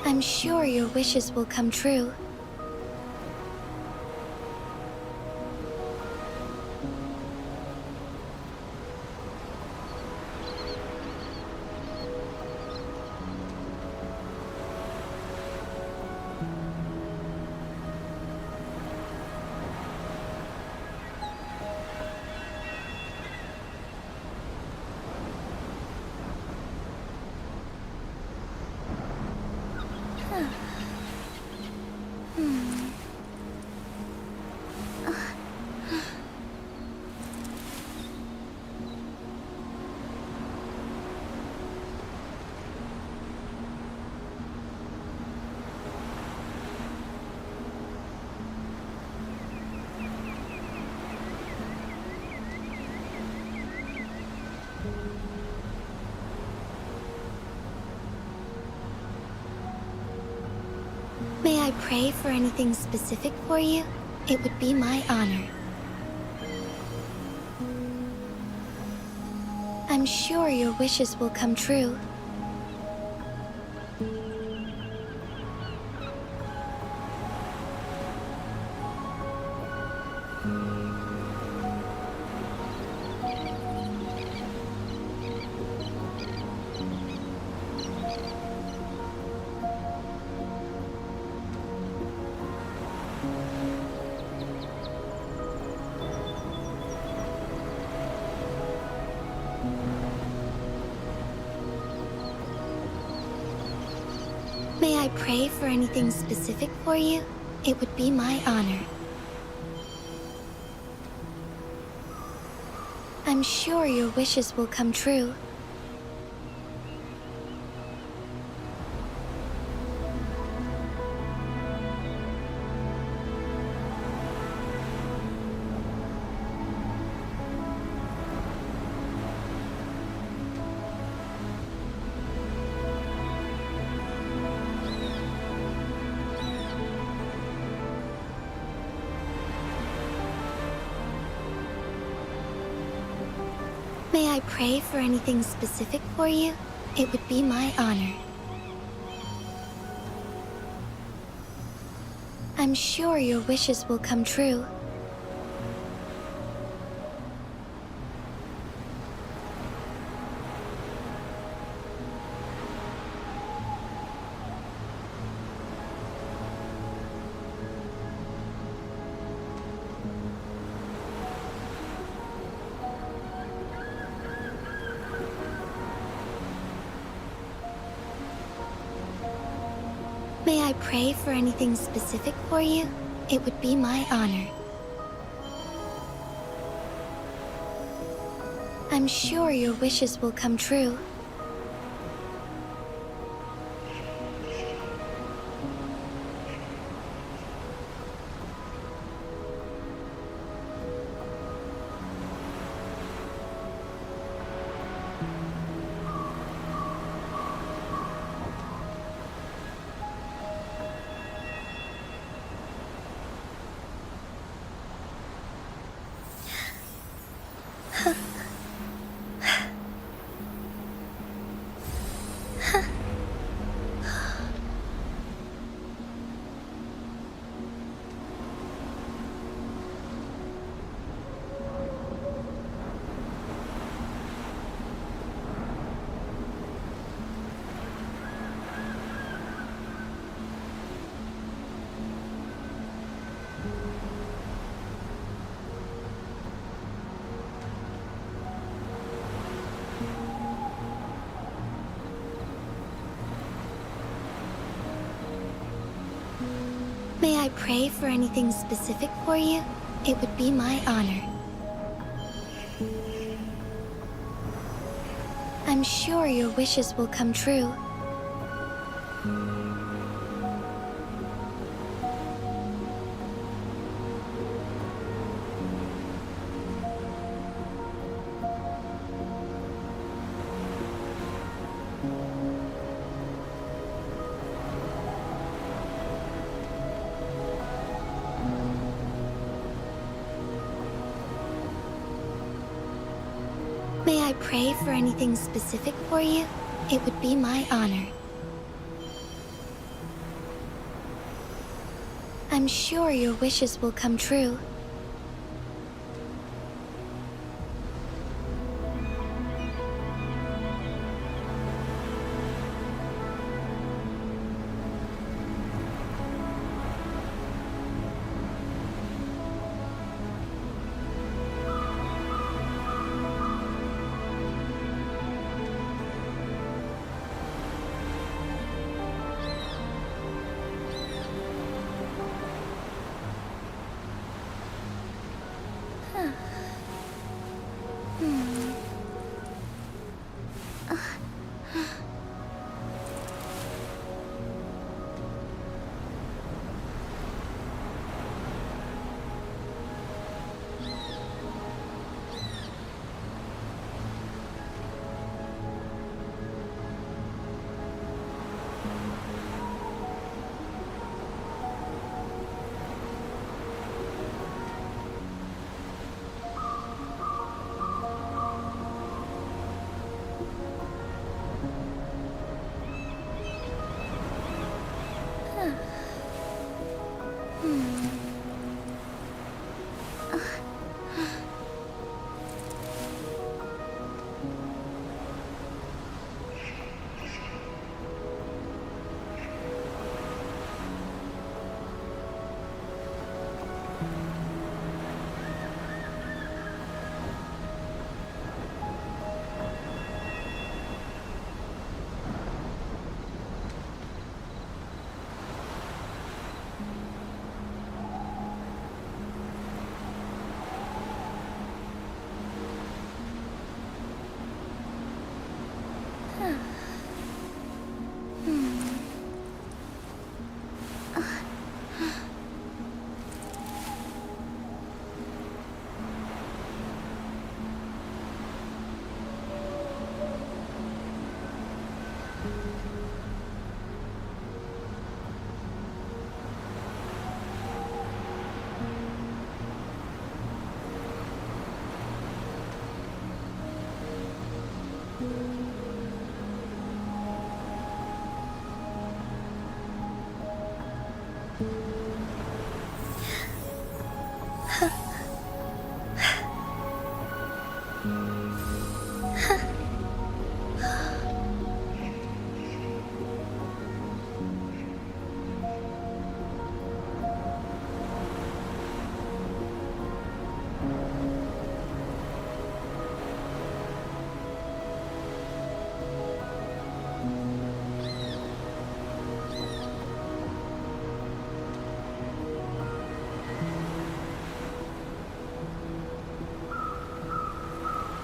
I'm sure your wishes will come true. May I pray for anything specific for you? It would be my honor. I'm sure your wishes will come true. May I pray for anything specific for you? It would be my honor. I'm sure your wishes will come true. May I pray for anything specific for you? It would be my honor. I'm sure your wishes will come true. May I pray for anything specific for you? It would be my honor. I'm sure your wishes will come true. May I pray for anything specific for you? It would be my honor. I'm sure your wishes will come true. May I pray for anything specific for you? It would be my honor. I'm sure your wishes will come true.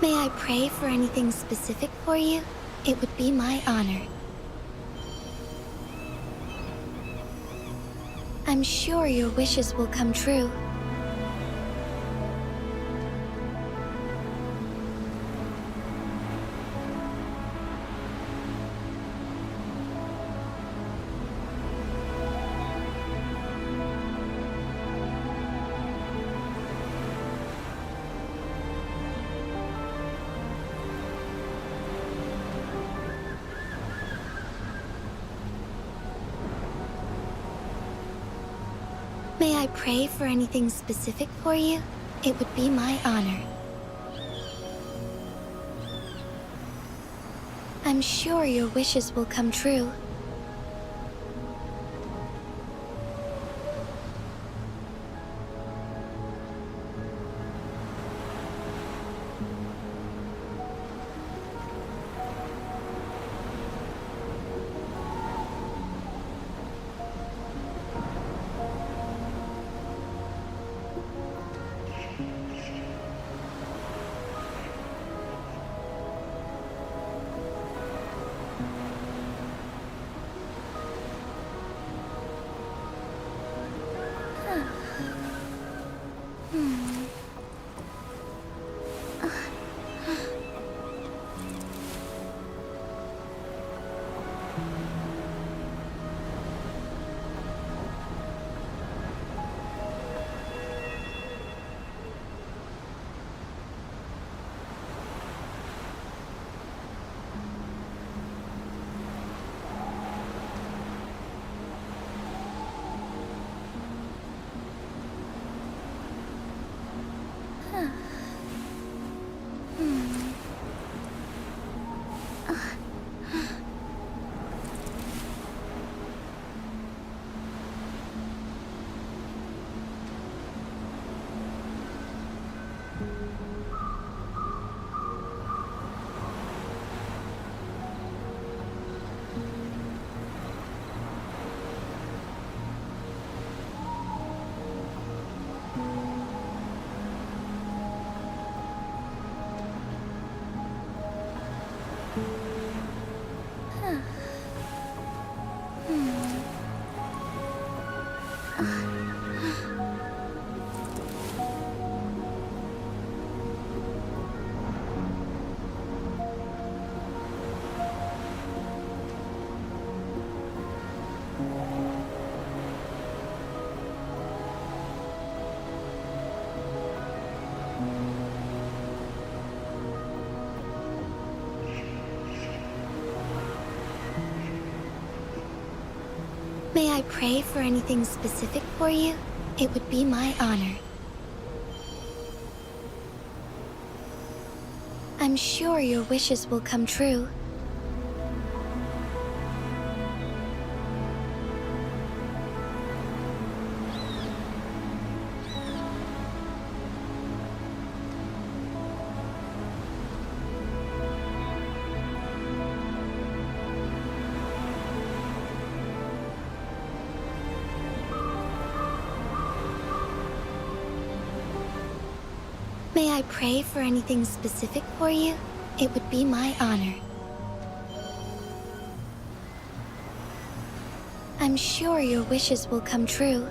May I pray for anything specific for you? It would be my honor. I'm sure your wishes will come true. May I pray for anything specific for you? It would be my honor. I'm sure your wishes will come true. May I pray for anything specific for you? It would be my honor. I'm sure your wishes will come true. May I pray for anything specific for you? It would be my honor. I'm sure your wishes will come true.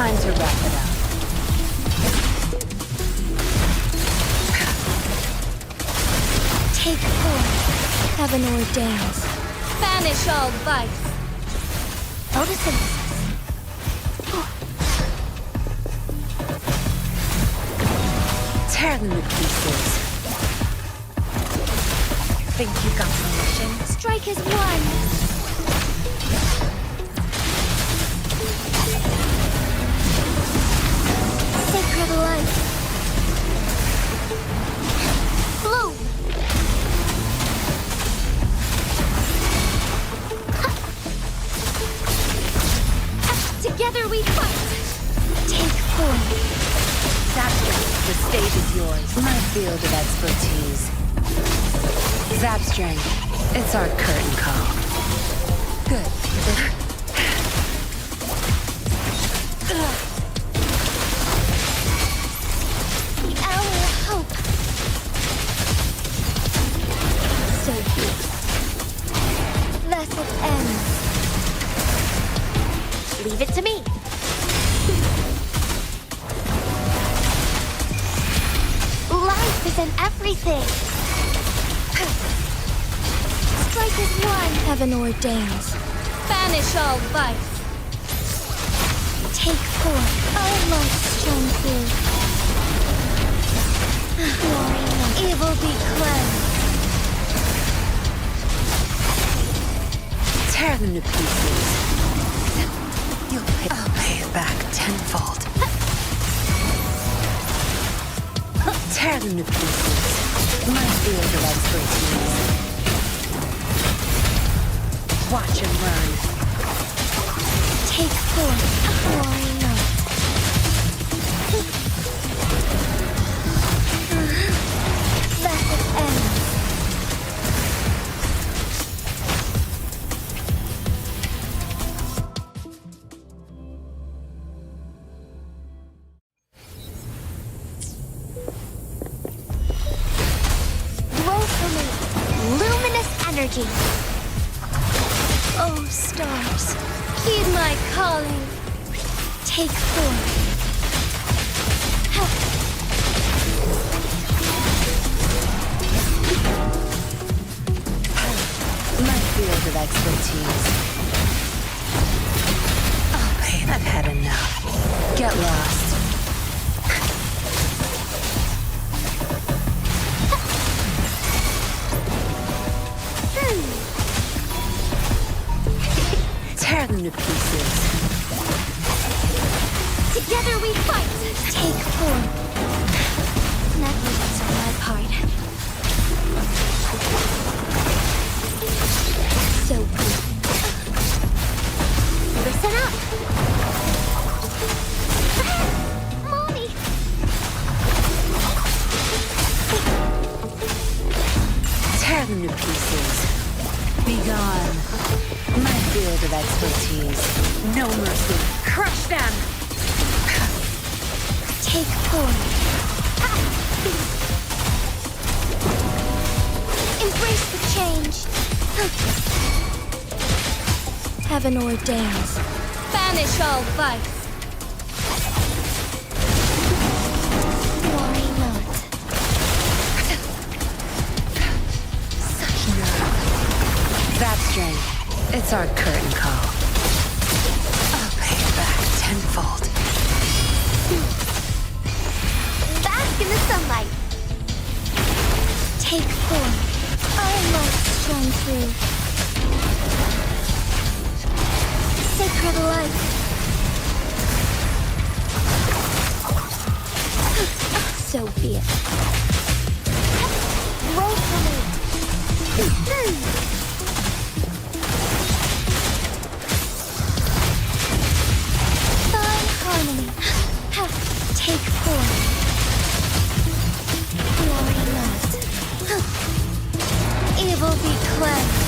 Time to wrap it up. Take form. Heaven ordains. Banish all vice. Photosynthesis. Tear them to pieces. Think you got permission? Strike as one. Sacred light. Bloom. Together we fight. Take form. Zapstring, the stage is yours. My field of expertise. Zapstring, it's our curtain call. Good. The hour of hope. So good. Thus it ends. Leave it to me. Life is in everything. Strike as one. Heaven ordains. Banish all vice. Take form. Our light shine through. Evil be cleansed. Tear them to pieces. I'll pay it back tenfold. Tear them to pieces. My field of expertise. Watch him run. Take form. Why not? Thus it ends. Energy. Oh, stars, heed my calling. Take form. My field of expertise. Oh, man, I've had enough. Get lost. Tear them to pieces. Together we fight. Take form. Negligence on my part. So good. Listen up. Mommy. Tear them to pieces. Be gone. My field of expertise. No mercy. Crush them! Take form. Embrace the change. Heaven ordains. Banish all vice. Why not? Such nerve. Zapstring. It's our curtain call. I'll pay it back tenfold. Bask in the sunlight. Take form. Our light shine through. Sacred light. So be it. Roll for me. Harmony. Take form. Why not? Evil be cleansed.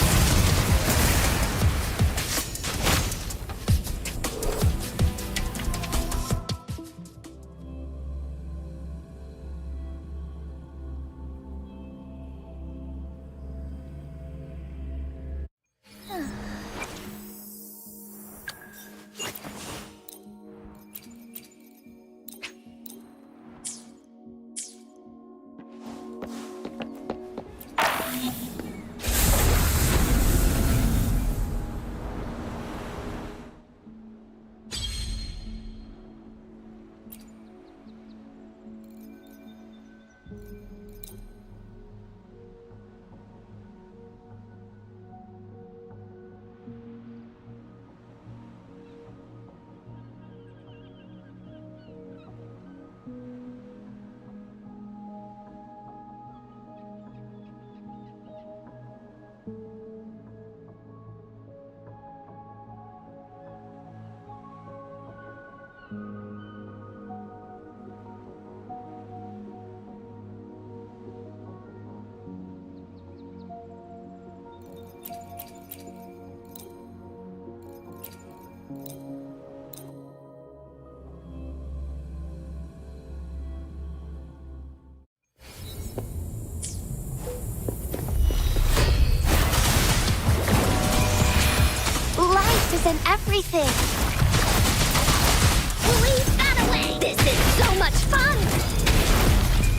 than everything. Leave that away! This is so much fun!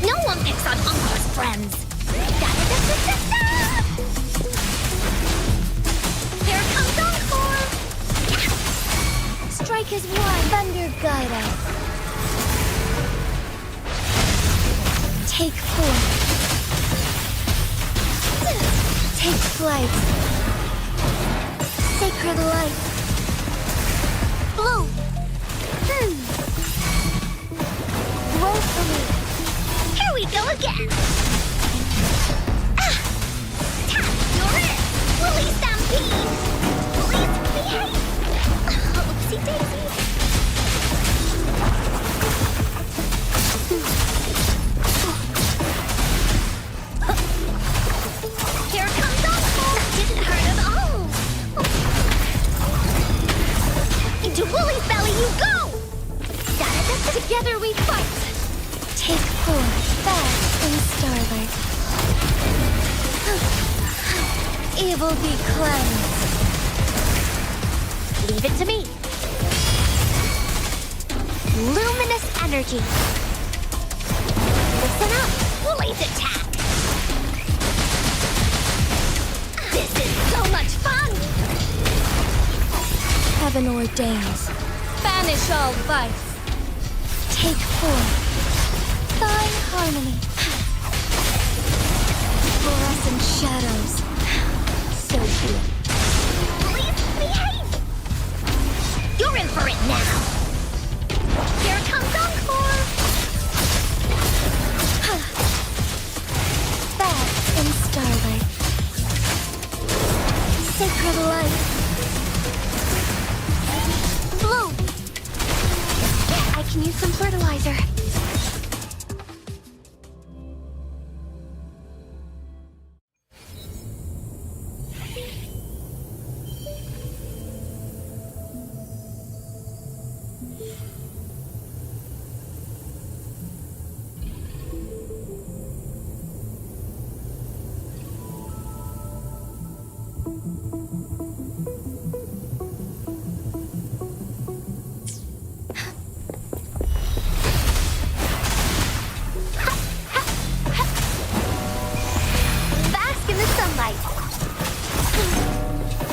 No one picks on Uncle's friends. Da-da-da-da-da-da! Here comes Encore! Strike is one. Thunder guide us. Take 4. Take flight. Sacred light. Bloom. Roll for me. Here we go again. Ah! Tap, you're it. Release stampede. Release behave. Oopsie daisy. Here comes Encore. That didn't hurt at all. Into Woolly's belly you go. Together we fight. Take 4. Fast in starlight. Evil be cleansed. Leave it to me. Luminous energy. Listen up. Woolly's attack. This is so much fun. Heaven ordains. Banish all vice. Take 4. Fine harmony. Fluorescent shadows. So good. Please behave! You're in for it now! Here comes Encore! Fast in starlight. Sacred light. Bloom! I can use some fertilizer.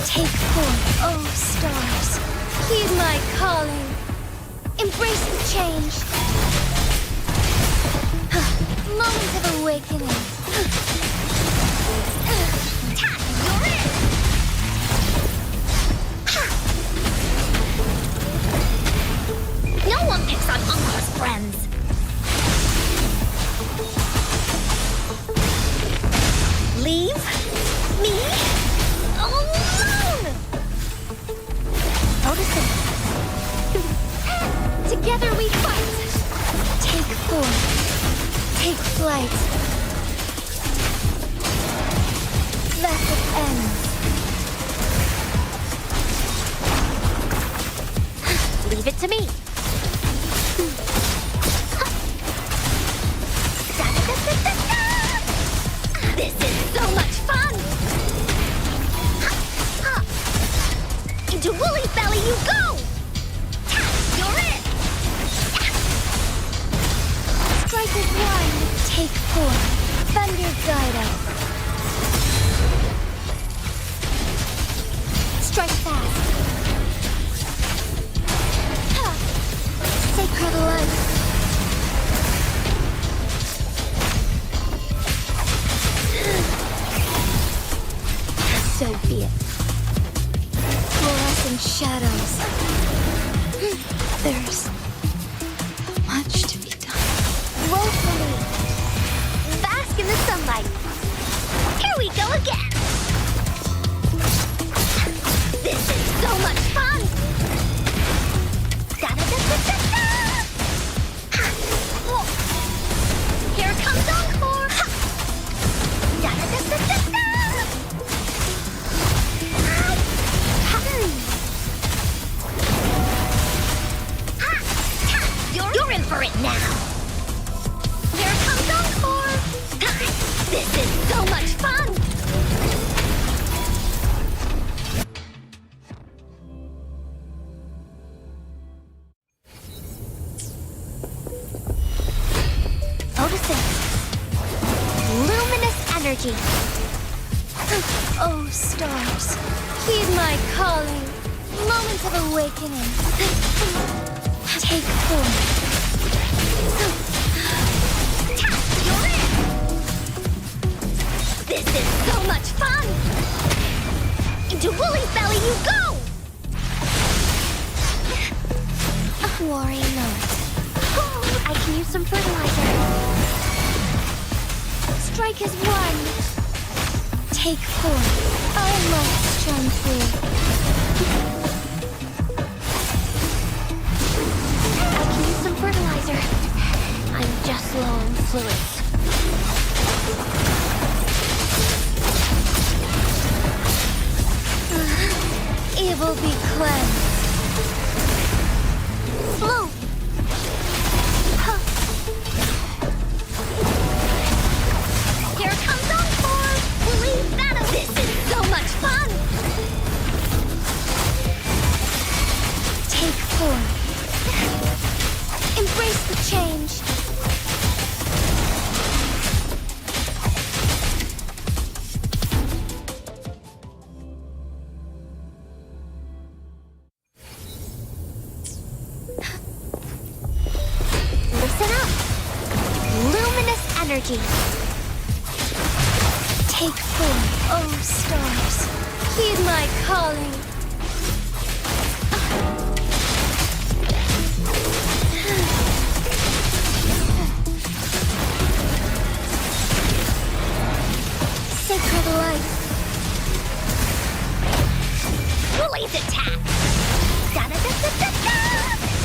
Take 4, oh stars, heed my calling. Embrace the change. Moment of awakening. Tap, you're in. No one picks on Uncle's friends. Leave me alone! Notice it. Together we fight. Take 4. Take flight. Thus it ends. Leave it to me. This is so much fun! Into Woolly's belly you go! You're it! Strike is 1. Take 4. Thunder guide us. Strike fast. Sacred light. So be it. Fluorescent shadows. There's much to be done. Woefully. Bask in the sunlight. Here we go again. This is so much fun. Da-da-da-da-da-da. photosynthesis. Luminous energy. Oh, stars, heed my calling. Moment of awakening. Take form. You're in! This is so much fun! Into Wooly's belly you go! Worry not. I can use some fertilizer. Strike as one. Take form. I must shine through. I can use some fertilizer. I'm just low on fluids. Evil be cleansed. Slow. Here comes Encore! Wooly Battle! This is so much fun! Take form. Embrace the change. Listen up. Luminous energy. Take form, oh stars. Heed my calling. Sacred light. Wooly's attack! Da-da-da-da-da-da!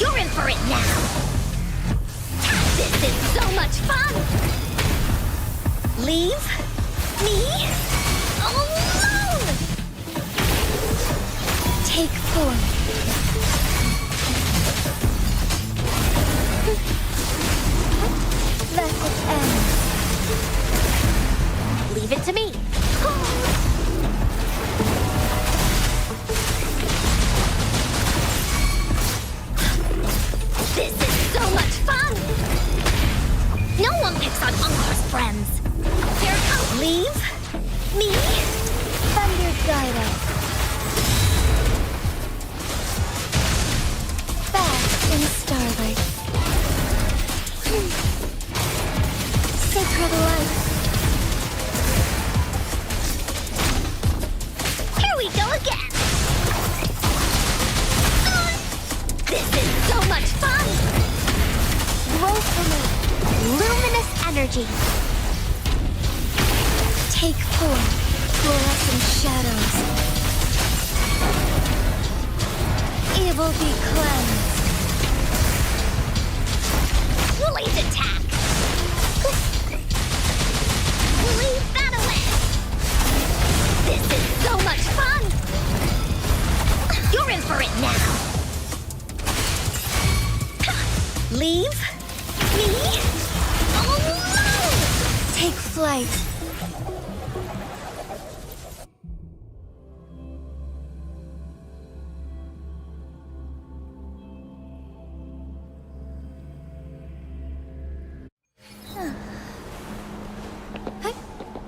You're in for it now! This is so much fun! Leave me alone! Take form. Let it end. Leave it to me! This is so much fun! No one picks on Encore's friends! Here comes Leave me! Thunder guide us. Fast in starlight. Sacred light. Here we go again! This is so much fun! Grow for me. Luminous energy. Take form. Fluorescent shadows. Evil be cleansed. Wooly's attack! Wooly battle it! This is so much fun! You're in for it now! Leave me alone! Take flight.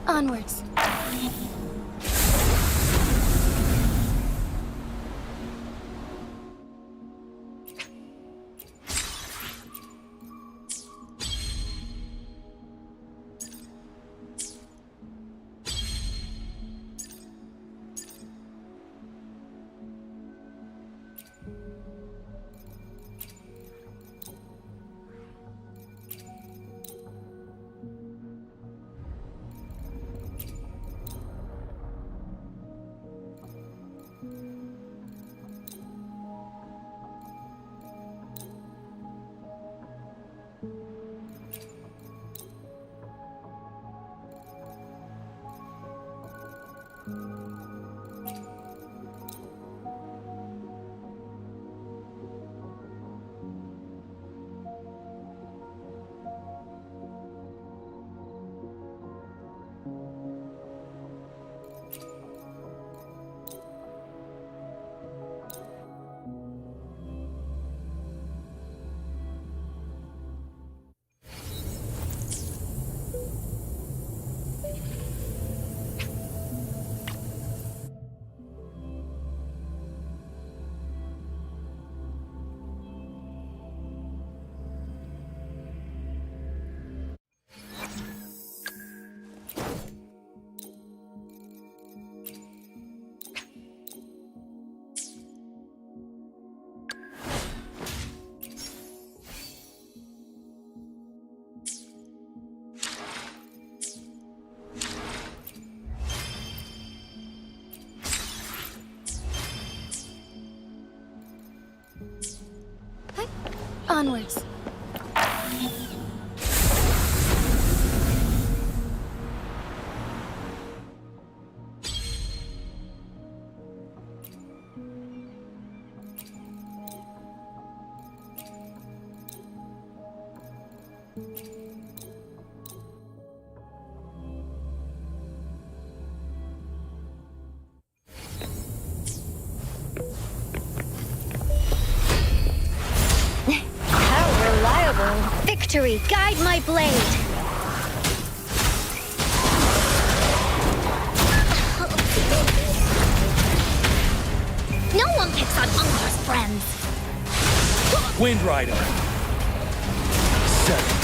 Onwards. Onwards. How reliable. Victory, guide my blade. No one picks on Uncle's friends. Wind Rider. Settle.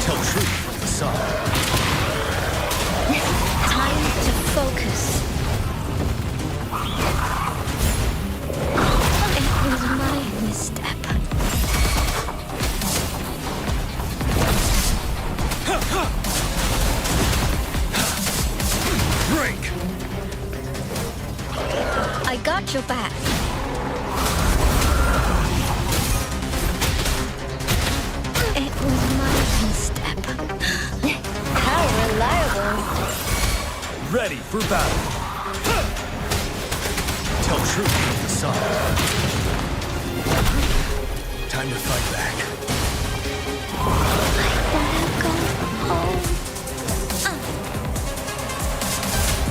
Tell truth with the sun. Time to focus. It was my misstep. Break! I got your back. It was my misstep. How reliable. Ready for battle. Tell truth with the sun. Time to fight back.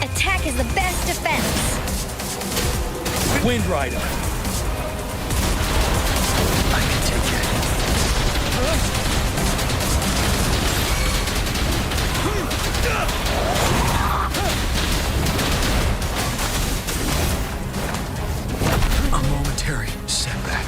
Attack is the best defense. Wind Rider. I can take it. A momentary setback.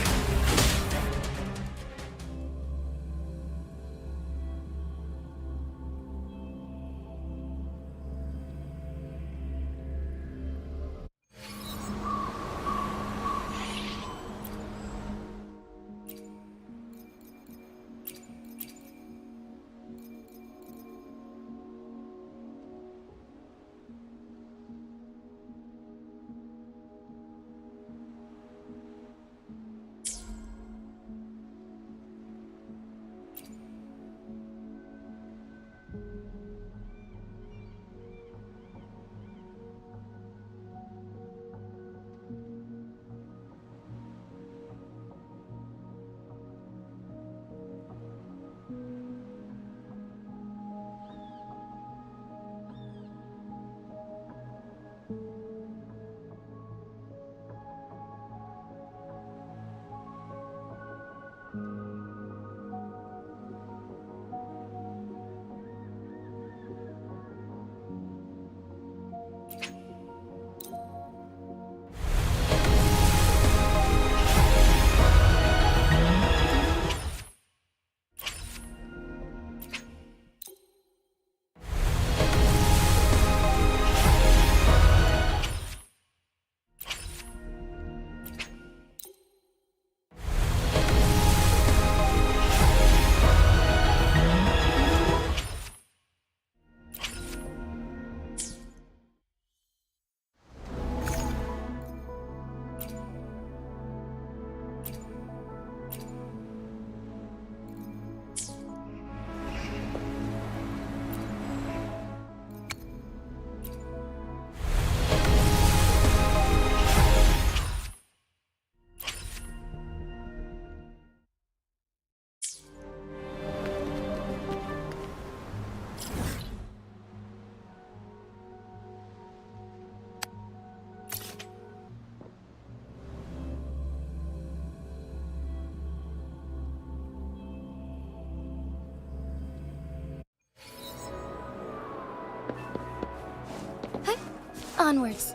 Onwards.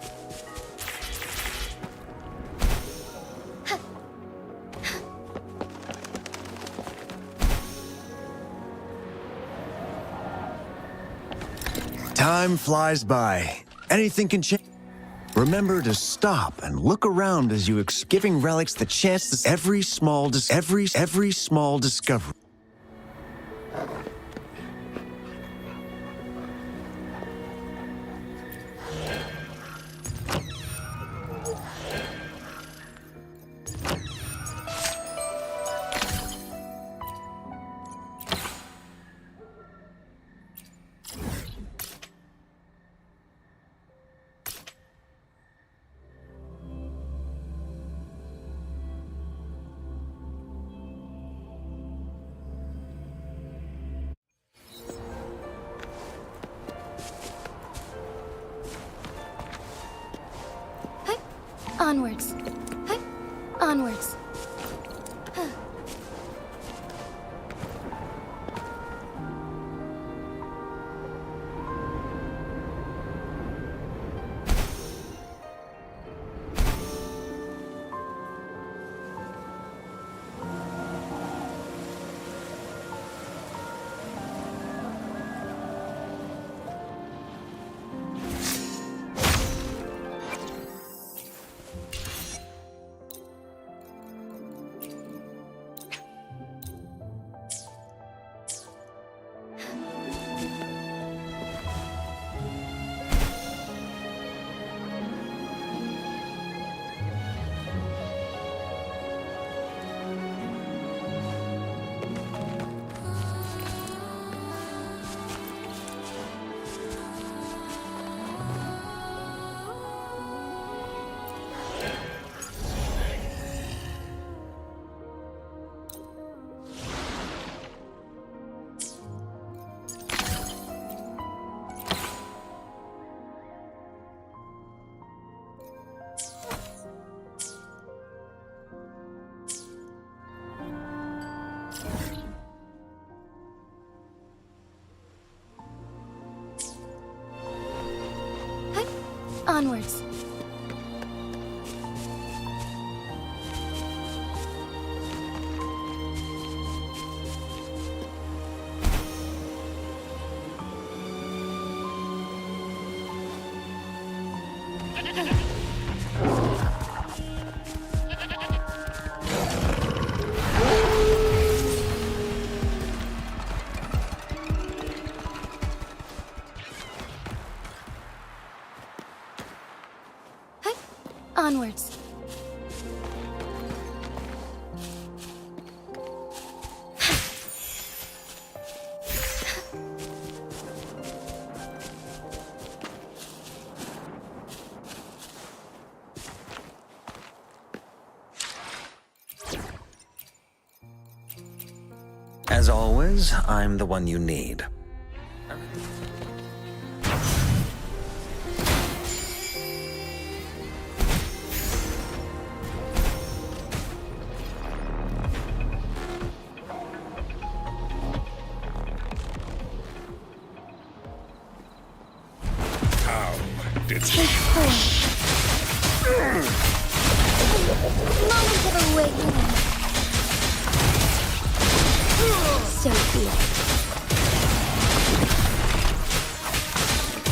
Time flies by. Anything can change. Remember to stop and look around as you giving relics the chance to every small discovery. Onwards. Hey, onwards. Onwards. Onwards. As always, I'm the one you need. Take form. Moment of awakening. So be it.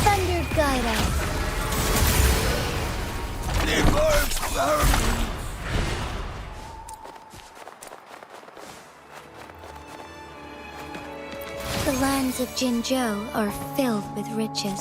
Thunder guide us. The lands of Jinzhou are filled with riches.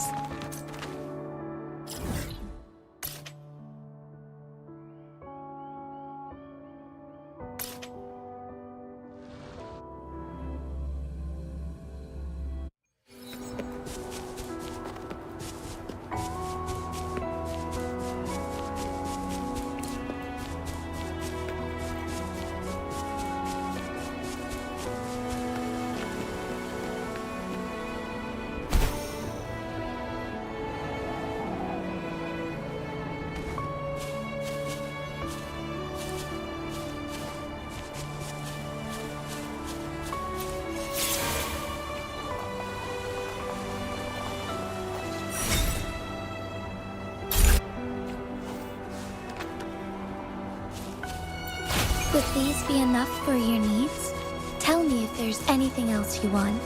Would these be enough for your needs? Tell me if there's anything else you want.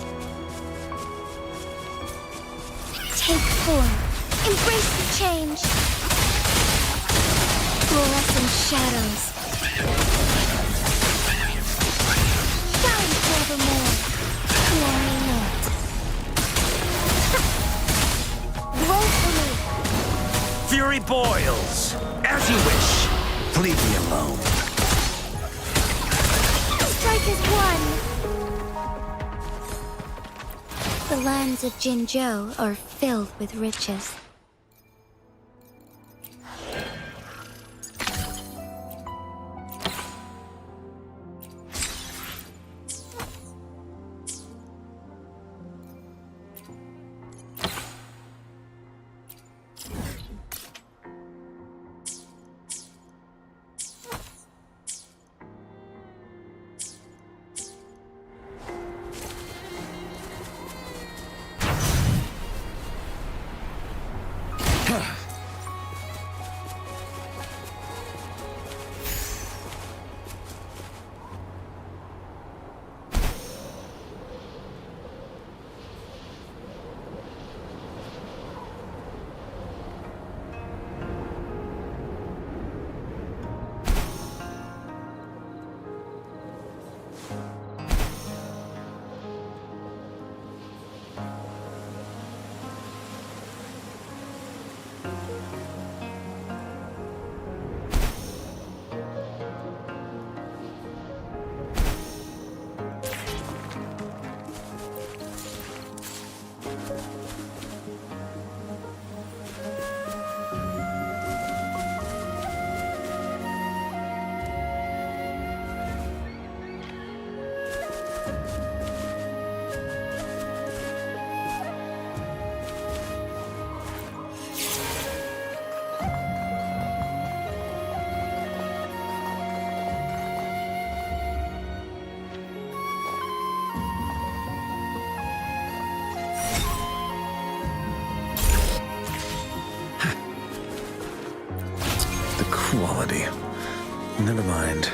Take form. Embrace the change. Fluorescent shadows. Shine forevermore. Glory not. Glow for me. Fury boils. As you wish. Leave me alone. Strike as one. The lands of Jinzhou are filled with riches. Quality. Never mind.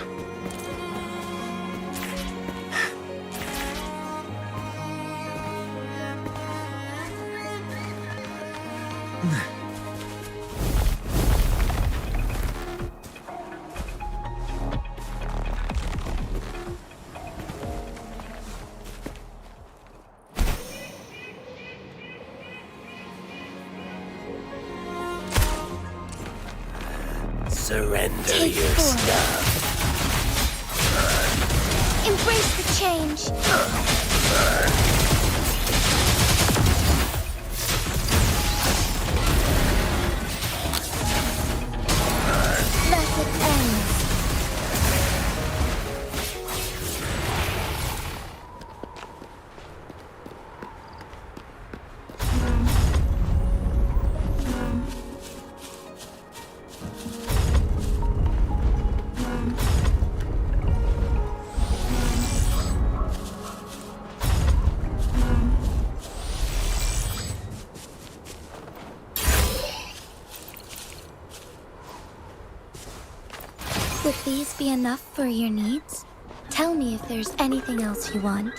Surrender Take your form. stuff. Embrace the change. Method ends. Would these be enough for your needs? Tell me if there's anything else you want.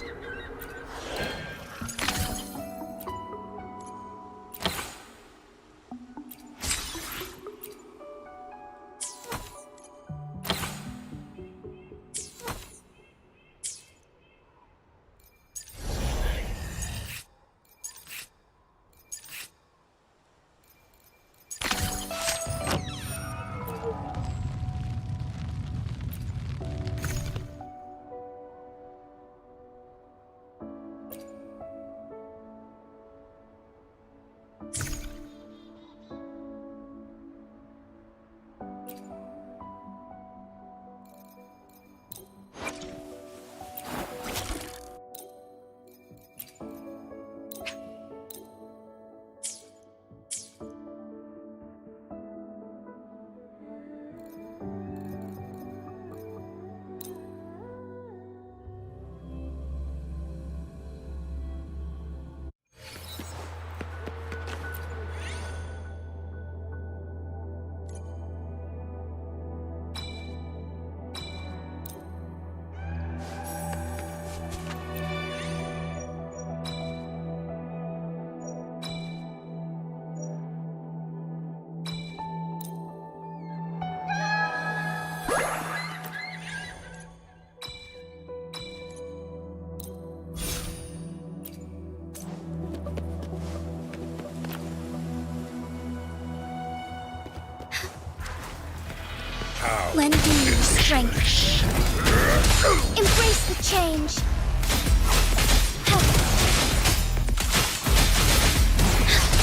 Lend me your strength. Embrace the change.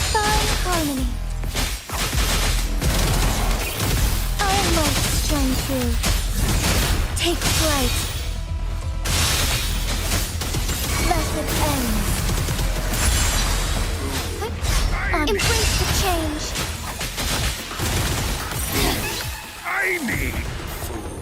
Find harmony. Our light shine through. Take flight. Method ends. Embrace the change. I need food.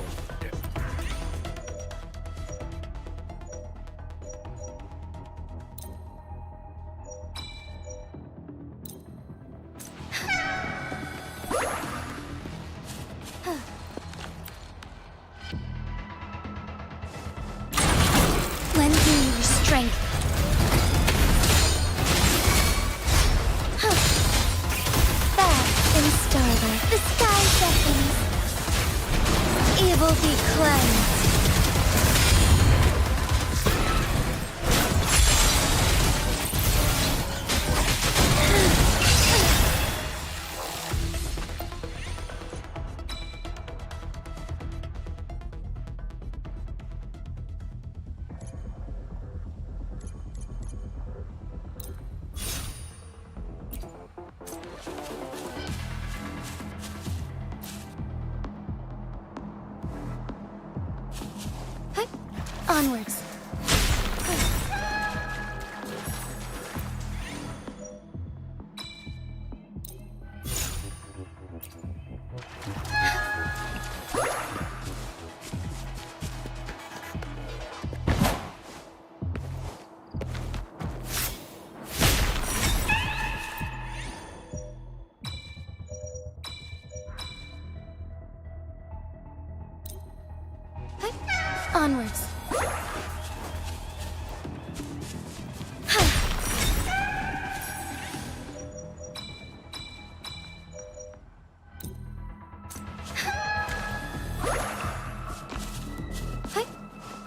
cleansed. Onwards. Onwards.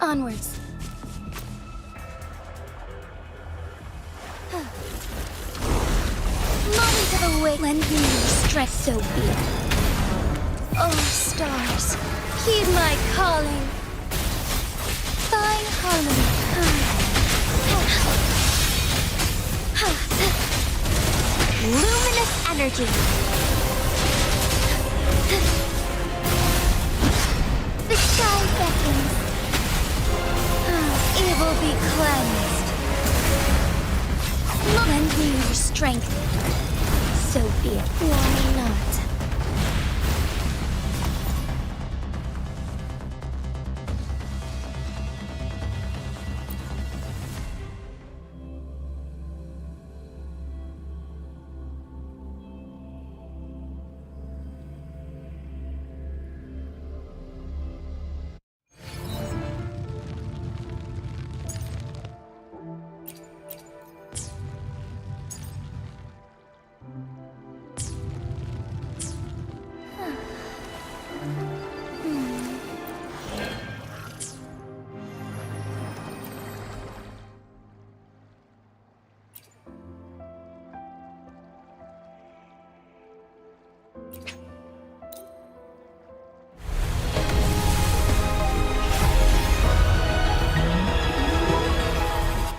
Onwards. Moment of awake. Lend me your strength, so be it. Oh, stars, heed my calling. Fine harmony. Luminous energy. The sky beckons. Evil be cleansed. Lend me your strength. So be it. Why not?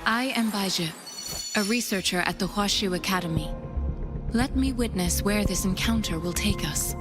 I am Baizhi, a researcher at the Huashu Academy. Let me witness where this encounter will take us.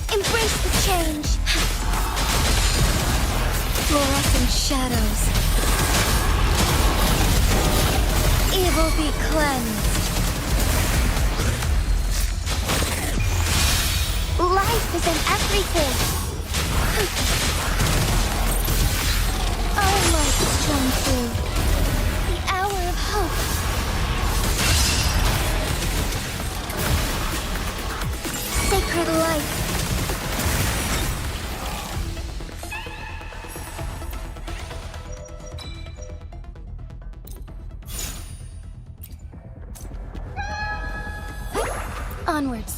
Embrace the change. Fluorescent shadows. Evil be cleansed. Life is in everything. Our light shone through. The hour of hope. Sacred light. Onwards.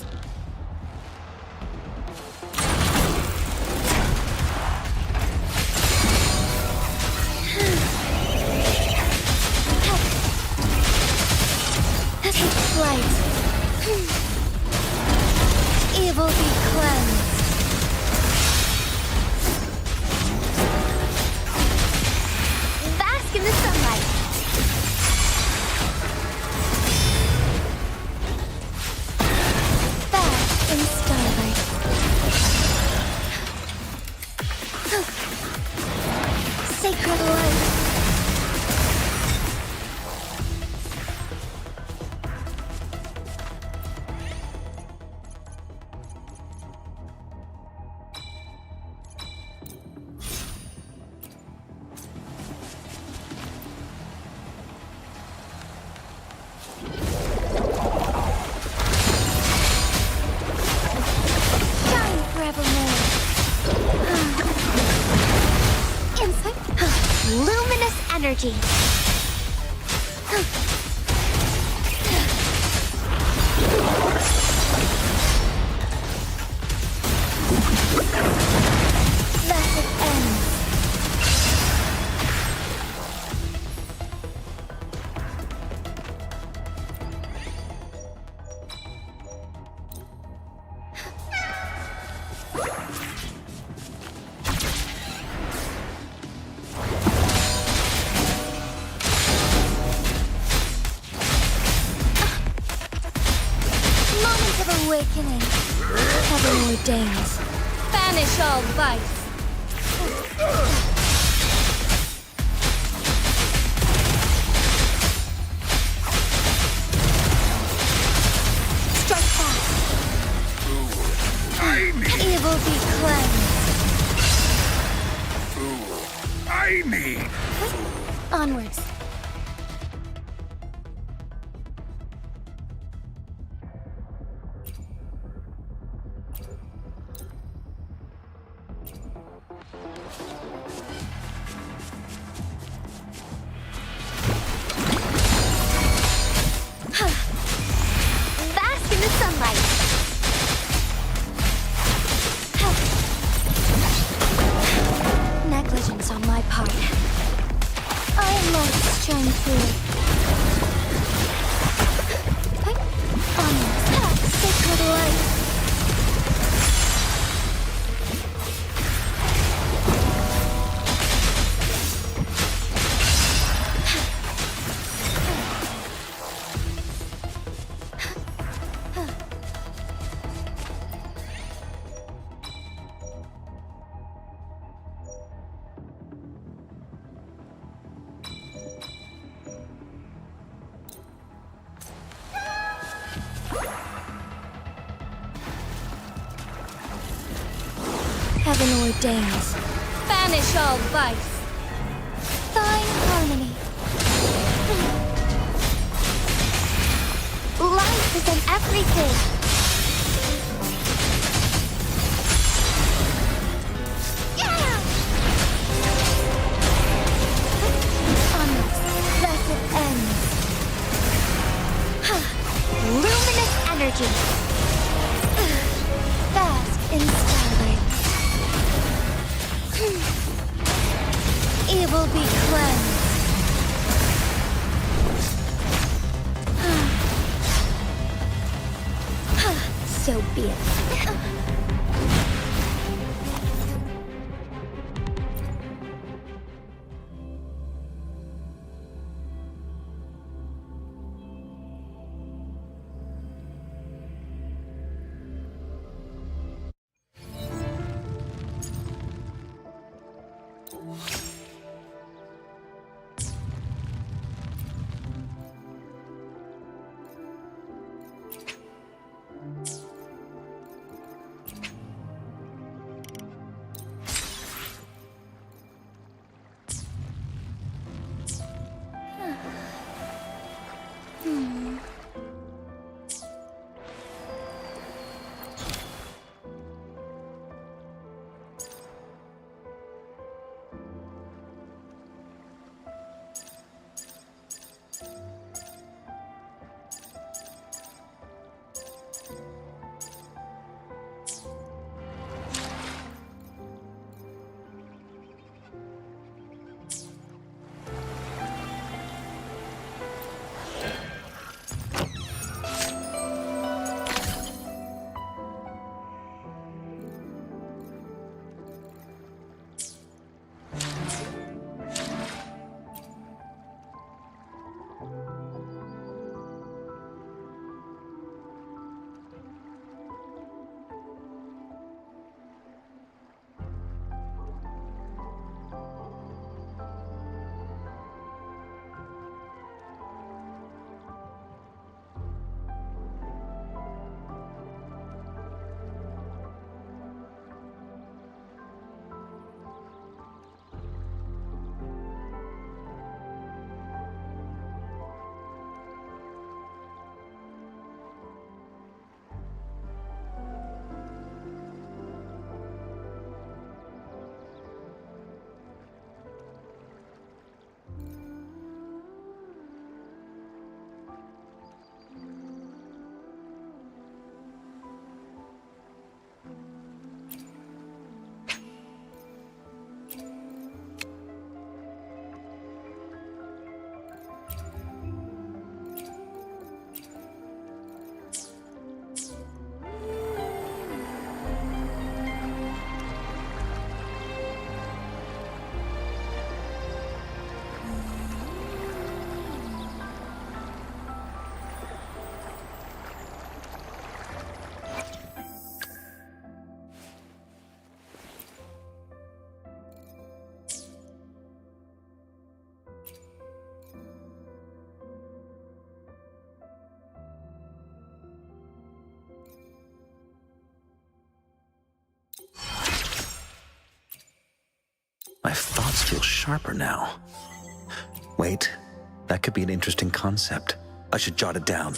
energy. Thus it ends. Moment of awakening. Heaven ordains. Banish all vice. Strike fast. Evil be cleansed. I need. Onwards. Bask in the sunlight. Negligence on my part. I must shine through. Onwards, sacred light. Heaven ordains. Banish all vice. Thine harmony. Life is in everything. Yeah! Onwards, thus it ends. Luminous energy. Bask in starlight. Evil be cleansed. So be it. My thoughts feel sharper now. Wait, that could be an interesting concept. I should jot it down.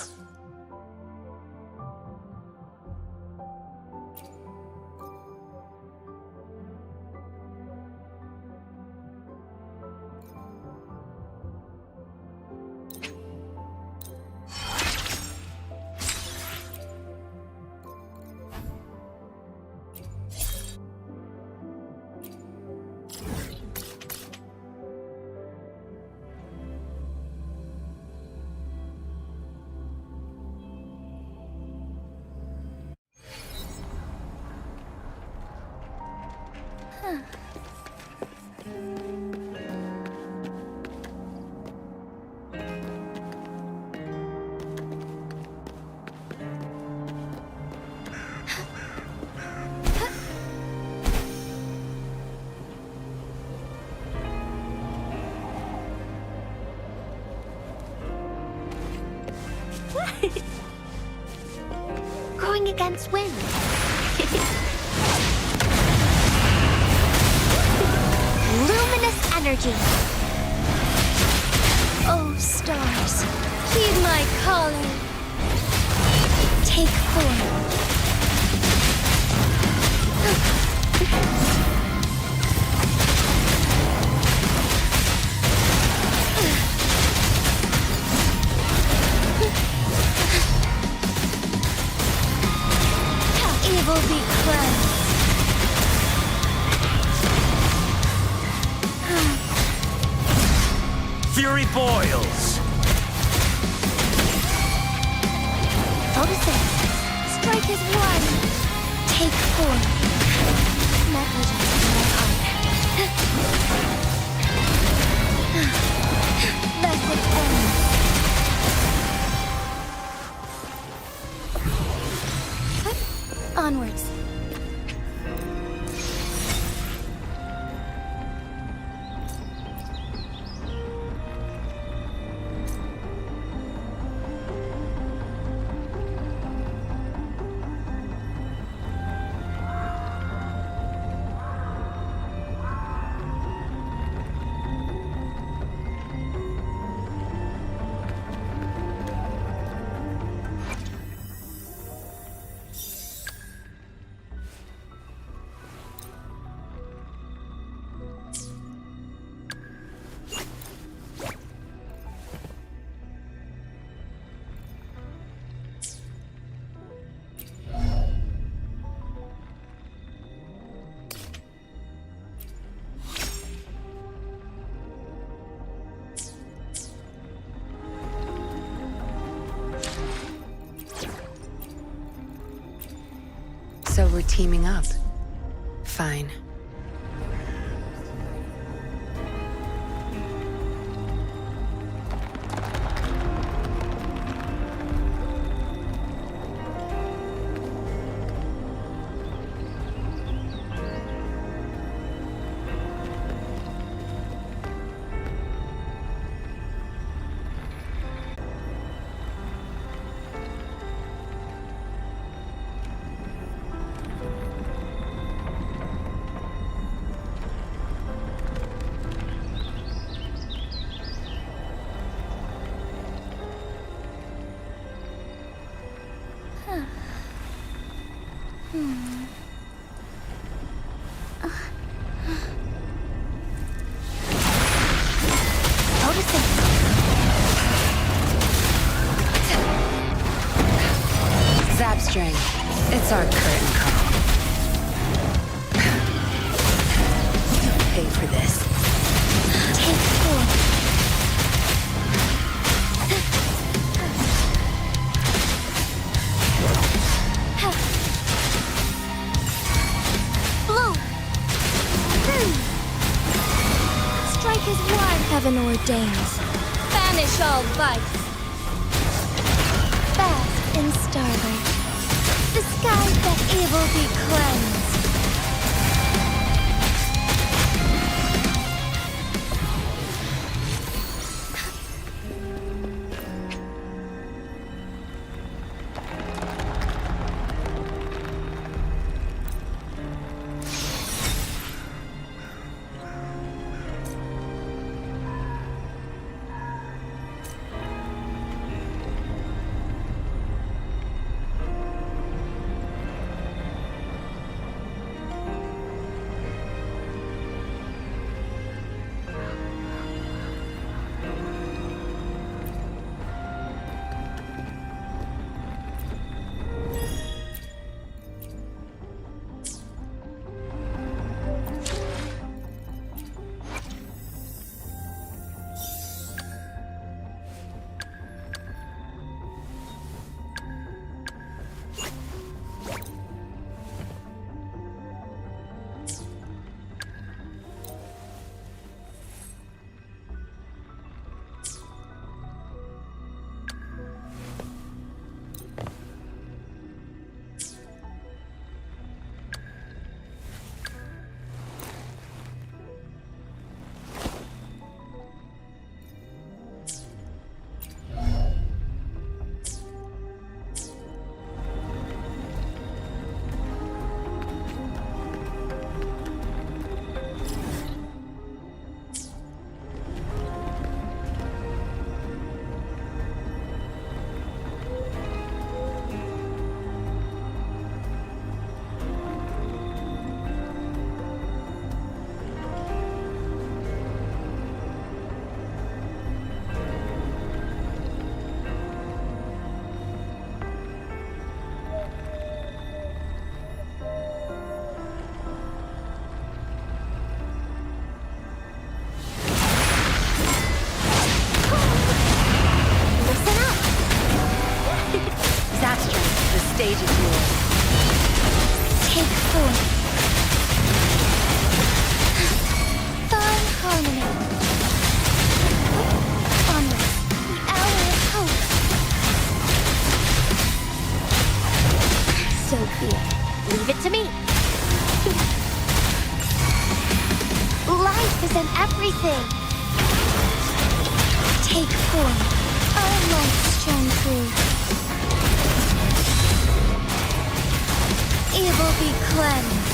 Going against wind. Luminous energy. Oh, stars, heed my calling. Take form. Evil be cleansed. Fury boils! Photosynthesis. Strike as one. Take form. Negligence in my heart. Let it end. Onwards. So we're teaming up. Fine. Zapstring. It's our curtain call. Pay for this. Take form. Blow. Strike as one. Heaven ordains. Banish all vice. Bask in starlight. The skies that evil be cleansed. Take 4. Fine harmony. Onward. The hour of hope. So be it. Leave it to me. Life is in everything. Take 4. Our lights shine through. Evil be cleansed.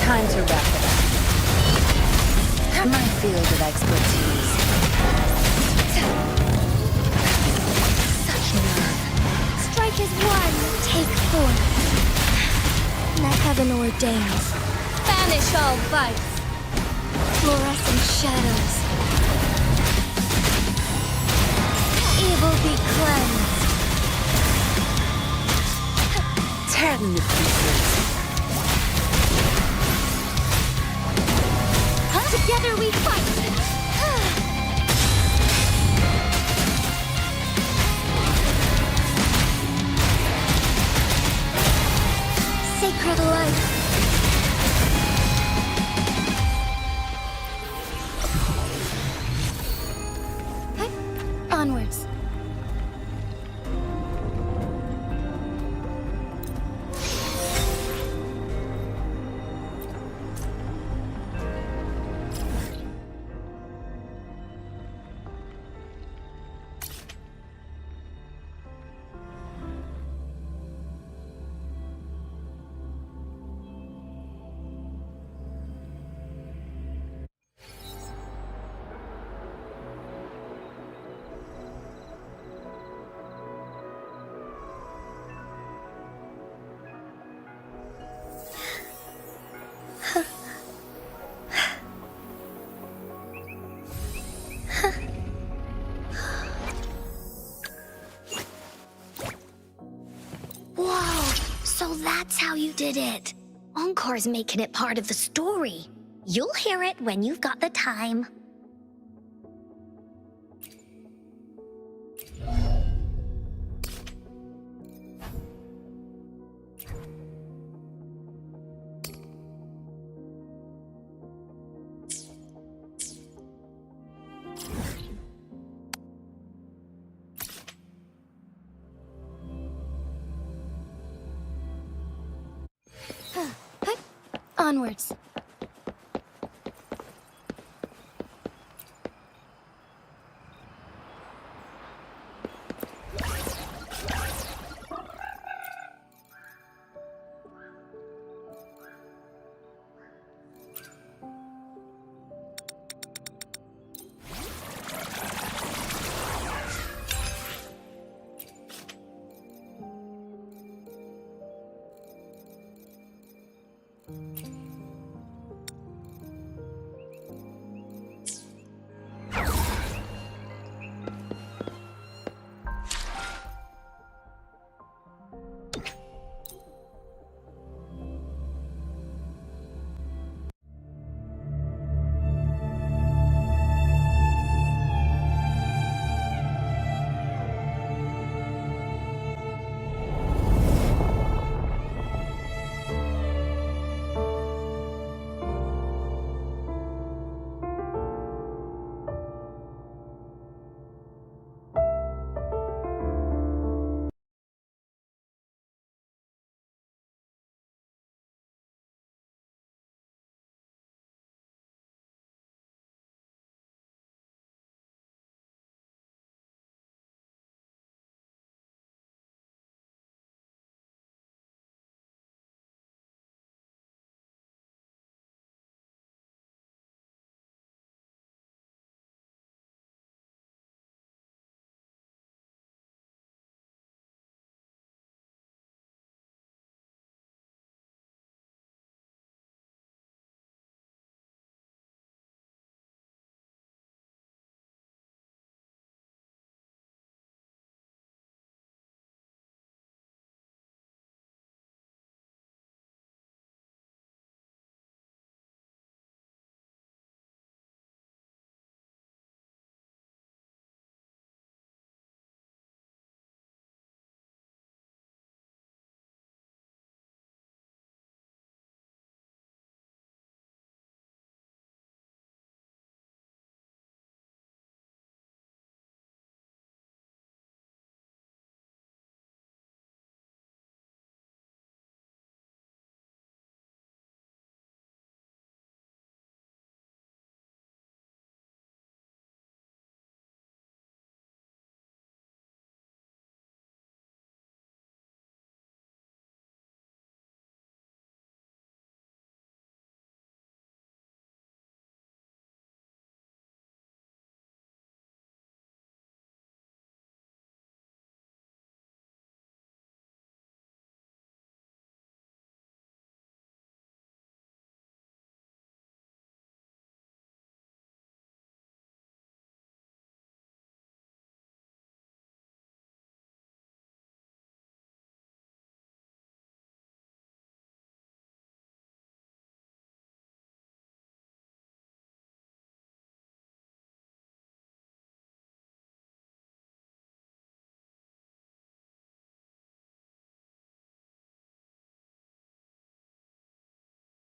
Time to wrap it up. My field of expertise. Such nerve. Strike is 1. Take 4. Let heaven ordain. Banish all vice. Fluorescent shadows. Evil be cleansed. Tear them to pieces. Together we fight! Sacred life! Onwards. So that's how you did it. Encore's making it part of the story. You'll hear it when you've got the time. Onwards.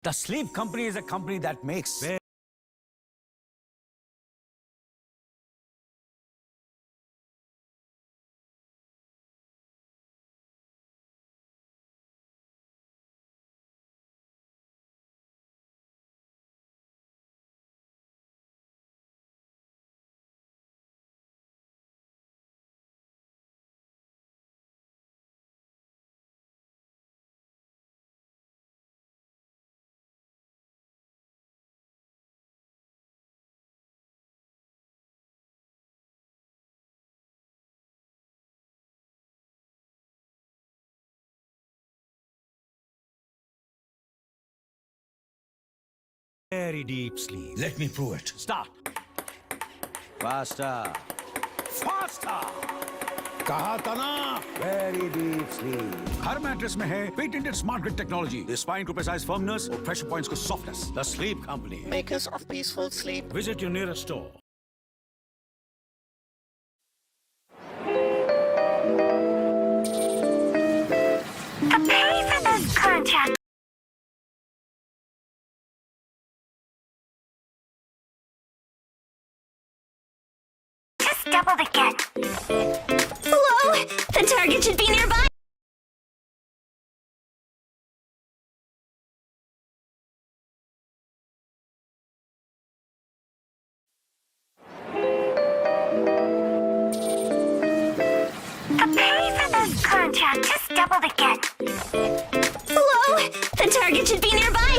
The Sleep Company is a company that makes very deep sleep. Let me prove it. Start. Faster. Faster. कहा था ना? Very deep sleep. हर mattress में है patented smart grid technology. The spine to precise firmness और pressure points को softness. The Sleep Company. Makers of peaceful sleep. Visit your nearest store. The pay for this contract. Just doubled again. Hello? The target should be nearby. The pay for this contract just doubled again. Hello? The target should be nearby.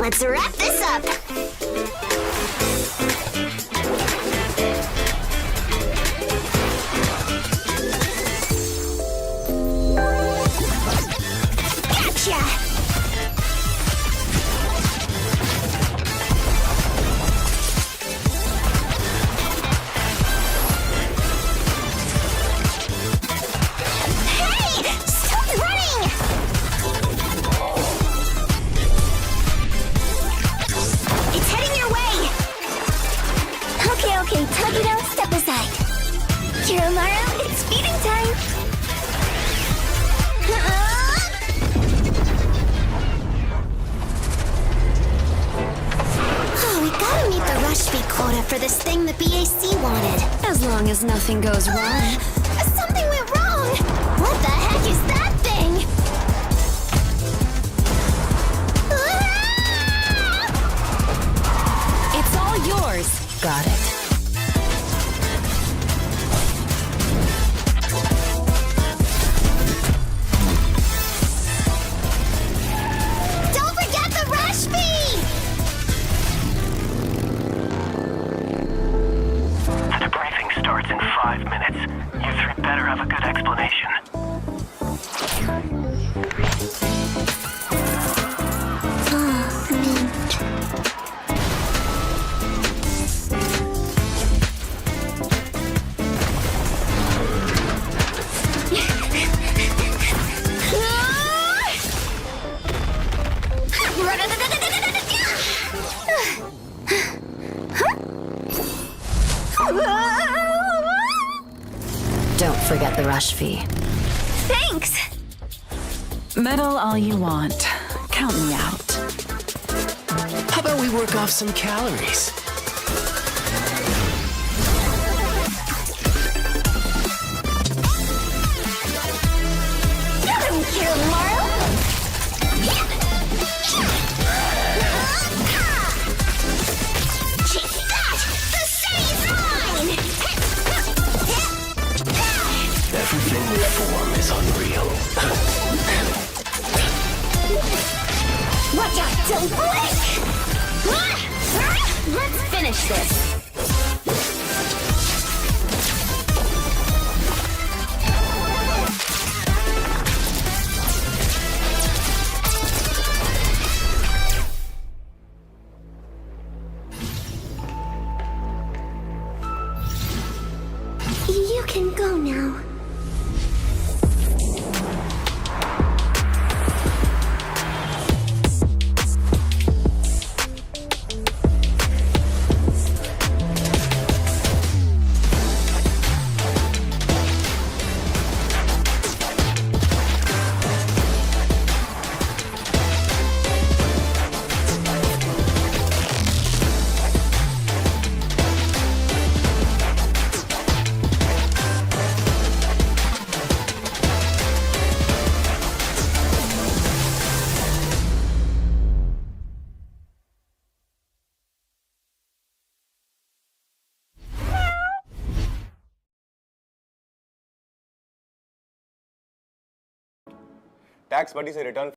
Let's wrap this up. Gotcha! Hey! Stop running! It's heading your way! Okay, Tuggy, step aside. Kiromaru, it's feeding time! Oh, we gotta meet the rush fee quota for this thing the BAC wanted. As long as nothing goes wrong. Something went wrong! What the heck is that thing? It's all yours. Got it. Don't forget the rush fee! The debriefing starts in 5 minutes. You three better have a good explanation. Don't forget the rush fee. Thanks! Meddle all you want. Count me out. How about we work off some calories? Got him, Kiromaru! Take that! The city's mine! Everything we form is unreal. Watch out, don't blink! Let's finish this. You can go now. Tax buddy से return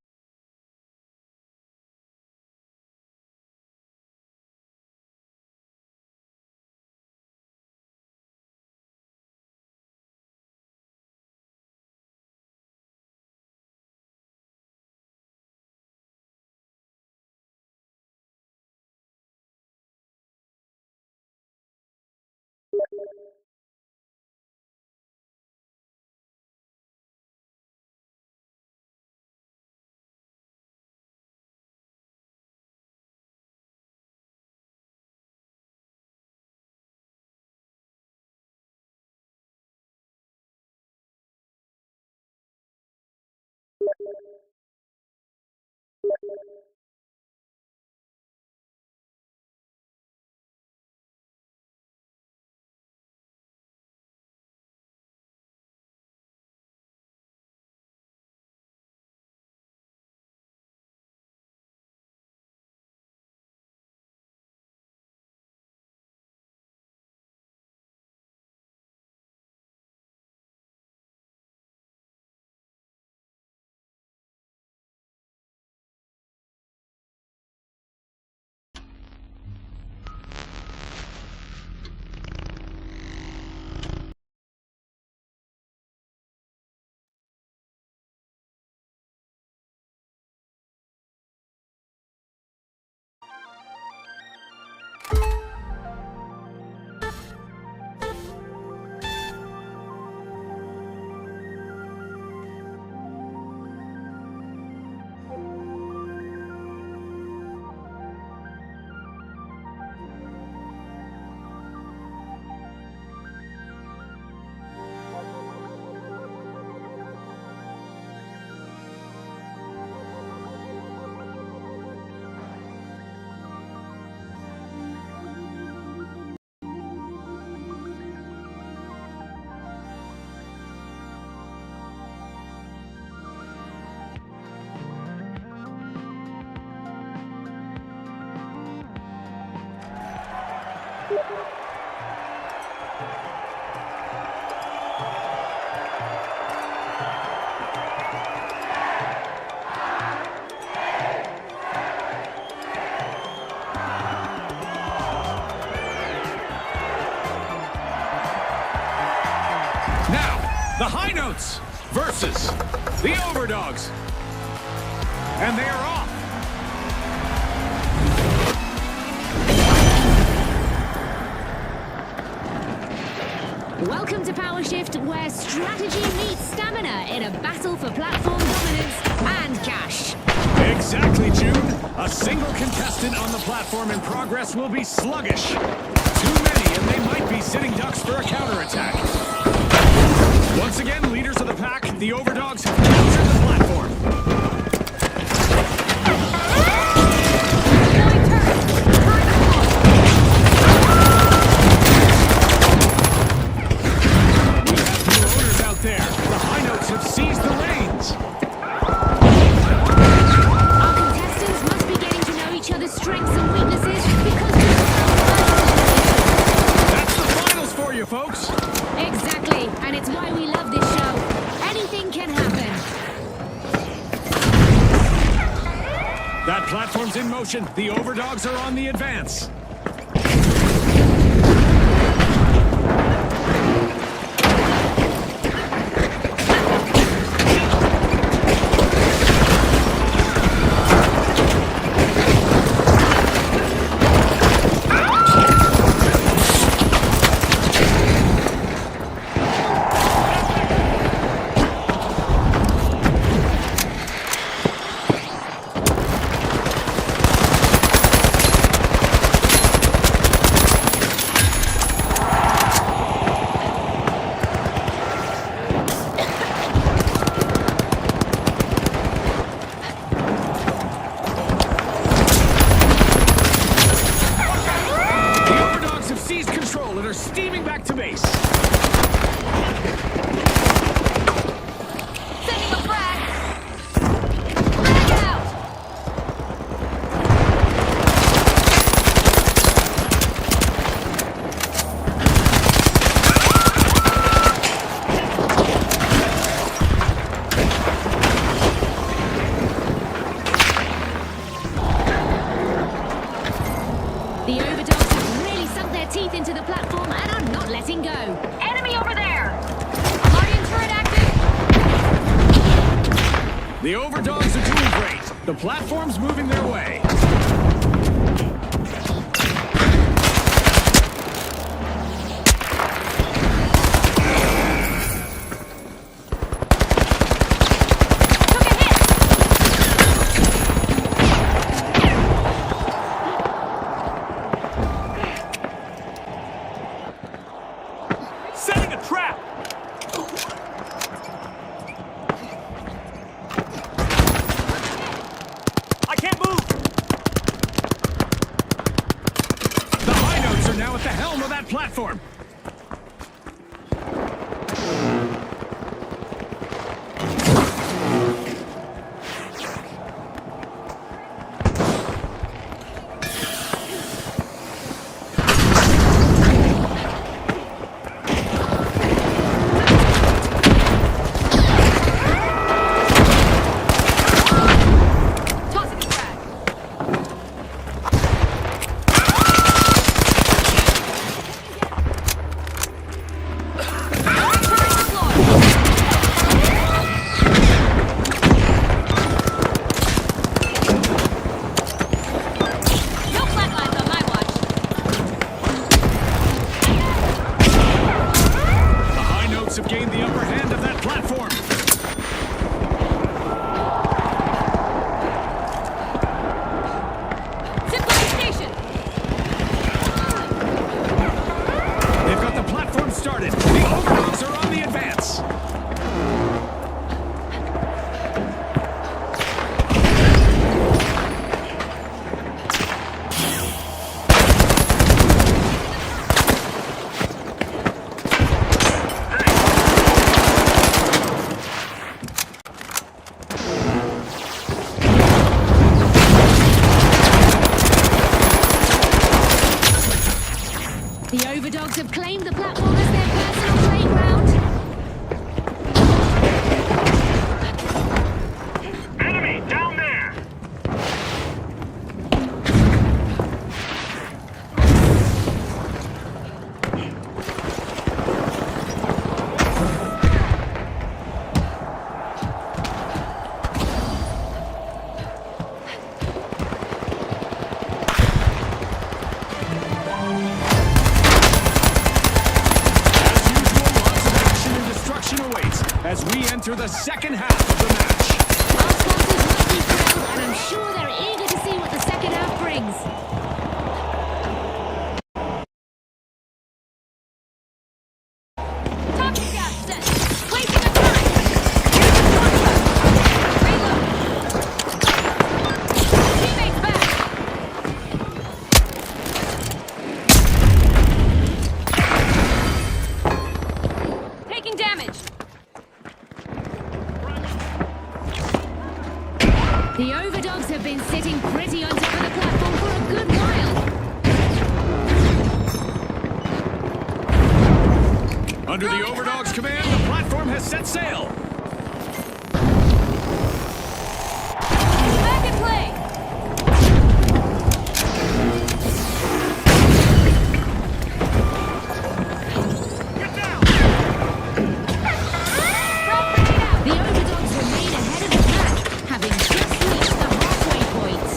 The High Notes versus the Overdogs. And they are off. Welcome to Power Shift, where strategy meets stamina in a battle for platform dominance and cash. Exactly, June. A single contestant on the platform in progress will be sluggish. Too many, and they might be sitting ducks for a counterattack. Once again, leaders of the pack, the Overdogs have captured the platform. New owners out there. The High Notes have seized the reins. Our contestants must be getting to know each other's strengths and weaknesses because that's the finals for you, folks. Exactly, and it's why we love this show. Anything can happen. That platform's in motion. The Overdogs are on the advance. Steaming back to base. Sending a frag. Frag out. teeth into the platform and are not letting go. Enemy over there! Guardian turret active! The overdogs are doing great. The platform's moving their way. Setting a trap! I can't move! The high notes are now at the helm of that platform. Have gained the upper hand of that platform. Zipline station! They've got the platform started. The overdogs are on the advance. The overdogs have claimed the platform as their personal playground. Enemy down there! As we enter the second half of the match. Our sponsors must be thrilled, and I'm sure they're eager to see what the second half brings. Target gas set. Placing a turret. Here's the launcher. Reload. Teammates back. Taking damage. The overdogs have been sitting pretty on top of the platform for a good while. Under the overdogs' command, the platform has set sail. Back in play. Get down! The overdogs remain ahead of the pack, having just reached the halfway point.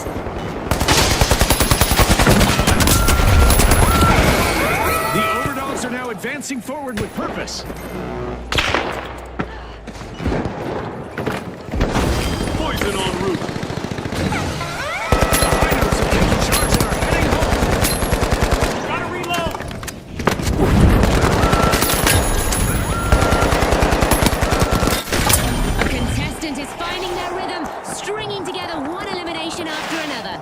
The overdogs are now advancing forward with purpose. Poison en route! The high notes have taken charge and are heading home. Gotta reload! A contestant is finding their rhythm, stringing together one elimination after another.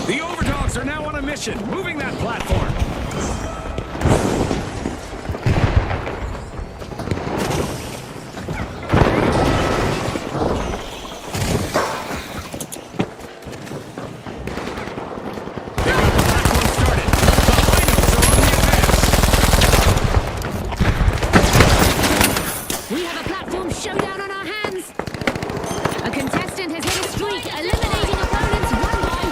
The overdogs are now on a mission, moving that platform. Showdown on our hands! A contestant has hit a streak, eliminating opponents one by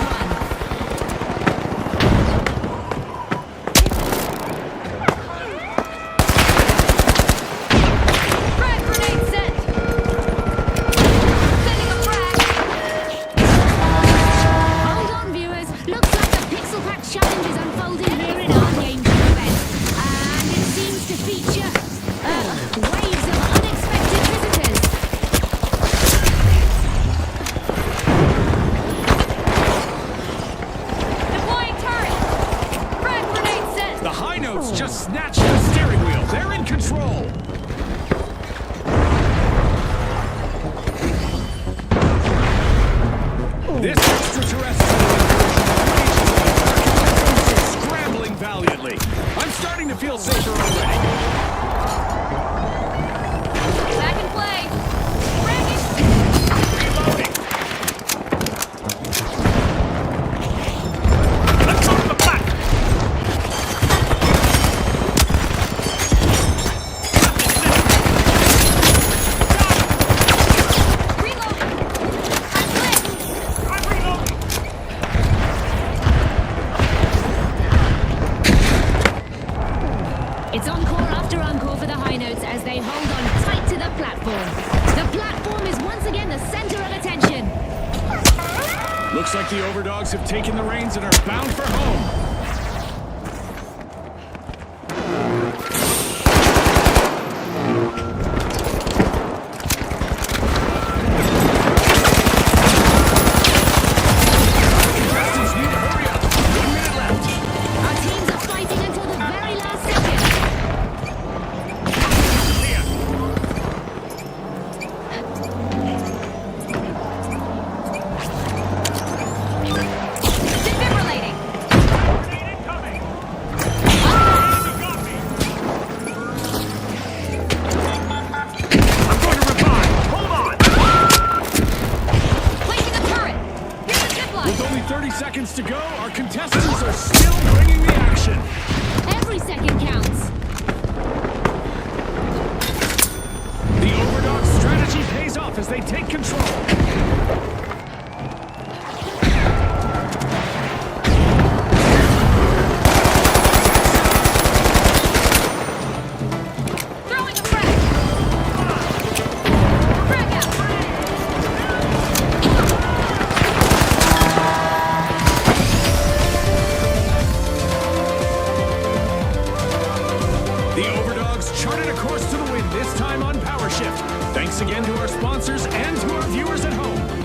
the overdogs have taken the reins and are bound for home. With only 30 seconds to go, our contestants are still bringing the action. Every second counts. The overdog strategy pays off as they take control. Thanks again to our sponsors and to our viewers at home.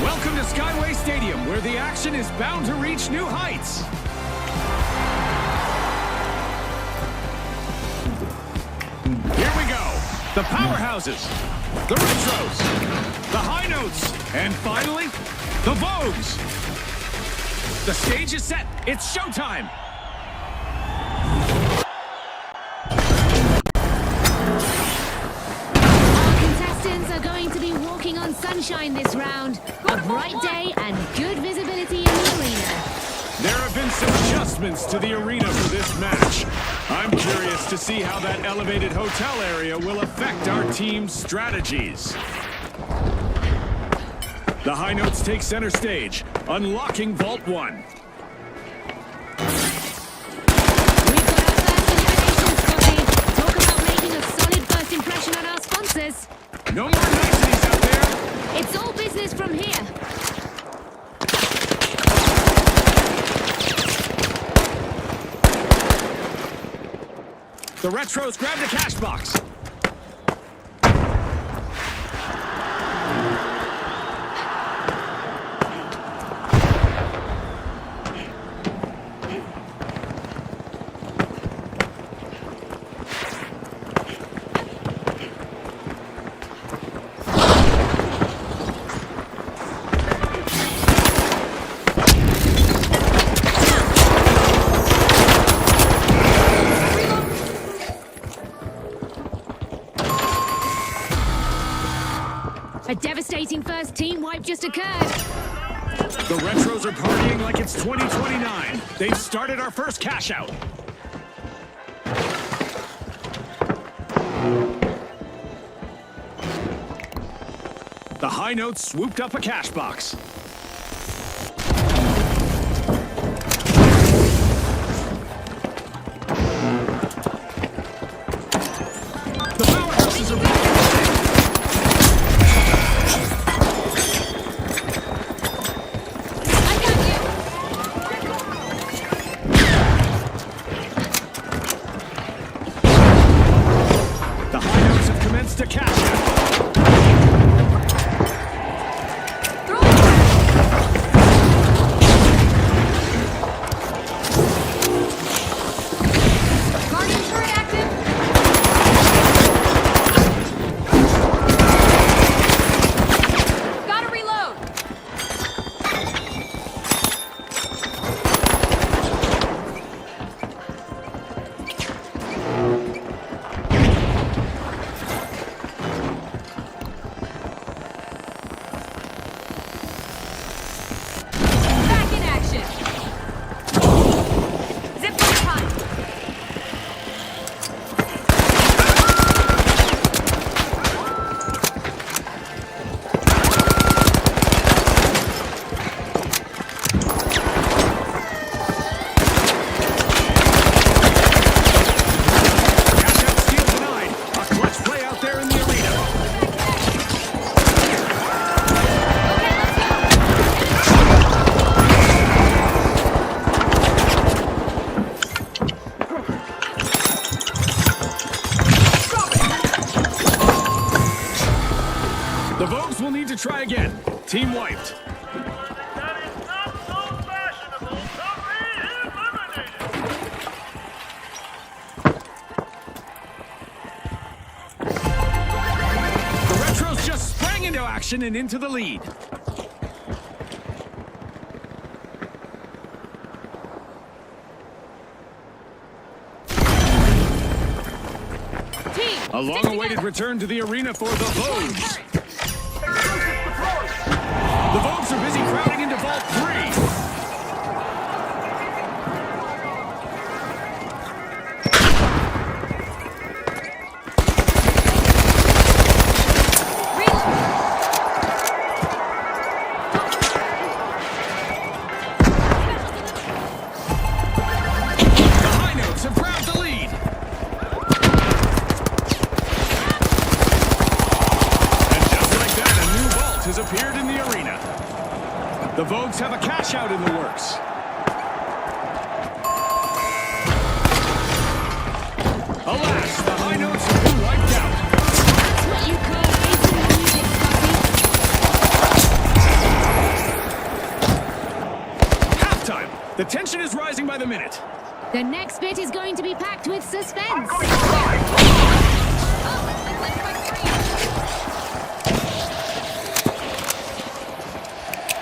Welcome to Skyway Stadium, where the action is bound to reach new heights. Here we go. The powerhouses, the retros, the high notes, and finally, the Vogues. The stage is set. It's showtime. Our contestants are going to be walking on sunshine this round. A bright day and good visibility in the arena. There have been some adjustments to the arena for this match. I'm curious to see how that elevated hotel area will affect our team's strategies. The high notes take center stage, unlocking Vault 1. Talk about making a solid first impression on our sponsors. No more niceties out there. It's all business from here. The retros grab the cash box. A devastating first team wipe just occurred. The retros are partying like it's 2029. They've started our first cash out. The high notes swooped up a cash box. The powerhouses are back. To cash out. Guardian turret active. Gotta reload. Back in action. Zip line time. Cash out steal denied. A clutch play out there in the arena. The Vogues will need to try again. Team wiped. The retros just sprang into action and into the lead. A long-awaited return to the arena for the Vogues. The Vogues are busy crowding into Vault 3. The high notes have grabbed the lead. Has appeared in the arena. The Vogues have a cash out in the works. Alas, the high notes have been wiped out. That's what you call racing the music, Scotty. time. The tension is rising by the minute. The next bit is going to be packed with suspense.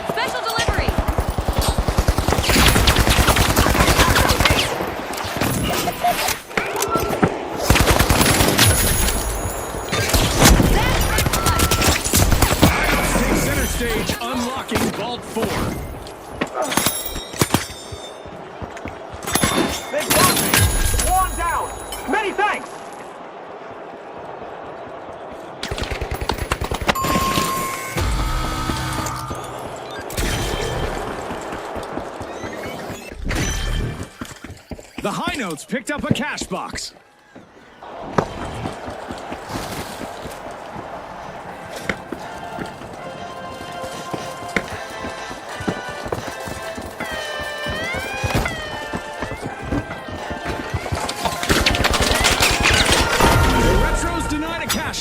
Special delivery! Take center stage, unlocking Vault 4. They've got me! One down! Many thanks! The High Notes picked up a cash box.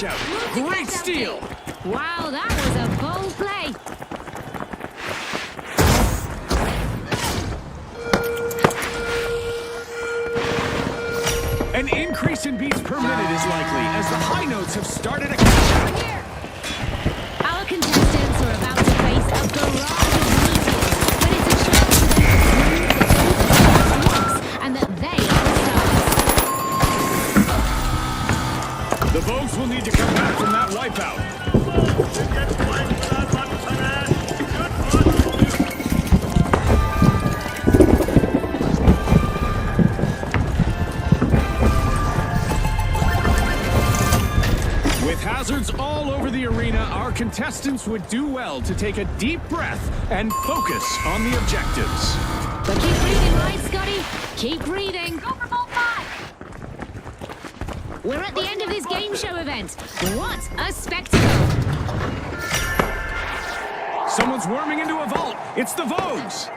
Out. Great steal! Wow, that was a bold play. An increase in beats per minute is likely as the High Notes have started a cash out. Our contestants are about to face a barrage of meteors, but it's a chance for them to prove that works and that they are the stars. The Vogues will need to come back from that wipeout. With hazards all over the arena, our contestants would do well to take a deep breath and focus on the objectives. But keep breathing, right, Scotty? Keep breathing. Go for Vault 5! We're at the end of this game show event. What a spectacle! Someone's worming into a vault. It's the Vogues.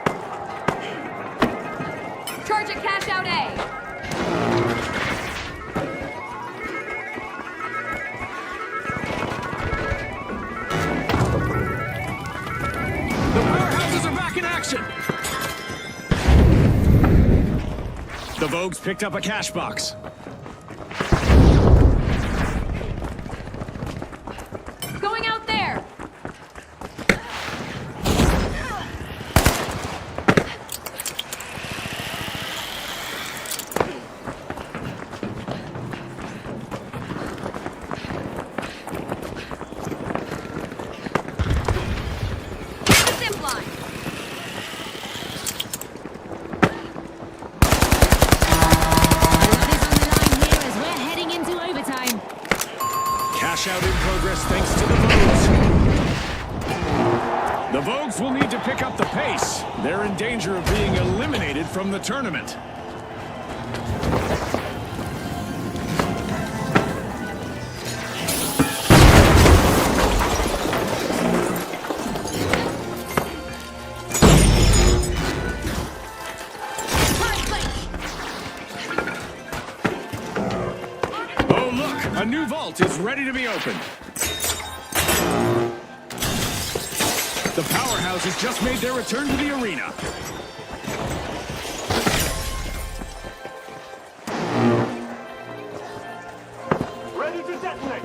Charge at cash out A! The powerhouses are back in action. The Vogues picked up a cash box. Going out there! Zip line! Cash out in progress thanks to the Vogues. The Vogues will need to pick up the pace. They're in danger of being eliminated from the tournament. Oh look, a new vault is ready to be opened. The powerhouses just made their return to the arena. Ready to detonate!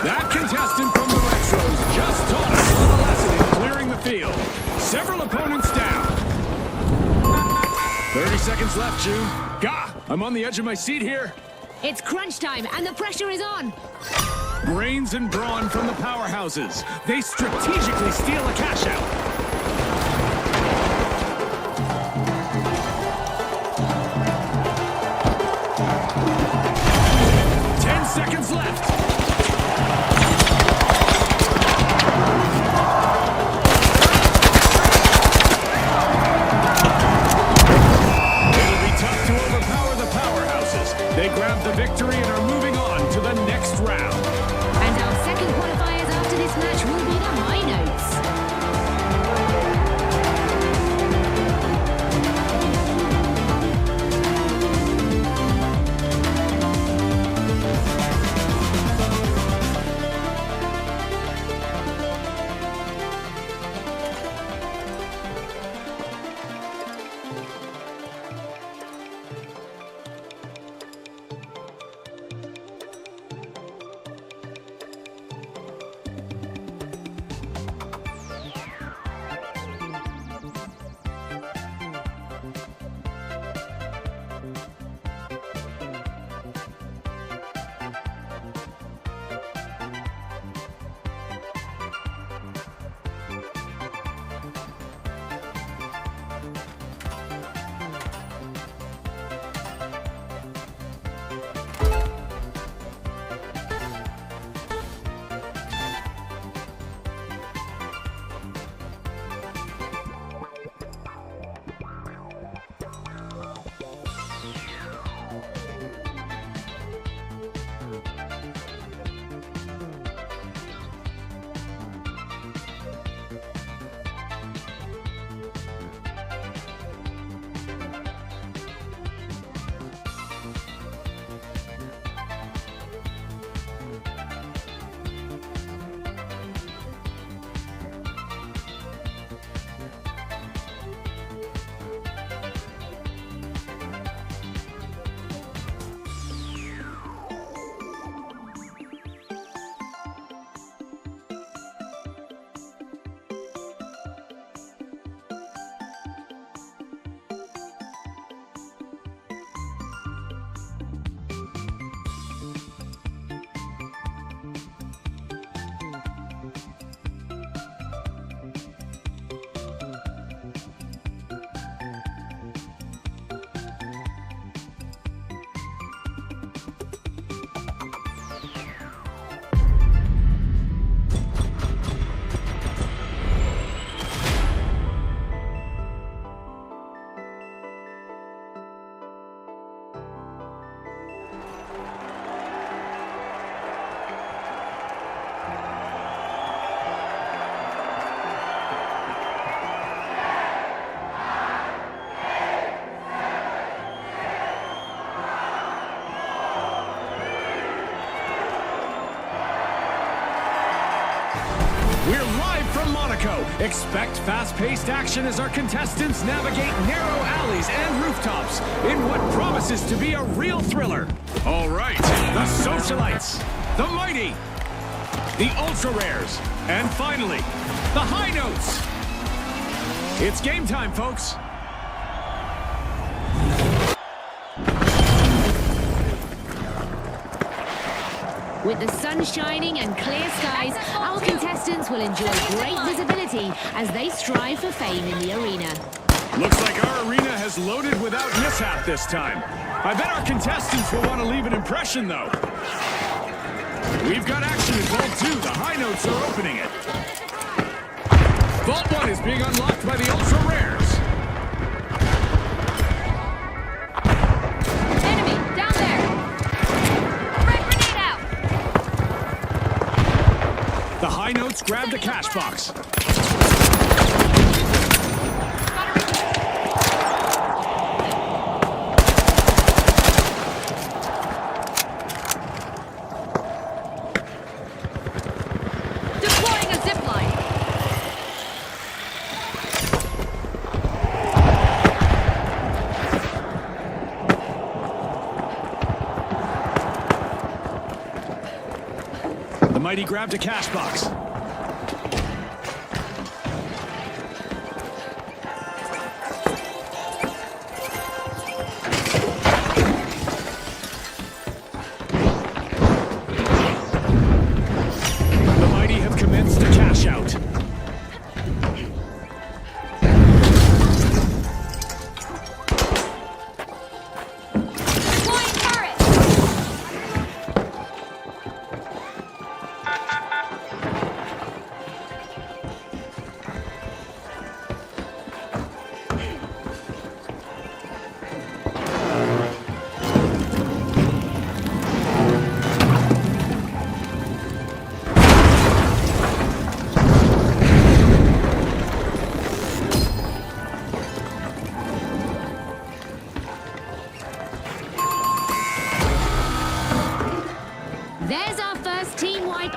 That contestant from the Retros just taught us a lesson in clearing the field. Several opponents down. 30 seconds left, June. Gah! I'm on the edge of my seat here. It's crunch time, and the pressure is on. Brains and brawn from the powerhouses. They strategically steal a cash out. seconds left. It'll be tough to overpower the powerhouses. They grabbed the victory and are moving on to the next round. And our second qualifiers after this match will be the high notes. We're live from Monaco. Expect fast-paced action as our contestants navigate narrow alleys and rooftops in what promises to be a real thriller. All right, the socialites, the mighty, the ultra-rares, and finally, the high notes. It's game time, folks. With the sun shining and clear skies, our contestants will enjoy great visibility as they strive for fame in the arena. Looks like our arena has loaded without mishap this time. I bet our contestants will want to leave an impression, though. We've got action in Vault 2. The high notes are opening it. Vault 1 is being unlocked by the ultra rares. Enemy, down there! Red grenade out! The high notes grabbed a cash box. Mighty grabbed a cash box. The Mighty have commenced a cash out.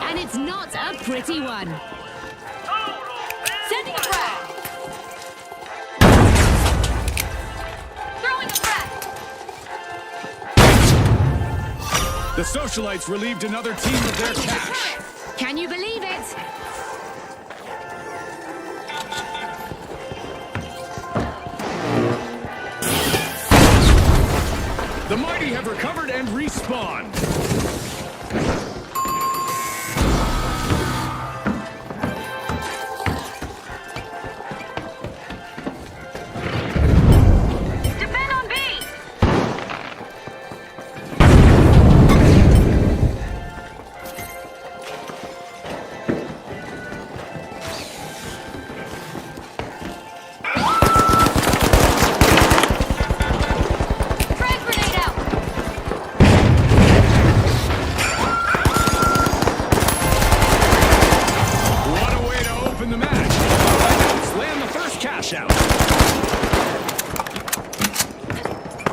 and it's not a pretty one. Sending a frag. Throwing a frag. The socialites relieved another team of their cash. Can you believe it? The mighty have recovered and respawned. Defend on B! Frag grenade out! What a way to open the match. Slam the first cash out.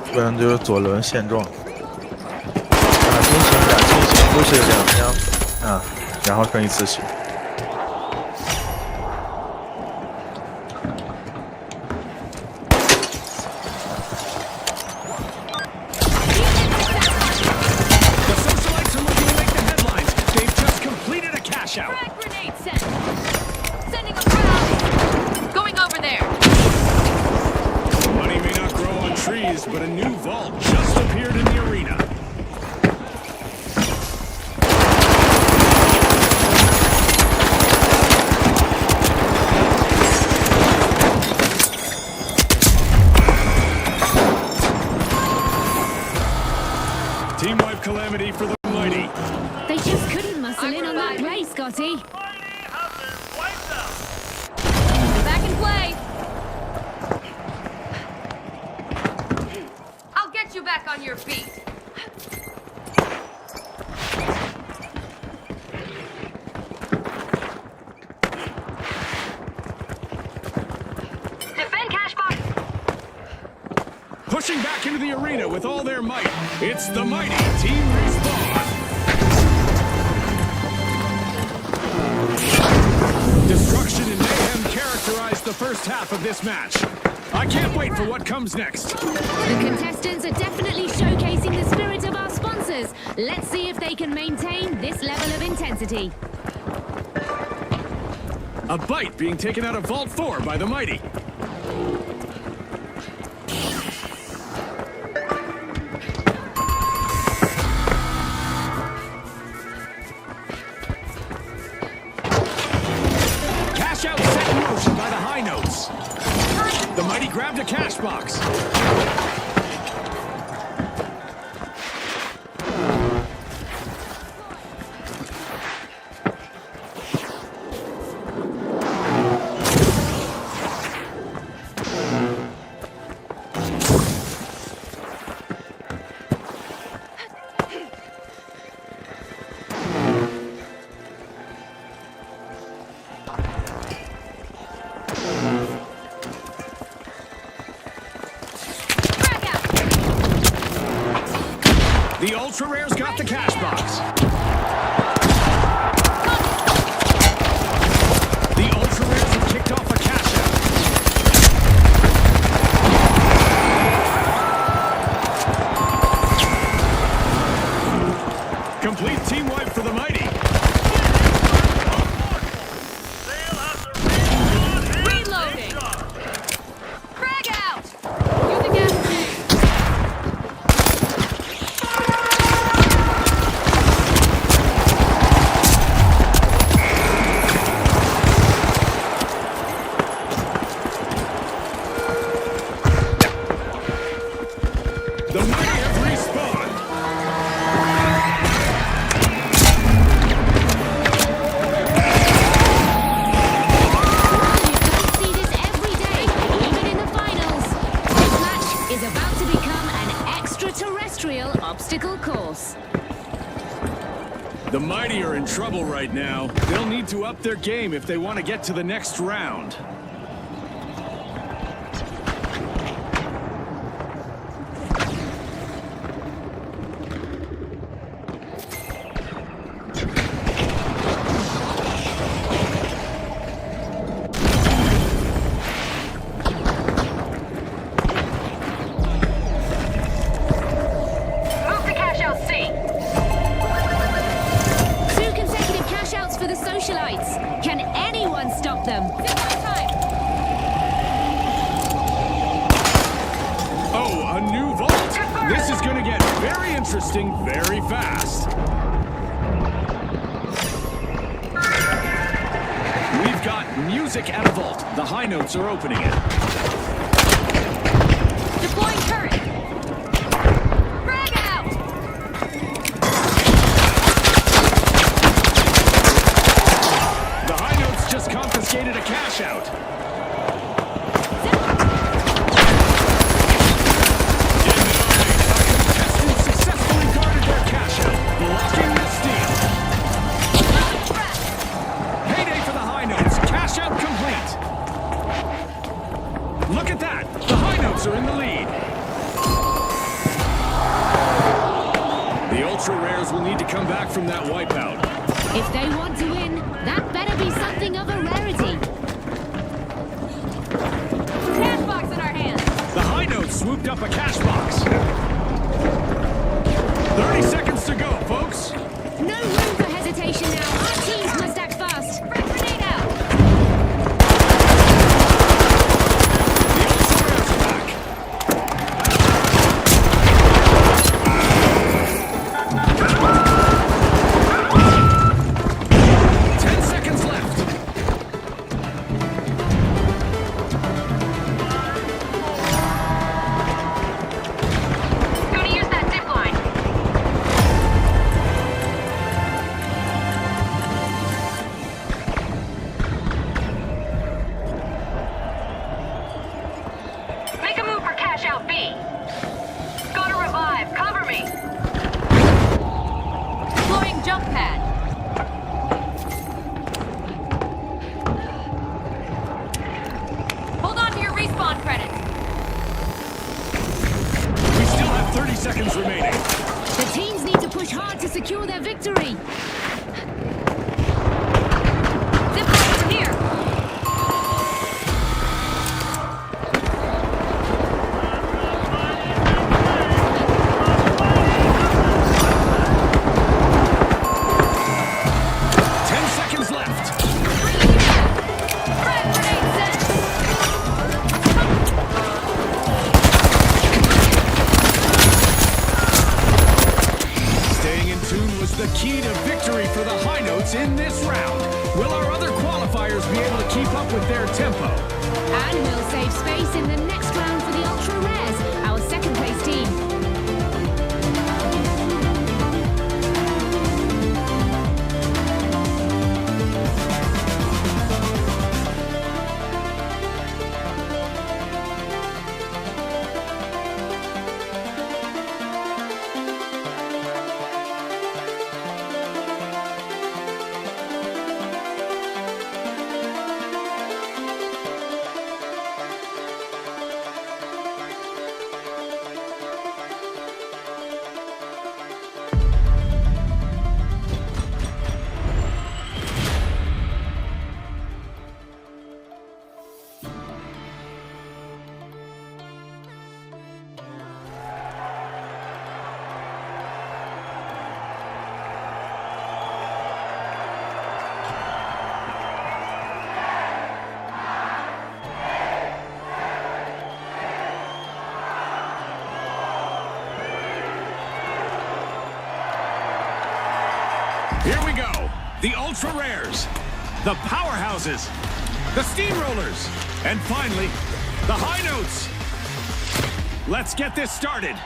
基本上就是左轮现状。进行都是2枪啊，然后剩一次血。The socialites are looking to make the headlines. They've just completed a cash out. Frag grenade sent! Sending a frag! Going over there! Money may not grow on trees, but a new vault just appeared in the arena. Team wipe calamity for the mighty. They just couldn't muscle in on that play, Scotty. Back in play! I'll get you back on your feet. Defend cash box! Pushing back into the arena with all their might. It's the mighty Team Respawn. Destruction and mayhem characterized the first half of this match. I can't wait for what comes next. The contestants are definitely showcasing the spirit of our sponsors. Let's see if they can maintain this level of intensity. A bite being taken out of Vault 4 by the mighty. Cash out set in motion by the high notes. The mighty grabbed a cash box. The ultra rares got the cash box. The ultra rares have kicked off a cash out. Complete team wipe for the mighty. Reloading! Frag out! Using gas grenade! The mighty have respawned. See this every day, even in the finals. This match is about to become an extraterrestrial obstacle course. The mighty are in trouble right now. They'll need to up their game if they want to get to the next round. socialites. Can anyone stop them? Oh, a new vault! This is gonna get very interesting very fast. We've got music at a vault. The high notes are opening it. Deploying turret. Frag out! The high notes just confiscated a cash out. Successfully guarded their cash out, blocking the steal. Payday for the high notes. Cash out complete. Look at that. The high notes are in the lead. The ultra rares will need to come back from that wipeout. If they want to win, that better be something of a rarity. Cash box in our hands. The high notes swooped up a cash box. 30 seconds to go, folks. No room for hesitation now. Our teams must act fast. Frag grenade out. The ultra rares are back. 10 seconds left. Gonna use that zip line. Make a move for cash out B. Gotta revive. Cover me. Deploying jump pad. Hold on to your respawn credits. We still have 30 seconds remaining. The teams need to push hard to secure their victory. Zip line from here. The key to victory for the high notes in this round. Will our other qualifiers be able to keep up with their tempo? And we'll save space in the next round for the Ultra Rares, our second place team. Here we go. The Ultra Rares, the Powerhouses, the Steamrollers, and finally, the High Notes. Let's get this started.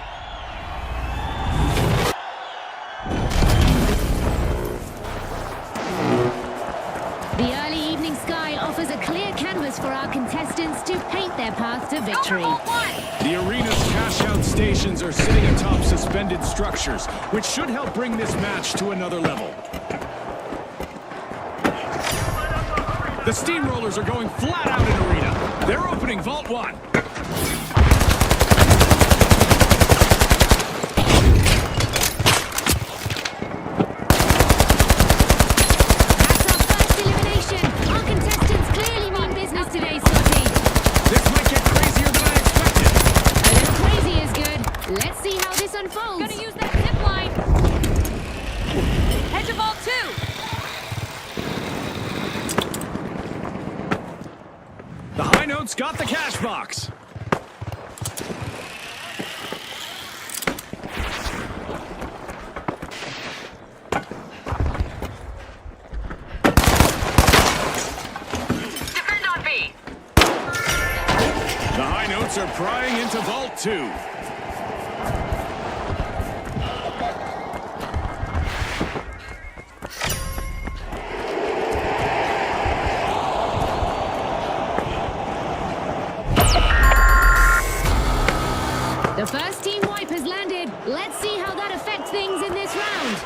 The early evening sky offers a clear canvas for our contestants to paint their path to victory. The arena's cash-out stations are sitting atop suspended structures, which should help bring this match to another level. The Steamrollers are going flat out in arena. They're opening Vault 1. Unfolds. Gonna use that zip line. Head to Vault 2. The high notes got the cash box. Defend on B. The high notes are prying into Vault 2. The first team wipe has landed. Let's see how that affects things in this round.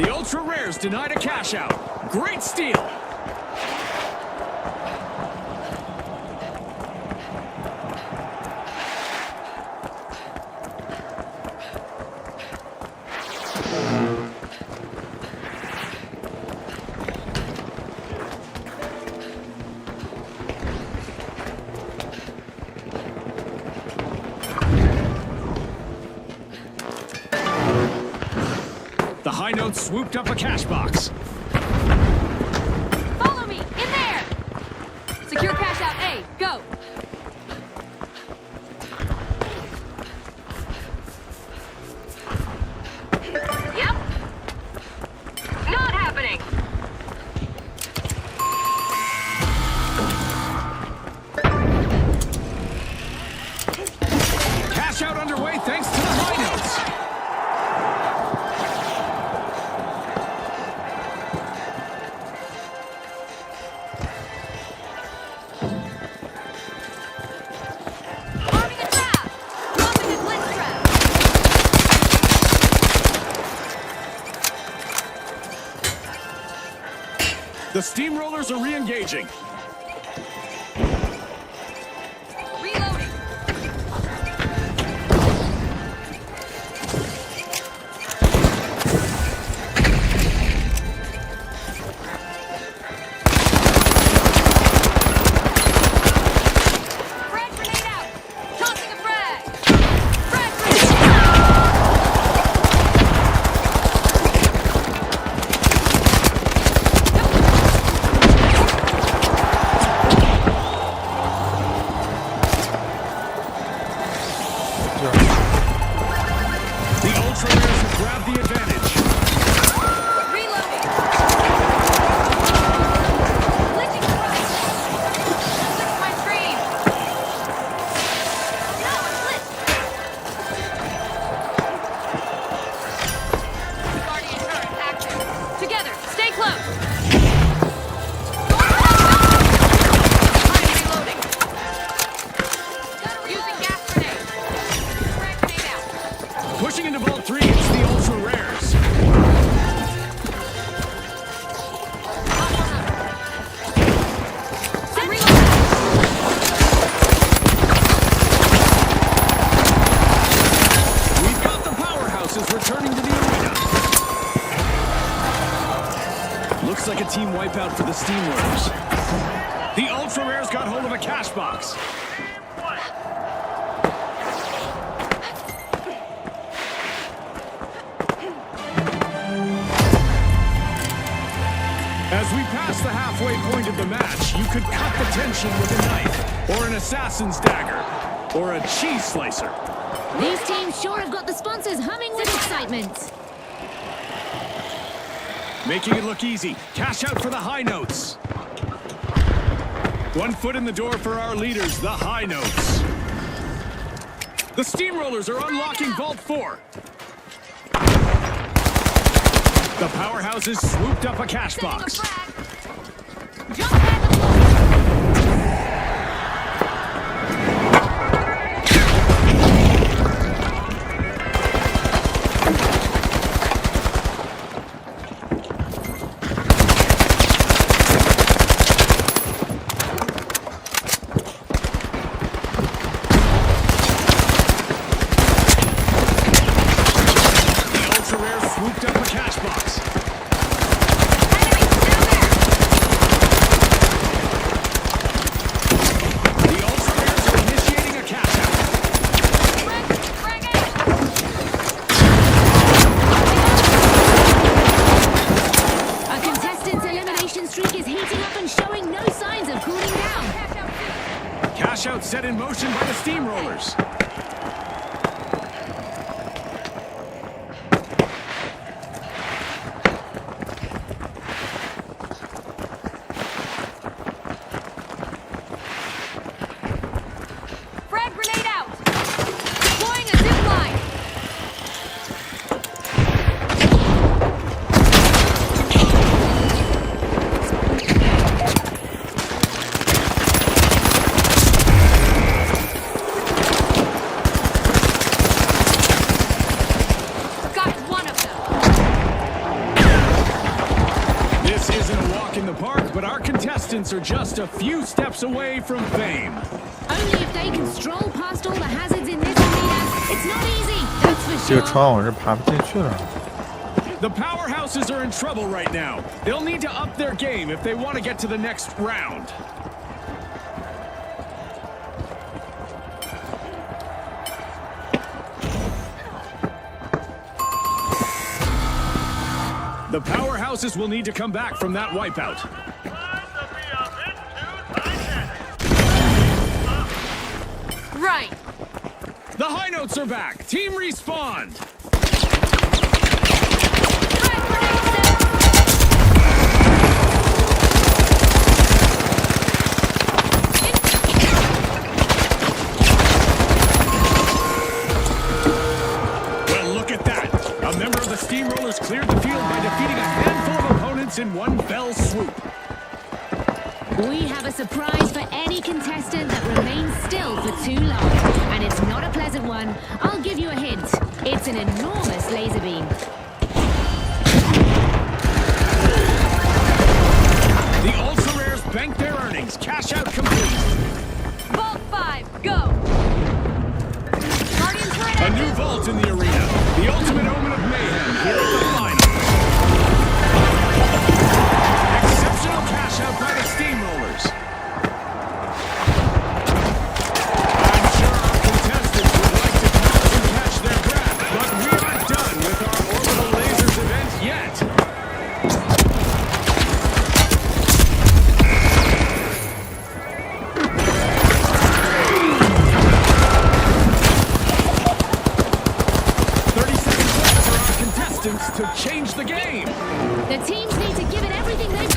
The ultra rares denied a cash out. Great steal. The high notes swooped up a cash box. Follow me! In there! Secure cash out A. Go! Yep. Not happening. Cash out underway thanks to the high notes. Arming a trap! Dropping a glitch trap! The steamrollers are re-engaging. Reloading! Frag grenade out! Tossing a frag! Frag The ultra rares have grabbed the advantage. Reloading! Glitching the front! Glitch my screen! No, it's glitched! Guardian turret active. Together, stay close! I'm reloading. Using gas grenade. Frag grenade out. Pushing into Vault 3, it's the ultra rares. I'm reloading. We've got the powerhouses returning to the arena. Looks like a team wipeout for the steamrollers. The ultra rares got hold of a cash box. As we pass the halfway point of the match, you could cut the tension with a knife, or an assassin's dagger, or a cheese slicer. These teams sure have got the sponsors humming with excitement. Making it look easy. Cash out for the high notes. 1 foot in the door for our leaders, the high notes. The steamrollers are unlocking Vault 4. The powerhouses swooped up a cash box. The ultra rare swooped up a cash box. set in motion by the steamrollers. Frag grenade out! Deploying a zip line! Got one of them! This isn't a walk in the park, but our contestants are just a few steps away from fame. Only if they can stroll past all the hazards in this arena. It's not easy, that's for 这个 sure. 窗我是爬不进去了。 The powerhouses are in trouble right now. They'll need to up their game if they want to get to the next round. The powerhouses will need to come back from that wipeout. Right. The high notes are back. Team respawned. Well, look at that. A member of the Steamrollers cleared the field by defeating a handful of opponents in one fell swoop. We have a surprise for any contestant that remains still for too long. And it's not a pleasant one. I'll give you a hint. It's an enormous laser beam. The Ultra Rares bank their earnings. Cash out complete. Vault 5, go! Guardians right A out. new vault in the arena. The ultimate omen of mayhem here at the final. Exceptional cash out by the Steamrollers. I'm sure our contestants would like to pause and catch their breath, but we aren't done with our Orbital Lasers event yet. To change the game. The teams need to give it everything they've